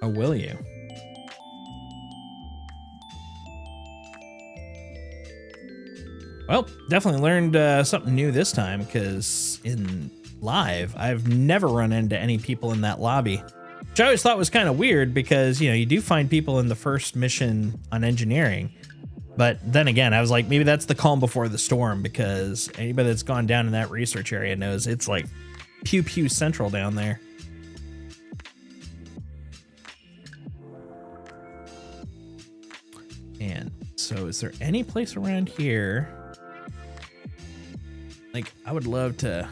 Oh, will you? Well, definitely learned something new this time, because in live, I've never run into any people in that lobby, which I always thought was kind of weird because, you know, you do find people in the first mission on engineering. But then again, I was like, maybe that's the calm before the storm, because anybody that's gone down in that research area knows it's like pew pew central down there. And so is there any place around here? Like, I would love to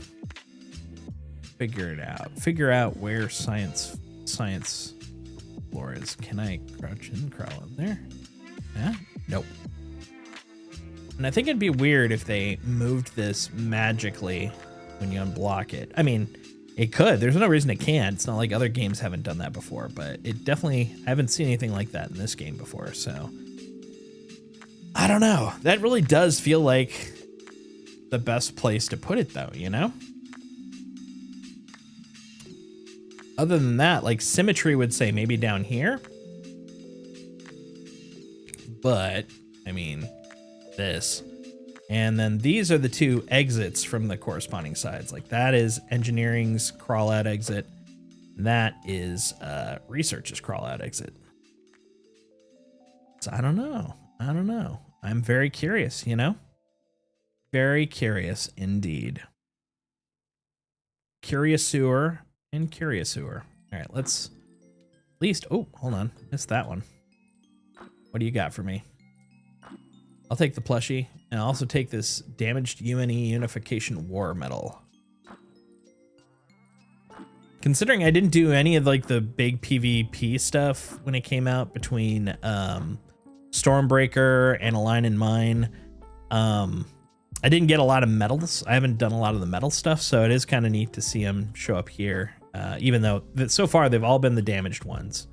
figure it out. Figure out where science floor is. Can I crouch in, crawl in there? Yeah? Nope. And I think it'd be weird if they moved this magically when you unblock it. I mean, it could. There's no reason it can't. It's not like other games haven't done that before, but it definitely, I haven't seen anything like that in this game before, so. I don't know. That really does feel like the best place to put it though, you know? Other than that, like symmetry would say maybe down here. But, I mean, this. And then these are the two exits from the corresponding sides. Like that is engineering's crawl out exit. That is research's crawl out exit. So I don't know. I don't know. I'm very curious, you know? Very curious indeed. Curiouser and curiouser. All right, let's at least, oh, hold on. Missed that one. What do you got for me? I'll take the plushie, and I'll also take this damaged UNE Unification War medal. Considering I didn't do any of like the big PvP stuff when it came out between Stormbreaker and Align and Mine, I didn't get a lot of medals. I haven't done a lot of the medal stuff, so it is kind of neat to see them show up here, even though so far they've all been the damaged ones.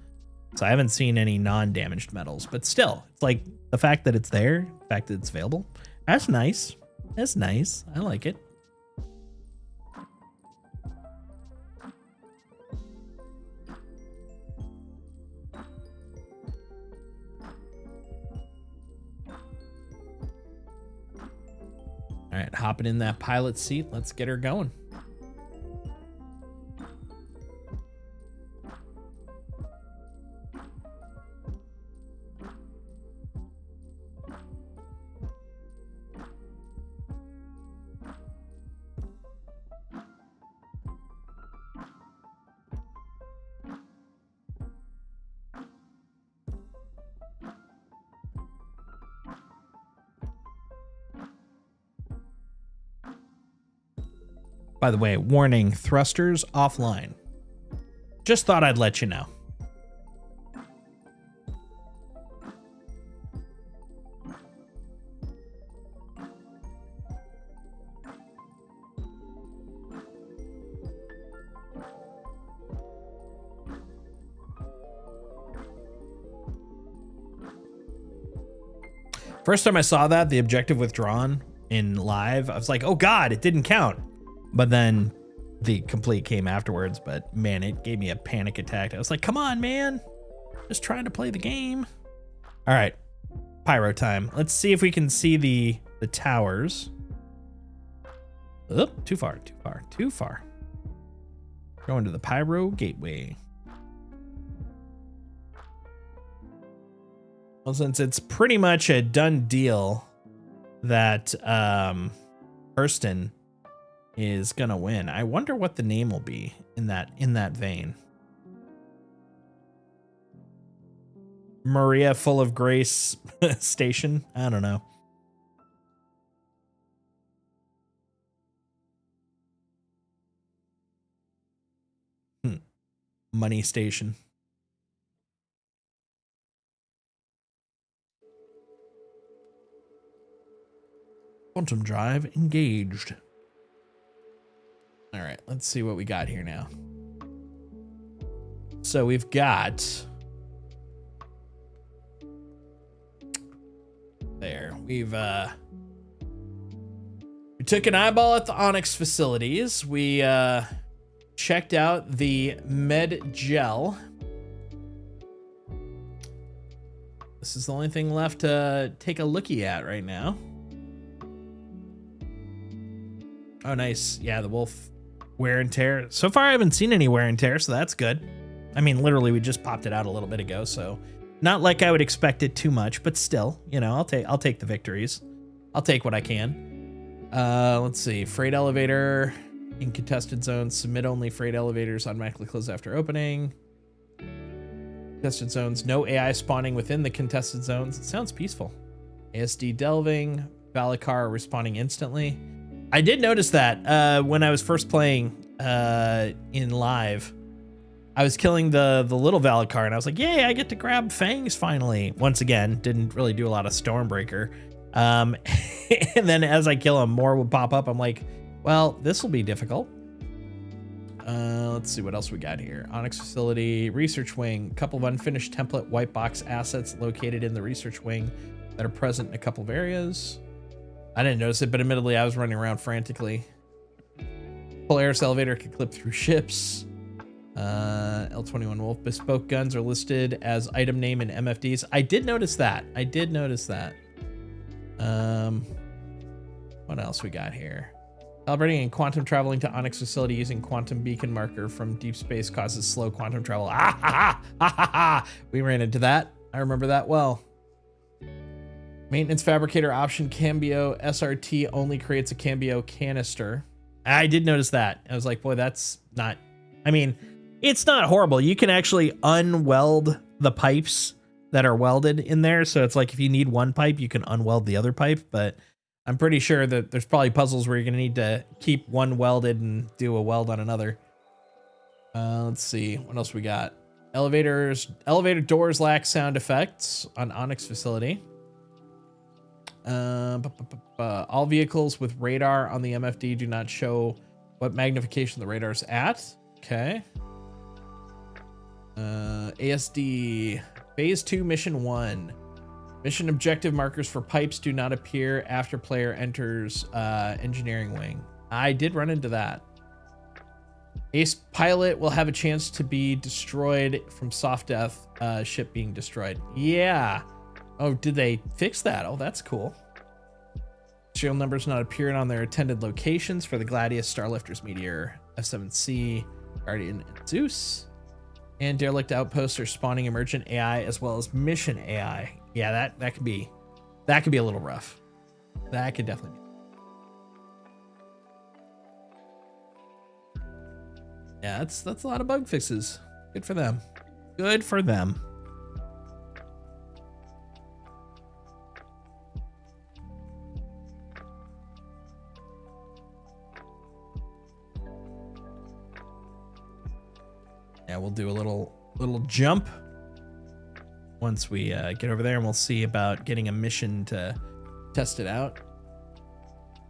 So I haven't seen any non-damaged medals, but still, it's like the fact that it's there, the fact that it's available, that's nice. That's nice. I like it. All right, hopping in that pilot seat. Let's get her going. By the way, warning, thrusters offline. Just thought I'd let you know. First time I saw that, the objective withdrawn in live, I was like, oh God, it didn't count. But then the complete came afterwards. But man, it gave me a panic attack. I was like, come on, man. Just trying to play the game. All right, pyro time. Let's see if we can see the towers. Oh, too far. Going to the pyro gateway. Well, since it's pretty much a done deal that Hurston is gonna win, I wonder what the name will be in that vein. Maria Full of Grace Station? I don't know. Money Station. Quantum drive engaged. All right, let's see what we got here now. So we've got there. We took an eyeball at the Onyx facilities. We checked out the med gel. This is the only thing left to take a lookie at right now. Oh, nice. Yeah, the wolf wear and tear. So far, I haven't seen any wear and tear, so that's good. I mean, literally, we just popped it out a little bit ago, so not like I would expect it too much, but still, you know, I'll take the victories. I'll take what I can. Let's see. Freight elevator in contested zones. Submit only freight elevators automatically close after opening. Contested zones. No AI spawning within the contested zones. It sounds peaceful. ASD delving. Valacar respawning instantly. I did notice that when I was first playing in live, I was killing the little Valacar, and I was like, yay, I get to grab fangs finally. Once again, didn't really do a lot of Stormbreaker. And then as I kill him, more will pop up. I'm like, well, this will be difficult. Let's see what else we got here. Onyx facility, research wing, couple of unfinished template white box assets located in the research wing that are present in a couple of areas. I didn't notice it, but admittedly, I was running around frantically. Polaris elevator can clip through ships. L21 Wolf bespoke guns are listed as item name in MFDs. I did notice that. What else we got here? Calibrating and quantum traveling to Onyx facility using quantum beacon marker from deep space causes slow quantum travel. Ah ha ha ha ha ha! We ran into that. I remember that well. Maintenance fabricator option cambio SRT only creates a cambio canister. I did notice that. I was like, boy, that's not. I mean, it's not horrible. You can actually unweld the pipes that are welded in there. So it's like if you need one pipe, you can unweld the other pipe. But I'm pretty sure that there's probably puzzles where you're going to need to keep one welded and do a weld on another. Let's see. What else we got? Elevator doors lack sound effects on Onyx facility. All vehicles with radar on the MFD do not show what magnification the radar's at. Okay. ASD phase 2 mission 1. Mission objective markers for pipes do not appear after player enters engineering wing. I did run into that. Ace pilot will have a chance to be destroyed from soft death ship being destroyed. Yeah. Oh, did they fix that? Oh, that's cool. Serial numbers not appearing on their attended locations for the Gladius, Starlifters, Meteor, F7C, Guardian, and Zeus. And derelict outposts are spawning emergent AI as well as mission AI. Yeah, that could be a little rough. That could definitely be. Yeah, that's a lot of bug fixes. Good for them. Good for them. Yeah, we'll do a little jump once we get over there, and we'll see about getting a mission to test it out.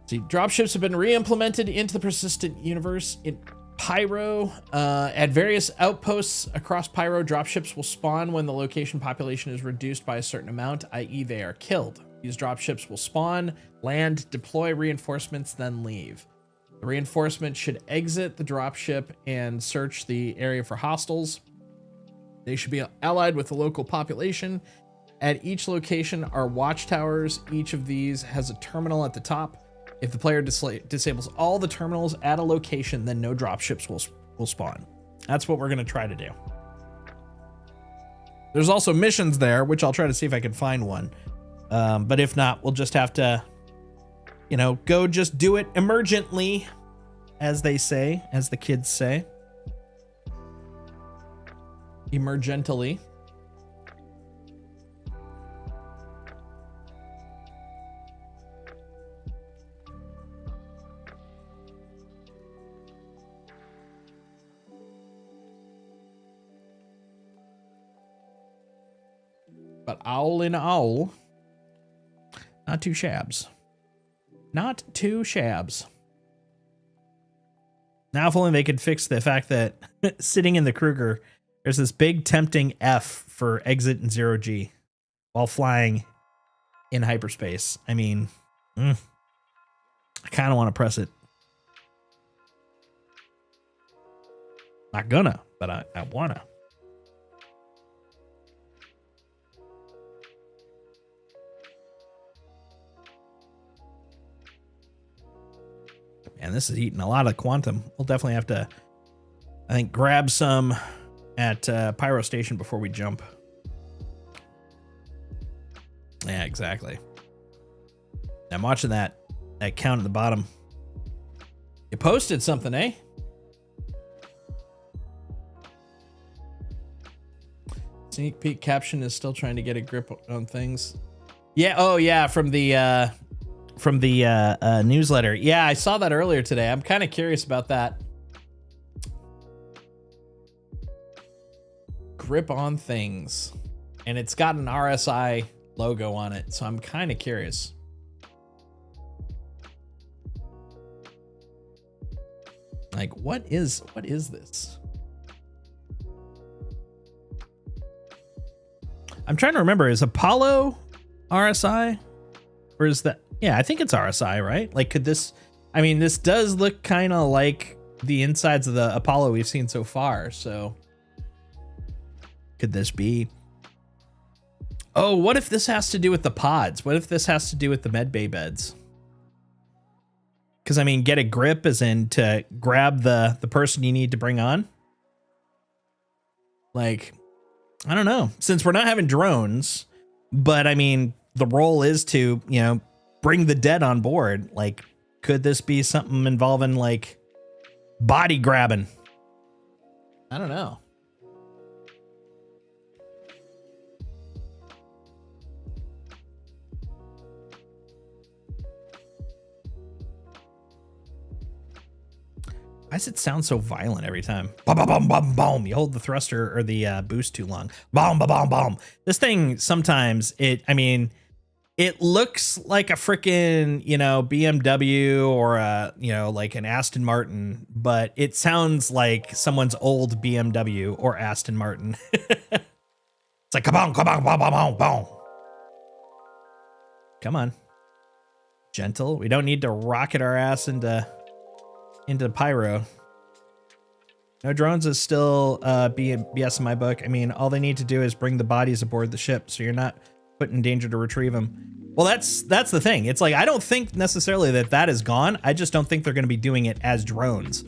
See, dropships have been re-implemented into the persistent universe in Pyro. At various outposts across Pyro, dropships will spawn when the location population is reduced by a certain amount, i.e. they are killed. These dropships will spawn, land, deploy reinforcements, then leave. The reinforcement should exit the dropship and search the area for hostiles. They should be allied with the local population. At each location are watchtowers. Each of these has a terminal at the top. If the player disables all the terminals at a location, then no dropships will spawn. That's what we're going to try to do. There's also missions there, which I'll try to see if I can find one. But if not, we'll just have to, you know, go just do it emergently, as they say, as the kids say. Emergentally. But all in all, not too shabs. Not too shabs. Now, if only they could fix the fact that sitting in the Kruger, there's this big tempting F for exit in 0G while flying in hyperspace. I mean, I kind of want to press it. Not gonna, but I wanna. And this is eating a lot of quantum. We'll definitely have to, I think, grab some at Pyro Station before we jump. Yeah, exactly. I'm watching that count at the bottom. You posted something, eh? Sneak peek caption is still trying to get a grip on things. Yeah. Oh, yeah. From the newsletter. Yeah, I saw that earlier today. I'm kind of curious about that. Grip on things. And it's got an RSI logo on it, so I'm kind of curious. Like, what is this? I'm trying to remember, is Apollo RSI? Or is that... Yeah, I think it's RSI, right? Like, could this... I mean, this does look kind of like the insides of the Apollo we've seen so far, so... Could this be... Oh, what if this has to do with the pods? What if this has to do with the medbay beds? Because, I mean, get a grip as in to grab the person you need to bring on. Like, I don't know. Since we're not having drones, but, I mean, the role is to, you know, bring the dead on board. Like, could this be something involving, like, body grabbing? I don't know. Why does it sound so violent every time? Boom, boom, boom, boom, boom. You hold the thruster or the boost too long. Boom, boom, boom, boom. This thing, sometimes, I mean, it looks like a freaking, you know, BMW or a, you know, like an Aston Martin, but it sounds like someone's old BMW or Aston Martin. It's like, kabong, kabong, boom, boom, boom, boom. Come on. Gentle. We don't need to rocket our ass into pyro. No drones is still BS in my book. I mean, all they need to do is bring the bodies aboard the ship, so you're not put in danger to retrieve them. Well, that's the thing. It's like, I don't think necessarily that is gone. I just don't think they're going to be doing it as drones.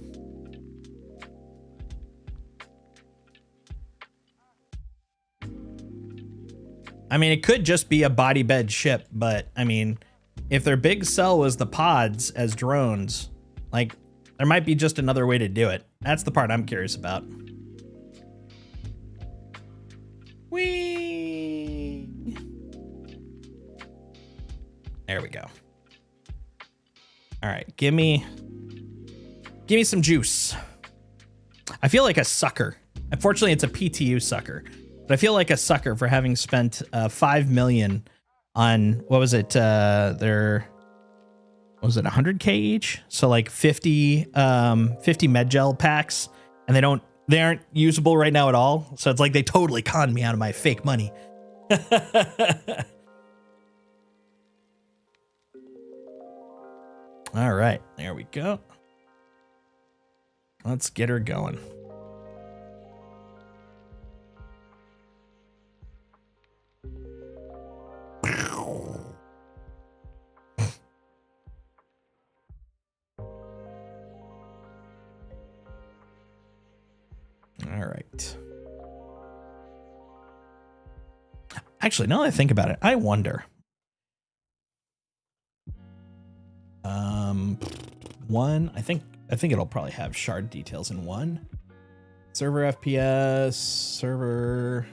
I mean, it could just be a body bed ship, but I mean, if their big sell was the pods as drones, like, there might be just another way to do it. That's the part I'm curious about. Whee! There we go. All right, give me some juice. I feel like a sucker. Unfortunately, it's a PTU sucker, but I feel like a sucker for having spent 5 million on, what was it? Was it 100K each? So like 50 Medgel packs, and they aren't usable right now at all. So it's like they totally conned me out of my fake money. All right, there we go. Let's get her going. All right. Actually, now that I think about it, I wonder. One, I think it'll probably have shard details in one. Server FPS, server.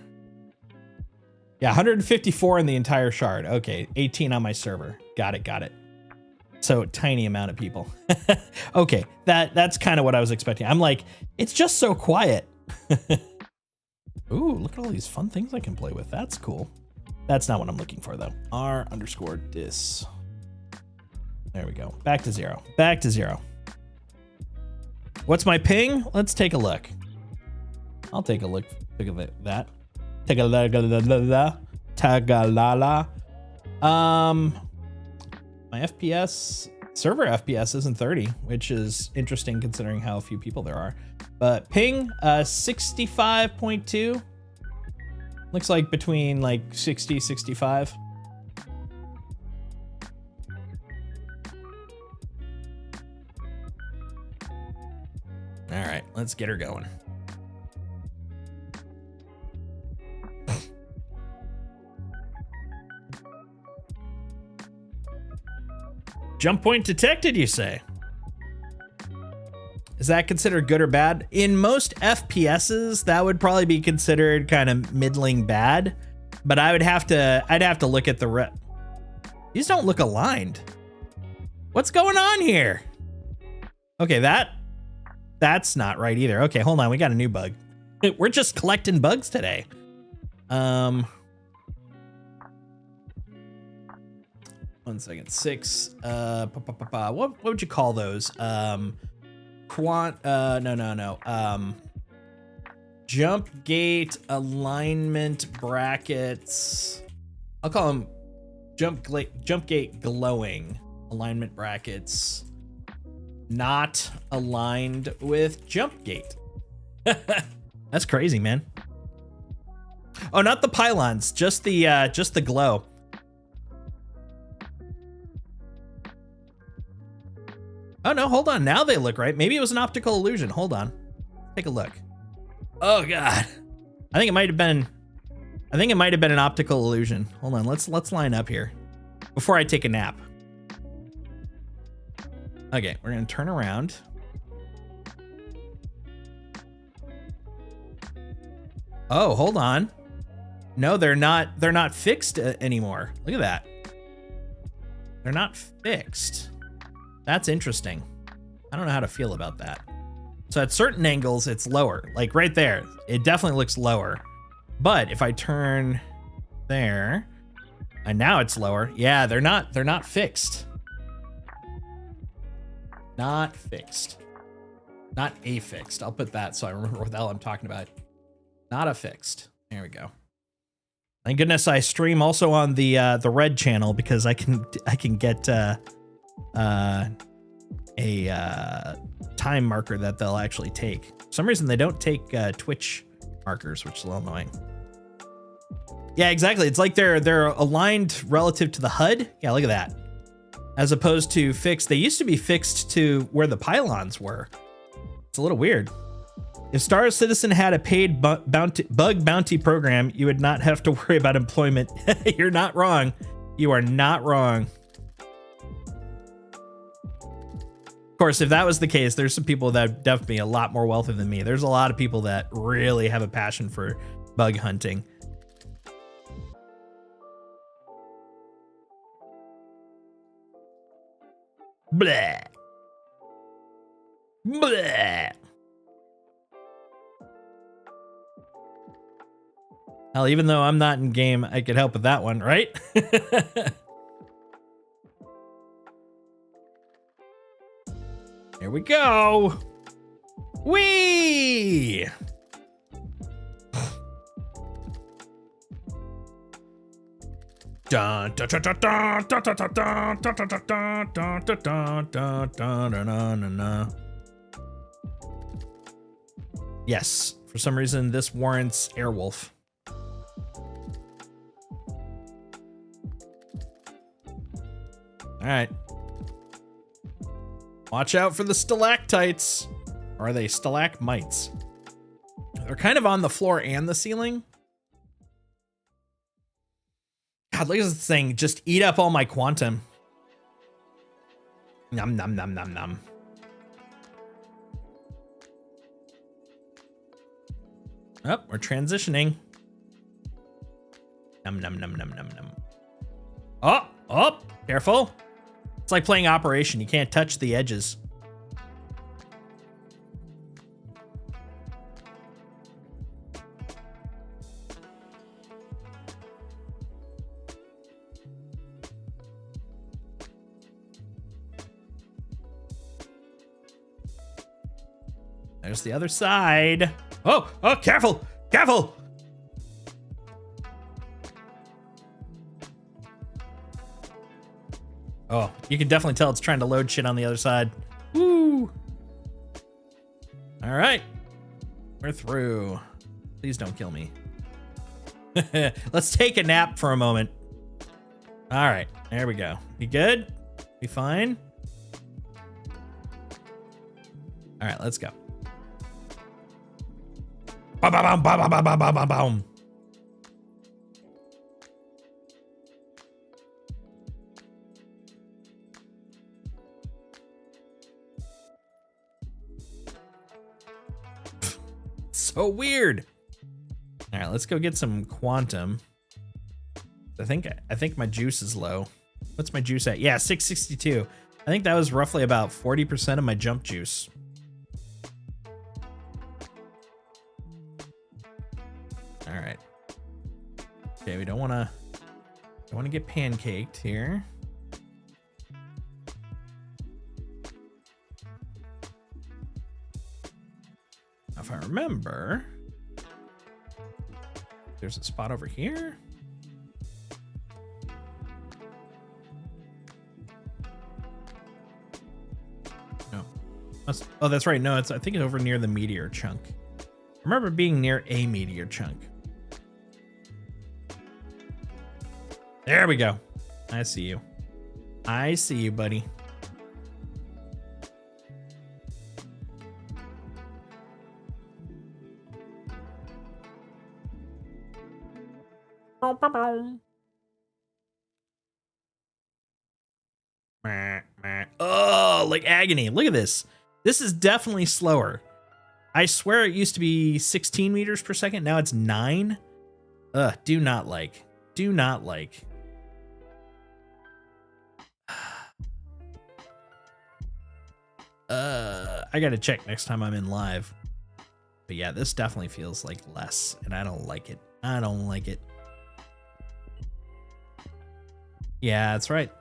Yeah, 154 in the entire shard. Okay, 18 on my server. Got it. So tiny amount of people. Okay, that's kind of what I was expecting. I'm like, it's just so quiet. Ooh, look at all these fun things I can play with. That's cool. That's not what I'm looking for though. r_dis. There we go. Back to zero. What's my ping? Let's take a look. I'll take a look. Look at that. Take a look. Tagalala. My FPS, server FPS isn't 30, which is interesting considering how few people there are. But ping, 65.2. Looks like between like 60, 65. All right, let's get her going. Jump point detected, you say? Is that considered good or bad? In most FPSs, that would probably be considered kind of middling bad, but I'd have to look at the These don't look aligned. What's going on here? Okay, that's not right either. Okay, hold on, we got a new bug. We're just collecting bugs today. 1 second. 6. What would you call those? Jump gate alignment brackets. I'll call them jump gate glowing alignment brackets. Not aligned with jump gate. That's crazy, man. Oh, not the pylons, just the glow. Oh no, hold on. Now they look right. Maybe it was an optical illusion. Hold on. Take a look. Oh god. I think it might have been an optical illusion. Hold on. Let's line up here before I take a nap. Okay, we're going to turn around. Oh, hold on. No, they're not fixed anymore. Look at that. They're not fixed. That's interesting. I don't know how to feel about that. So at certain angles, it's lower. Like right there, it definitely looks lower. But if I turn there, and now it's lower. Yeah, they're not fixed. Not fixed. Not affixed. I'll put that so I remember what the hell I'm talking about. Not affixed. There we go. Thank goodness I stream also on the red channel because I can get a time marker that they'll actually take. For some reason they don't take Twitch markers, which is a little annoying. Yeah, exactly. It's like they're aligned relative to the HUD. Yeah, look at that. As opposed to fixed. They used to be fixed to where the pylons were. It's a little weird. If Star Citizen had a paid bug bounty program, you would not have to worry about employment. You're not wrong. You are not wrong. Of course, if that was the case, there's some people that are definitely a lot more wealthy than me. There's a lot of people that really have a passion for bug hunting. Blah. Blah. Hell, even though I'm not in game, I could help with that one, right? Here we go. Whee! Dun, dun, dun, dun, dun, dun, dun, dun, dun, dun, dun, dun, dun, dun, dun, dun, dun, dun, dun. Yes, for some reason this warrants Airwolf. All right. Watch out for the stalactites. Or are they stalagmites? They're kind of on the floor and the ceiling. God, look at this thing. Just eat up all my quantum. Nom, nom, nom, nom, nom. Oh, we're transitioning. Num, num, num, num, num, num. Oh, oh, careful. It's like playing Operation. You can't touch the edges. There's the other side. Oh, oh, careful, careful. Oh, you can definitely tell it's trying to load shit on the other side. Woo. All right. We're through. Please don't kill me. Let's take a nap for a moment. All right, there we go. We good? We fine? All right, let's go. Ba ba bam ba ba ba ba ba ba bam. So weird. All right, let's go get some quantum. I think my juice is low. What's my juice at? Yeah, 662. I think that was roughly about 40% of my jump juice. All right. Okay, we don't want to get pancaked here. If I remember, there's a spot over here. No. Oh, that's right. No, I think it's over near the meteor chunk. I remember being near a meteor chunk. There we go. I see you. I see you, buddy. Oh, like agony. Look at this. This is definitely slower. I swear it used to be 16 meters per second. Now it's 9. Ugh, do not like. Do not like. I gotta check next time I'm in live. But yeah, this definitely feels like less, and I don't like it. I don't like it. Yeah, that's right.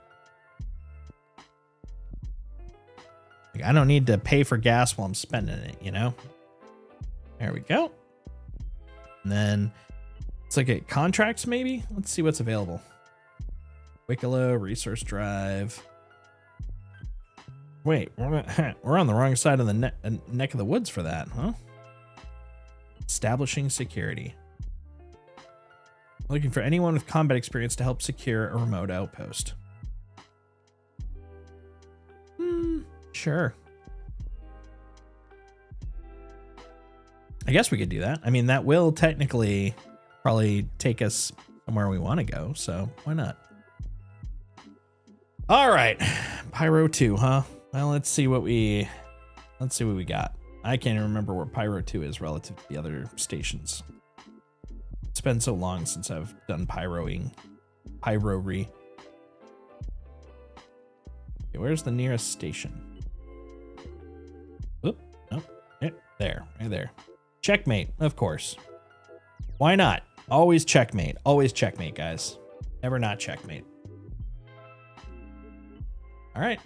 Like, I don't need to pay for gas while I'm spending it, you know? There we go. And then it's like at contracts, maybe? Let's see what's available. Wicklow, resource drive. Wait, we're on the wrong side of the neck of the woods for that, huh? Establishing security. Looking for anyone with combat experience to help secure a remote outpost. Sure. I guess we could do that. I mean, that will technically probably take us somewhere we want to go, so why not? All right, Pyro 2, huh? Well, let's see what we got. I can't even remember where Pyro 2 is relative to the other stations. It's been so long since I've done pyroing. Pyro-ry. Okay, where's the nearest station? Oop, no, there, right there. Checkmate, of course. Why not? Always checkmate. Always checkmate, guys. Never not checkmate. All right.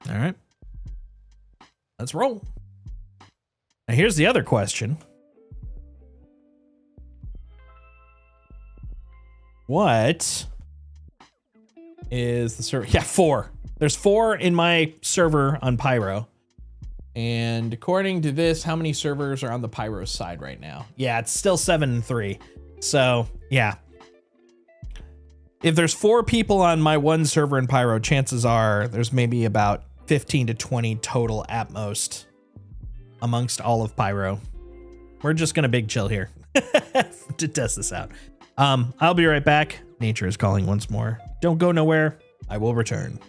All right. Let's roll. Now here's the other question. What is the server? Yeah, 4. There's 4 in my server on Pyro. And according to this, how many servers are on the Pyro side right now? Yeah, it's still 7 and 3. So, yeah. If there's 4 people on my one server in Pyro, chances are there's maybe about 15 to 20 total at most amongst all of Pyro. We're just gonna big chill here to test this out. I'll be right back. Nature is calling once more. Don't go nowhere. I will return.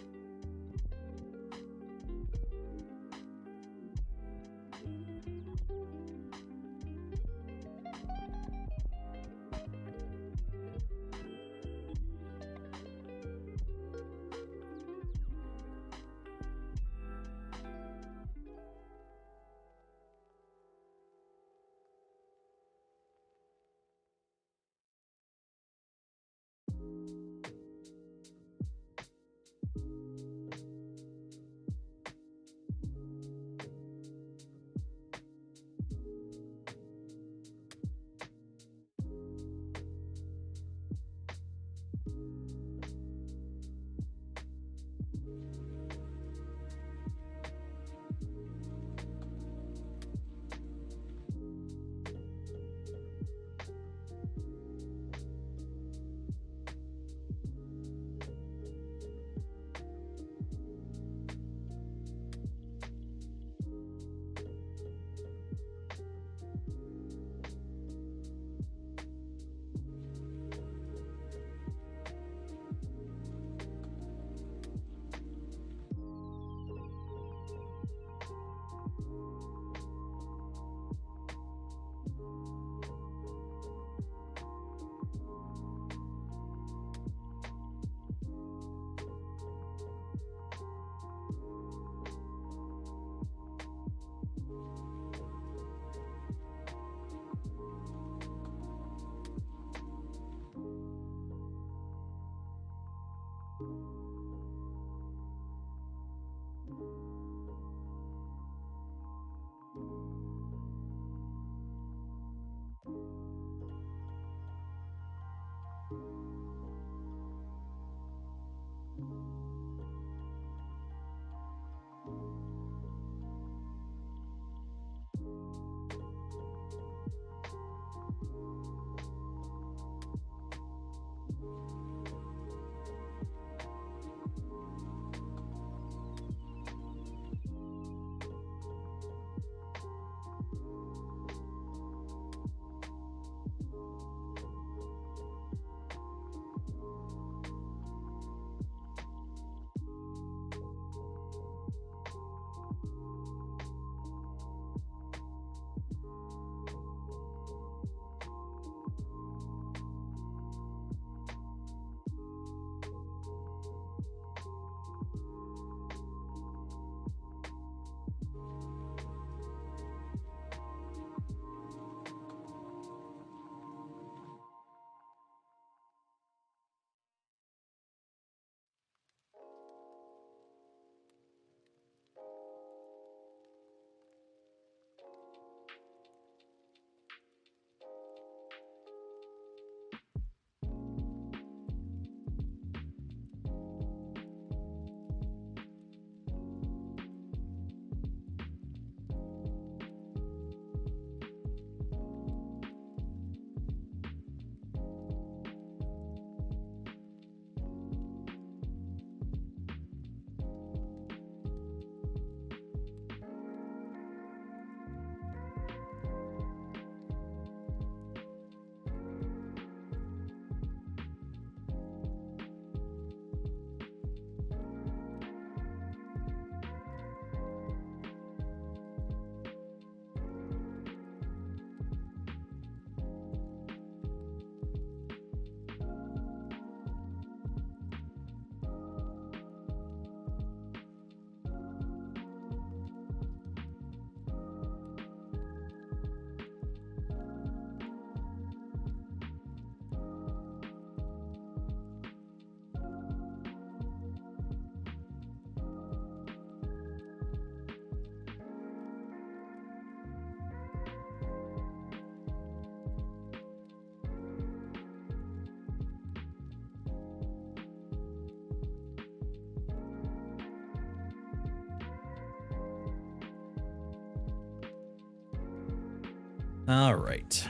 All right.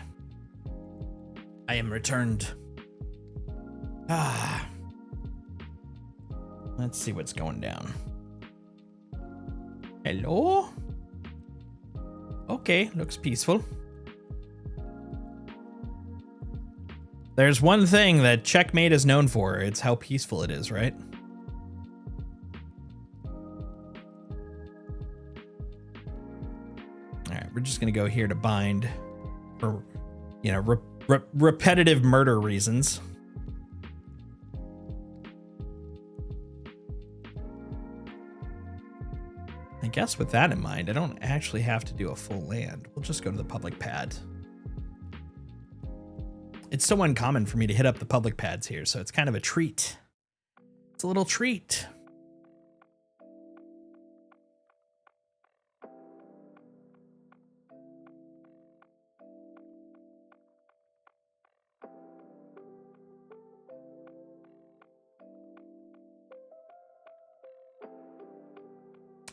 I am returned. Let's see what's going down. Hello? Okay, looks peaceful. There's one thing that Checkmate is known for. It's how peaceful it is, right? All right, we're just going to go here to bind for, you know, repetitive murder reasons. I guess with that in mind, I don't actually have to do a full land. We'll just go to the public pad. It's so uncommon for me to hit up the public pads here, so it's kind of a treat. It's a little treat.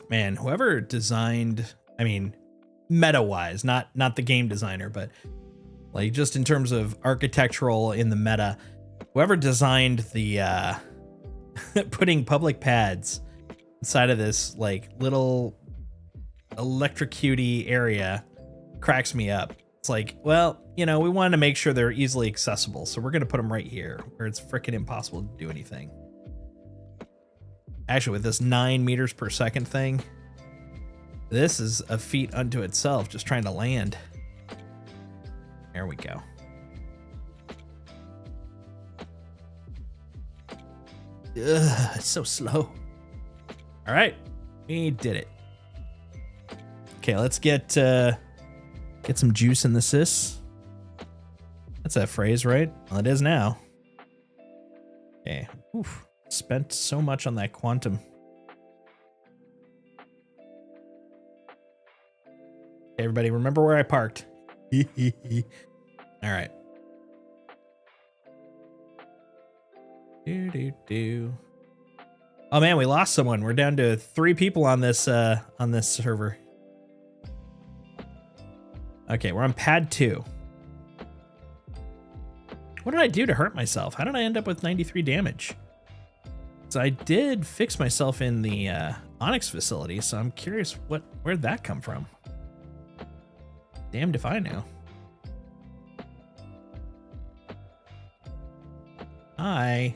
Man, whoever designed, I mean, meta-wise, not the game designer, but like just in terms of architectural in the meta, whoever designed the putting public pads inside of this like little electrocuty area cracks me up. It's like, well, you know, we wanted to make sure they're easily accessible, so we're gonna put them right here where it's freaking impossible to do anything. Actually, with this 9 meters per second thing, this is a feat unto itself, just trying to land. There we go. Ugh, it's so slow. All right, we did it. Okay, let's get some juice in the sis. That's a phrase, right? Well, it is now. Okay. Oof. Spent so much on that quantum. Hey, everybody, remember where I parked. All right. Oh man, we lost someone. We're down to 3 people on this server. Okay, we're on pad 2. What did I do to hurt myself? How did I end up with 93 damage? So I did fix myself in the Onyx facility, so I'm curious where'd that come from? Damned if I know. Hi.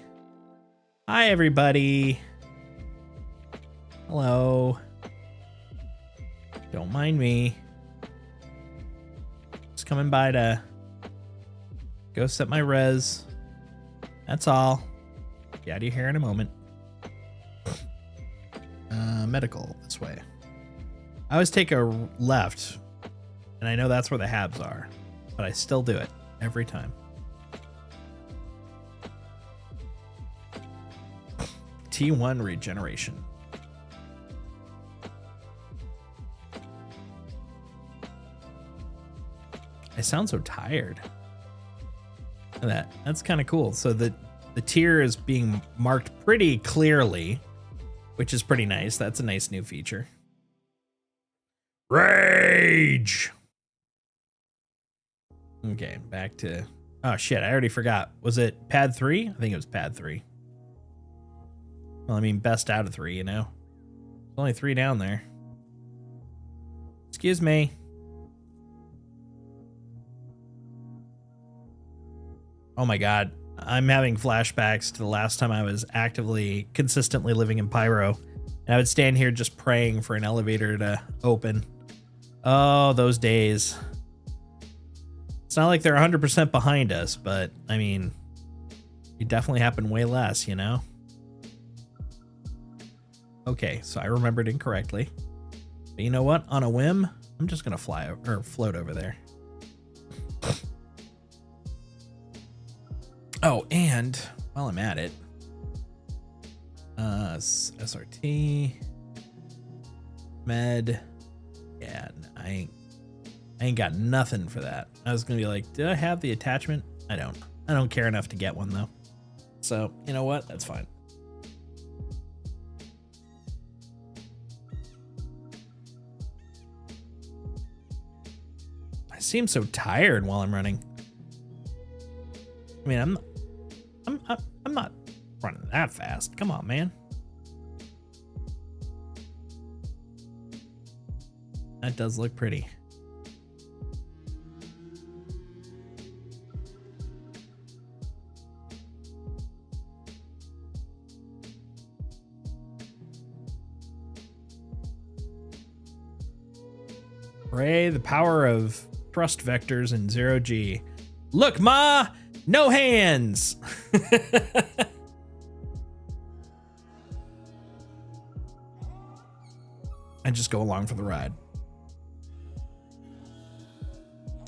Hi, everybody. Hello. Don't mind me. Just coming by to go set my res. That's all. Be out of your hair in a moment. Medical, this way. I always take a left, and I know that's where the habs are, but I still do it every time. T1 regeneration. I sound so tired. Look at that. That's kind of cool. So the tier is being marked pretty clearly, which is pretty nice. That's a nice new feature. Rage. Okay, back to... Oh, shit, I already forgot. Was it pad 3? I think it was pad 3. Well, I mean, best out of 3, you know? There's only 3 down there. Excuse me. Oh my god. I'm having flashbacks to the last time I was actively, consistently living in Pyro. And I would stand here just praying for an elevator to open. Oh, those days. It's not like they're 100% behind us, but, I mean, it definitely happened way less, you know? Okay, so I remembered incorrectly. But you know what? On a whim, I'm just going to fly over, or float over there. Oh, and while I'm at it, SRT, med, yeah, I ain't got nothing for that. I was gonna be like, did I have the attachment? I don't care enough to get one though. So you know what? That's fine. seem so tired while I'm running. I mean, I'm not running that fast. Come on, man. That does look pretty. Pray the power of thrust vectors in 0G. Look, Ma! No hands! I just go along for the ride.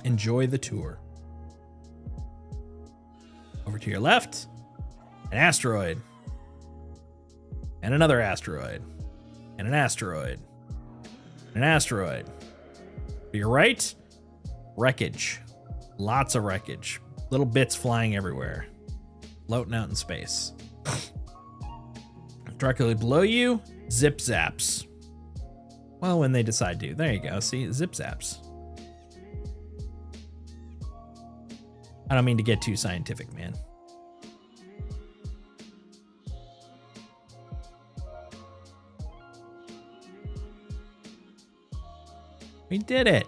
Enjoy the tour. Over to your left, an asteroid. And another asteroid. And an asteroid. And an asteroid. To your right, wreckage. Lots of wreckage. Little bits flying everywhere. Floating out in space. Directly below you, zip zaps. Well, when they decide to. There you go. See, zip zaps. I don't mean to get too scientific, man. We did it.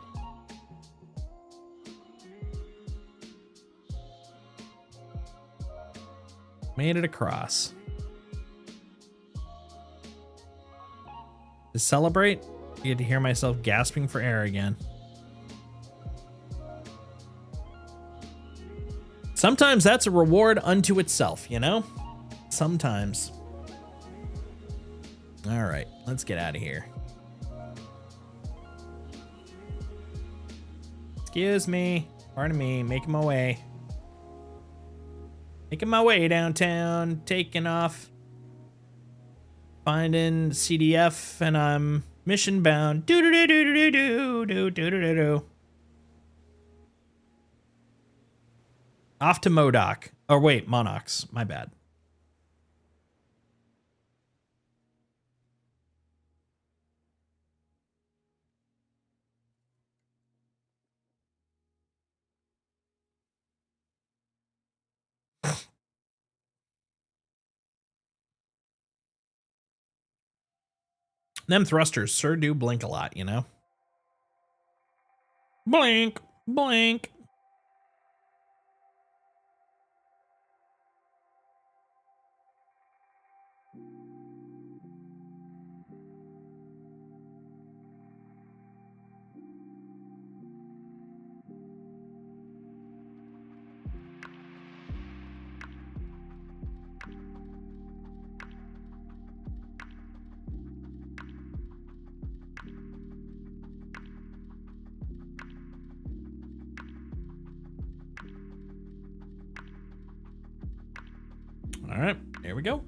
Made it across. To celebrate, you get to hear myself gasping for air again. Sometimes that's a reward unto itself, you know? Sometimes. All right, let's get out of here. Excuse me. Pardon me. Making my way. Making my way downtown. Taking off. Finding CDF, and I'm mission bound. Do do do do do do do do do do. Off to Modoc. Or wait, Monox. My bad. Them thrusters sure do blink a lot, you know? Blink, blink. All right, here we go.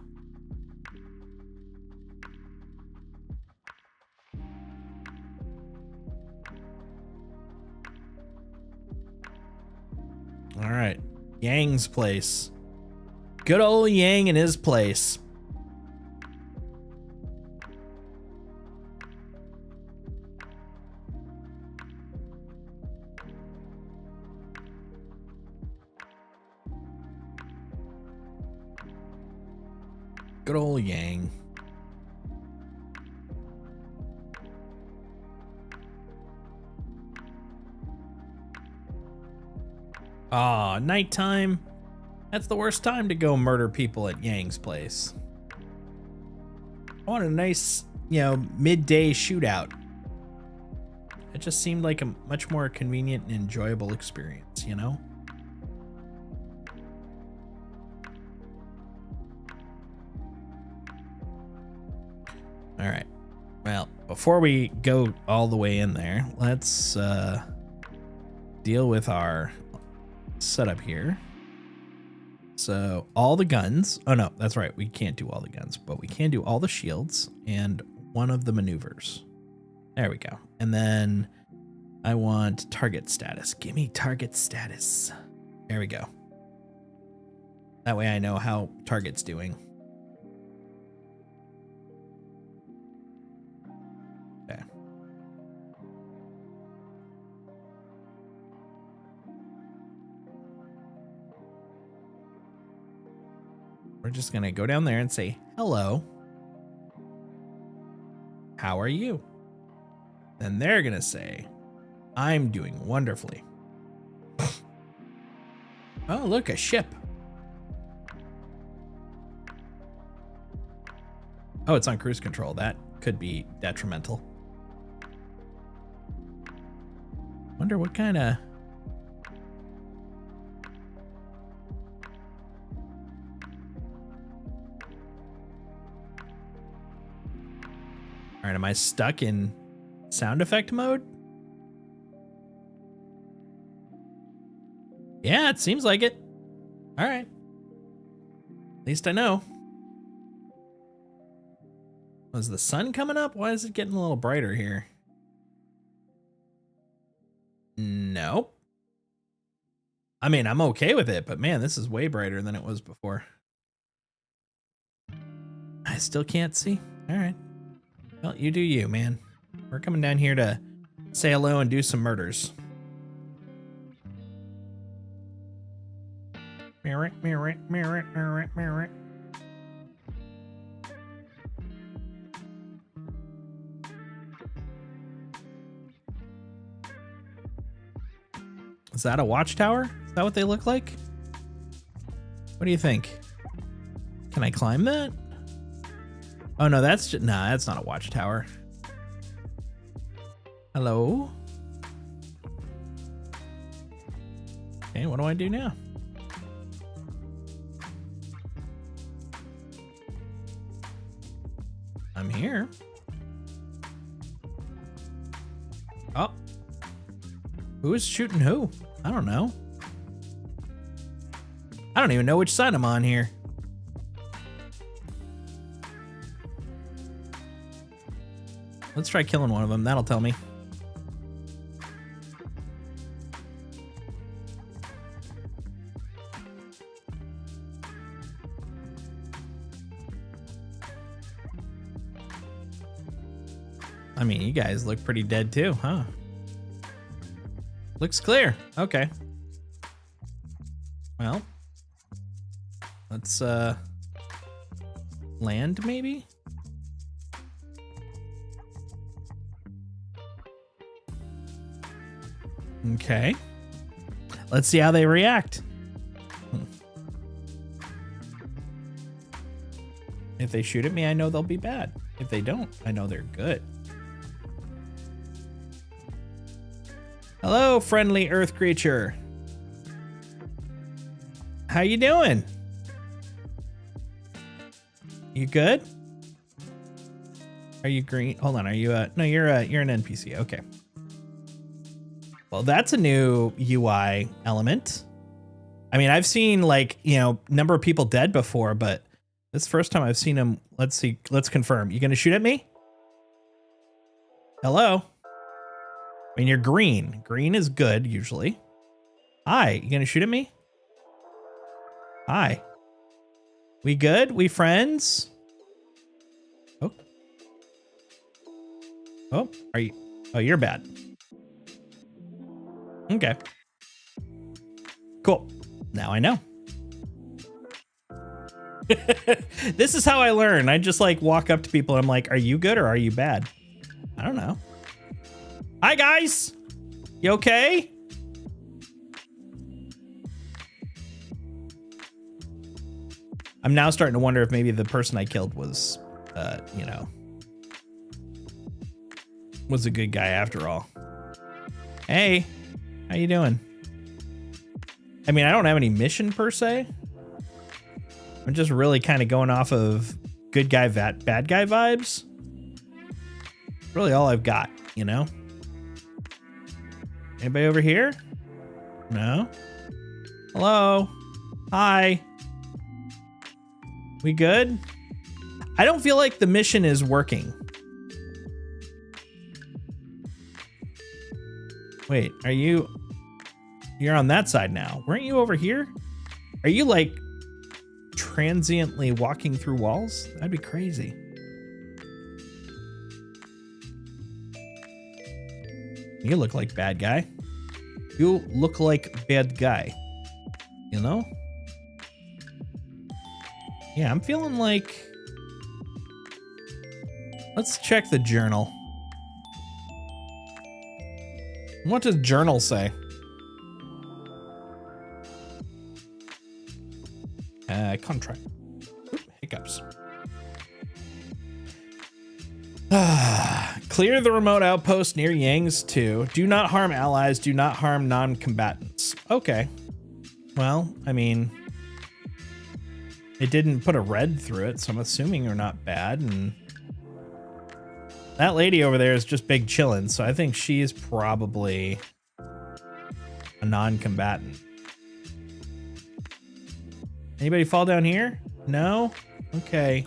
All right, Yang's place. Good old Yang and his place. Good old Yang. Ah, nighttime. That's the worst time to go murder people at Yang's place. I want a nice, midday shootout. It just seemed like a much more convenient and enjoyable experience, you know? All right. Well, before we go all the way in there, let's deal with our setup here. So all the guns. Oh, no, that's right. We can't do all the guns, but we can do all the shields and one of the maneuvers. There we go. And then I want target status. Give me target status. There we go. That way I know how target's doing. Okay. we're just gonna go down there and say, hello. How are you? Then they're gonna say, I'm doing wonderfully. Oh, look, a ship. Oh, it's on cruise control. That could be detrimental. Wonder what kind of... All right, am I stuck in sound effect mode? Yeah, it seems like it. All right. At least I know. Was the sun coming up? Why is it getting a little brighter here? Nope. I mean, I'm okay with it, but man, this is way brighter than it was before. I still can't see. All right. Well, you do you, man. We're coming down here to say hello and do some murders. Mirror, mirror, mirror, mirror, mirror. Is that a watchtower? Is that what they look like? What do you think? Can I climb that? Oh no, that's just, nah, that's not a watchtower. Hello? Okay, what do I do now? I'm here. Oh. Who is shooting who? I don't know. I don't even know which side I'm on here. Let's try killing one of them. That'll tell me. I mean, you guys look pretty dead too, huh? Looks clear. Okay. Well, let's land maybe? Okay. Let's see how they react. If they shoot at me, I know they'll be bad. If they don't, I know they're good. Hello, friendly earth creature. How you doing? You good? Are you green? Hold on, are you no, you're an NPC. Okay. Well, that's a new UI element. I mean, I've seen like, you know, number of people dead before, but this is the first time I've seen him. Let's see. Let's confirm. You gonna shoot at me? Hello? I mean, you're green. Green is good, usually. Hi, you gonna shoot at me? Hi. We good? We friends? Oh. Oh, are you? Oh, you're bad. Okay. Cool. Now I know. This is how I learn. I just like walk up to people and I'm like, are you good or are you bad? I don't know. Hi guys. You okay? I'm now starting to wonder if maybe the person I killed was, you know, was a good guy after all. Hey, how you doing? I mean, I don't have any mission per se. I'm just really kind of going off of good guy, bad guy vibes. Really all I've got, you know? Anybody over here? No? Hello? Hi? We good? I don't feel like the mission is working. Wait, are you... You're on that side now. Weren't you over here? Are you like transiently walking through walls? That'd be crazy. You look like bad guy. You look like bad guy. You know? Yeah, I'm feeling like... Let's check the journal. What does journal say? Contract. Oop, hiccups. Clear the remote outpost near Yang's 2. Do not harm allies. Do not harm non-combatants. Okay. Well, I mean, it didn't put a red through it, so I'm assuming they're not bad. And that lady over there is just big chillin', so I think she's probably a non-combatant. Anybody fall down here? No? Okay.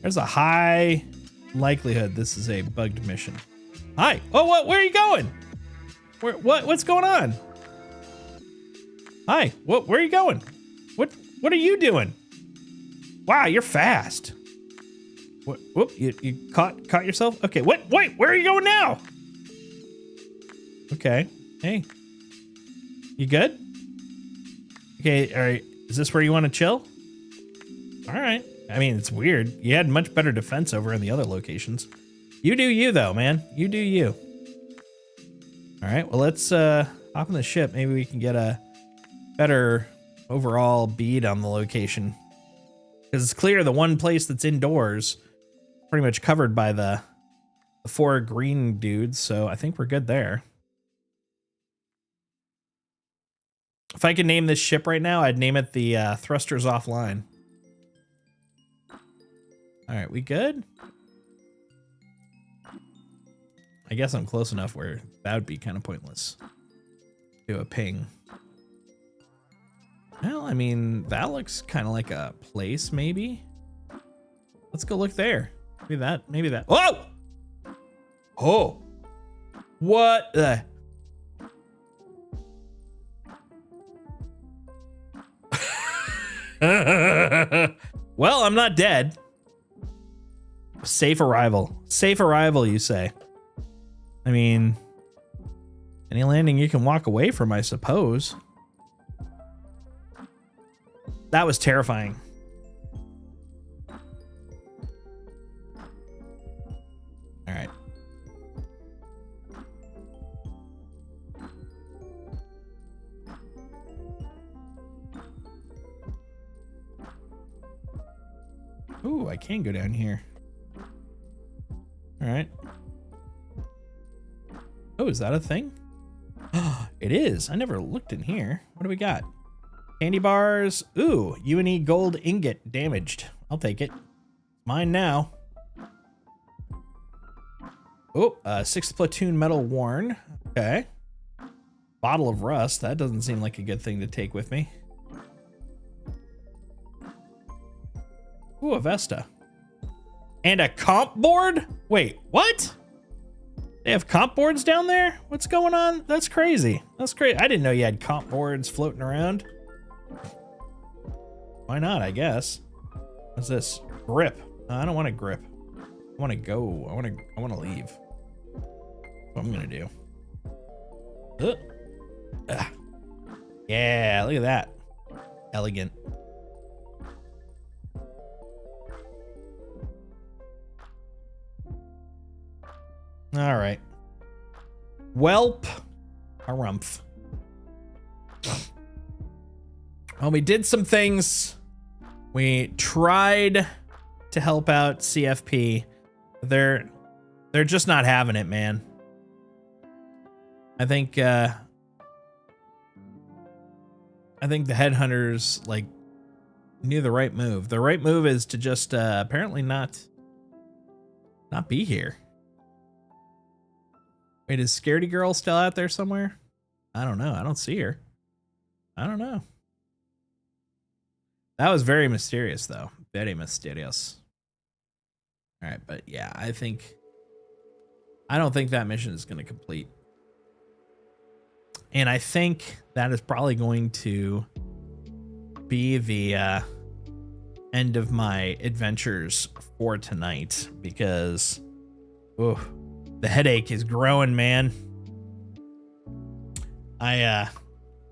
There's a high likelihood this is a bugged mission. Hi. Oh, what? Where are you going? What's going on? Hi. Where are you going? What are you doing? Wow, you're fast. Whoop, you caught yourself? Okay, wait, where are you going now? Okay. Hey. You good? Okay, all right. Is this where you want to chill? All right. I mean, it's weird. You had much better defense over in the other locations. You do you, though, man. You do you. All right, well, let's hop in the ship. Maybe we can get a better overall bead on the location. Because it's clear the one place that's indoors pretty much covered by the 4 green dudes, so I think we're good there. If I could name this ship right now, I'd name it the Thrusters Offline. All right, we good? I guess I'm close enough where that would be kind of pointless. Do a ping. Well, I mean, that looks kind of like a place, maybe. Let's go look there. Maybe that. Whoa! Oh! What the? Well, I'm not dead. Safe arrival. Safe arrival, you say? I mean, any landing you can walk away from, I suppose. That was terrifying. All right. Ooh, I can go down here. All right. Oh, is that a thing? It is. I never looked in here. What do we got? Candy bars. Ooh, UNE gold ingot damaged. I'll take it. Mine now. Oh, 6th platoon medal worn. Okay. Bottle of rust. That doesn't seem like a good thing to take with me. Ooh, a Vesta. And a comp board? Wait, what? They have comp boards down there? What's going on? That's crazy. That's great. I didn't know you had comp boards floating around. Why not, I guess. What's this? Grip. No, I don't want to grip. I want to go. I want to leave. That's what I'm going to do. Yeah, look at that. Elegant. All right. Welp. Harumph. Well, we did some things. We tried to help out CFP. They're just not having it, man. I think the headhunters like knew the right move. The right move is to just apparently not be here. Wait, is Scaredy Girl still out there somewhere? I don't know. I don't see her. I don't know. That was very mysterious, though. Very mysterious. All right, but yeah, I don't think that mission is going to complete. And I think that is probably going to be the end of my adventures for tonight because, oh, the headache is growing, man.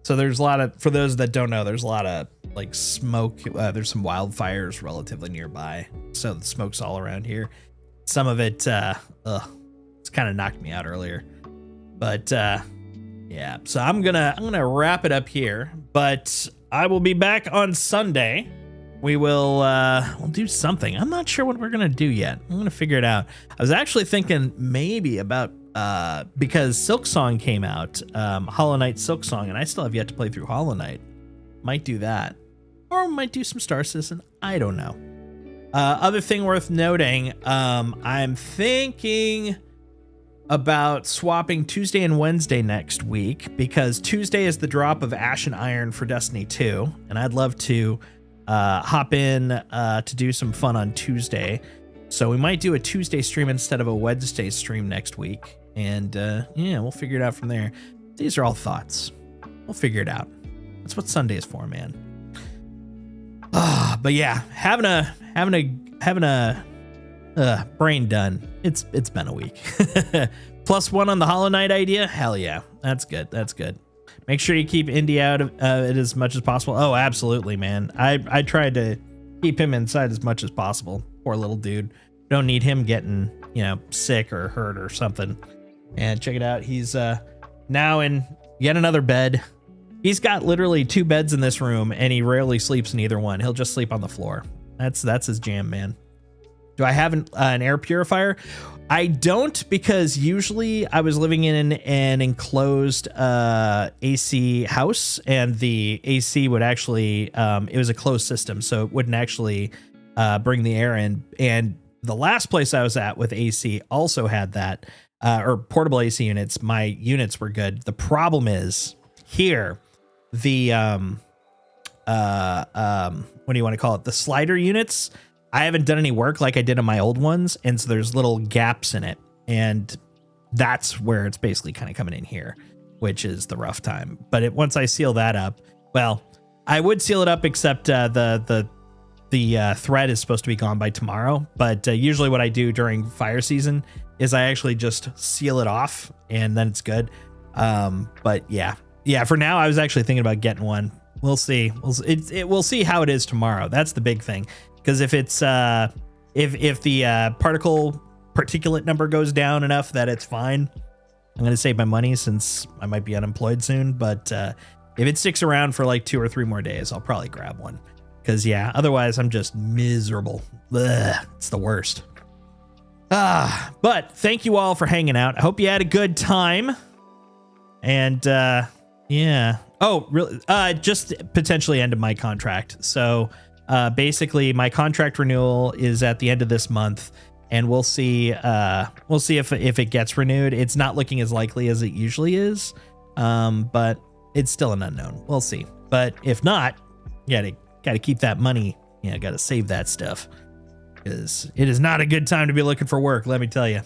So there's a lot of, for those that don't know, there's a lot of like smoke. There's some wildfires relatively nearby, so the smoke's all around here. Some of it, it's kind of knocked me out earlier, but yeah. So I'm gonna wrap it up here, but I will be back on Sunday. We'll do something. I'm not sure what we're gonna do yet. I'm gonna figure it out. I was actually thinking maybe about because Silksong came out, Hollow Knight Silksong, and I still have yet to play through Hollow Knight. Might do that, or might do some Star Citizen. I don't know. Other thing worth noting, I'm thinking about swapping Tuesday and Wednesday next week, because Tuesday is the drop of Ash and Iron for Destiny 2, and I'd love to hop in to do some fun on Tuesday. So we might do a Tuesday stream instead of a Wednesday stream next week, and yeah, we'll figure it out from there. These are all thoughts. We'll figure it out. That's what Sunday is for, man. But yeah, having a brain done. It's been a week. +1 on the Hollow Knight idea. Hell yeah, that's good. That's good. Make sure you keep Indy out of it as much as possible. Oh, absolutely, man. I tried to keep him inside as much as possible. Poor little dude. Don't need him getting, sick or hurt or something. And check it out. He's now in yet another bed. He's got literally 2 beds in this room, and he rarely sleeps in either one. He'll just sleep on the floor. That's his jam, man. Do I have an air purifier? I don't, because usually I was living in an enclosed AC house, and the AC would actually, it was a closed system, so it wouldn't actually bring the air in. And the last place I was at with AC also had that, or portable AC units. My units were good. The problem is here, the what do you want to call it? The slider units. I haven't done any work like I did on my old ones, and so there's little gaps in it, and that's where it's basically kind of coming in here, which is the rough time. But once I seal that up, well, I would seal it up, except the thread is supposed to be gone by tomorrow. But usually what I do during fire season is I actually just seal it off, and then it's good. But yeah. For now, I was actually thinking about getting one. We'll see. We'll see how it is tomorrow. That's the big thing. Because if it's if the particulate number goes down enough that it's fine, I'm gonna save my money since I might be unemployed soon. But if it sticks around for like 2 or 3 more days, I'll probably grab one. Because yeah, otherwise I'm just miserable. Ugh, it's the worst. But thank you all for hanging out. I hope you had a good time. And yeah. Oh, really? Just potentially ended my contract. So basically my contract renewal is at the end of this month, and we'll see if it gets renewed. It's not looking as likely as it usually is. But it's still an unknown. We'll see. But if not, you gotta keep that money. Yeah, gotta save that stuff, because it is not a good time to be looking for work, let me tell you.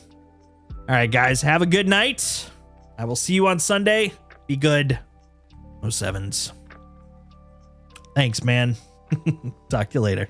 All right, guys, have a good night. I will see you on Sunday. Be good. No sevens. Thanks, man. Talk to you later.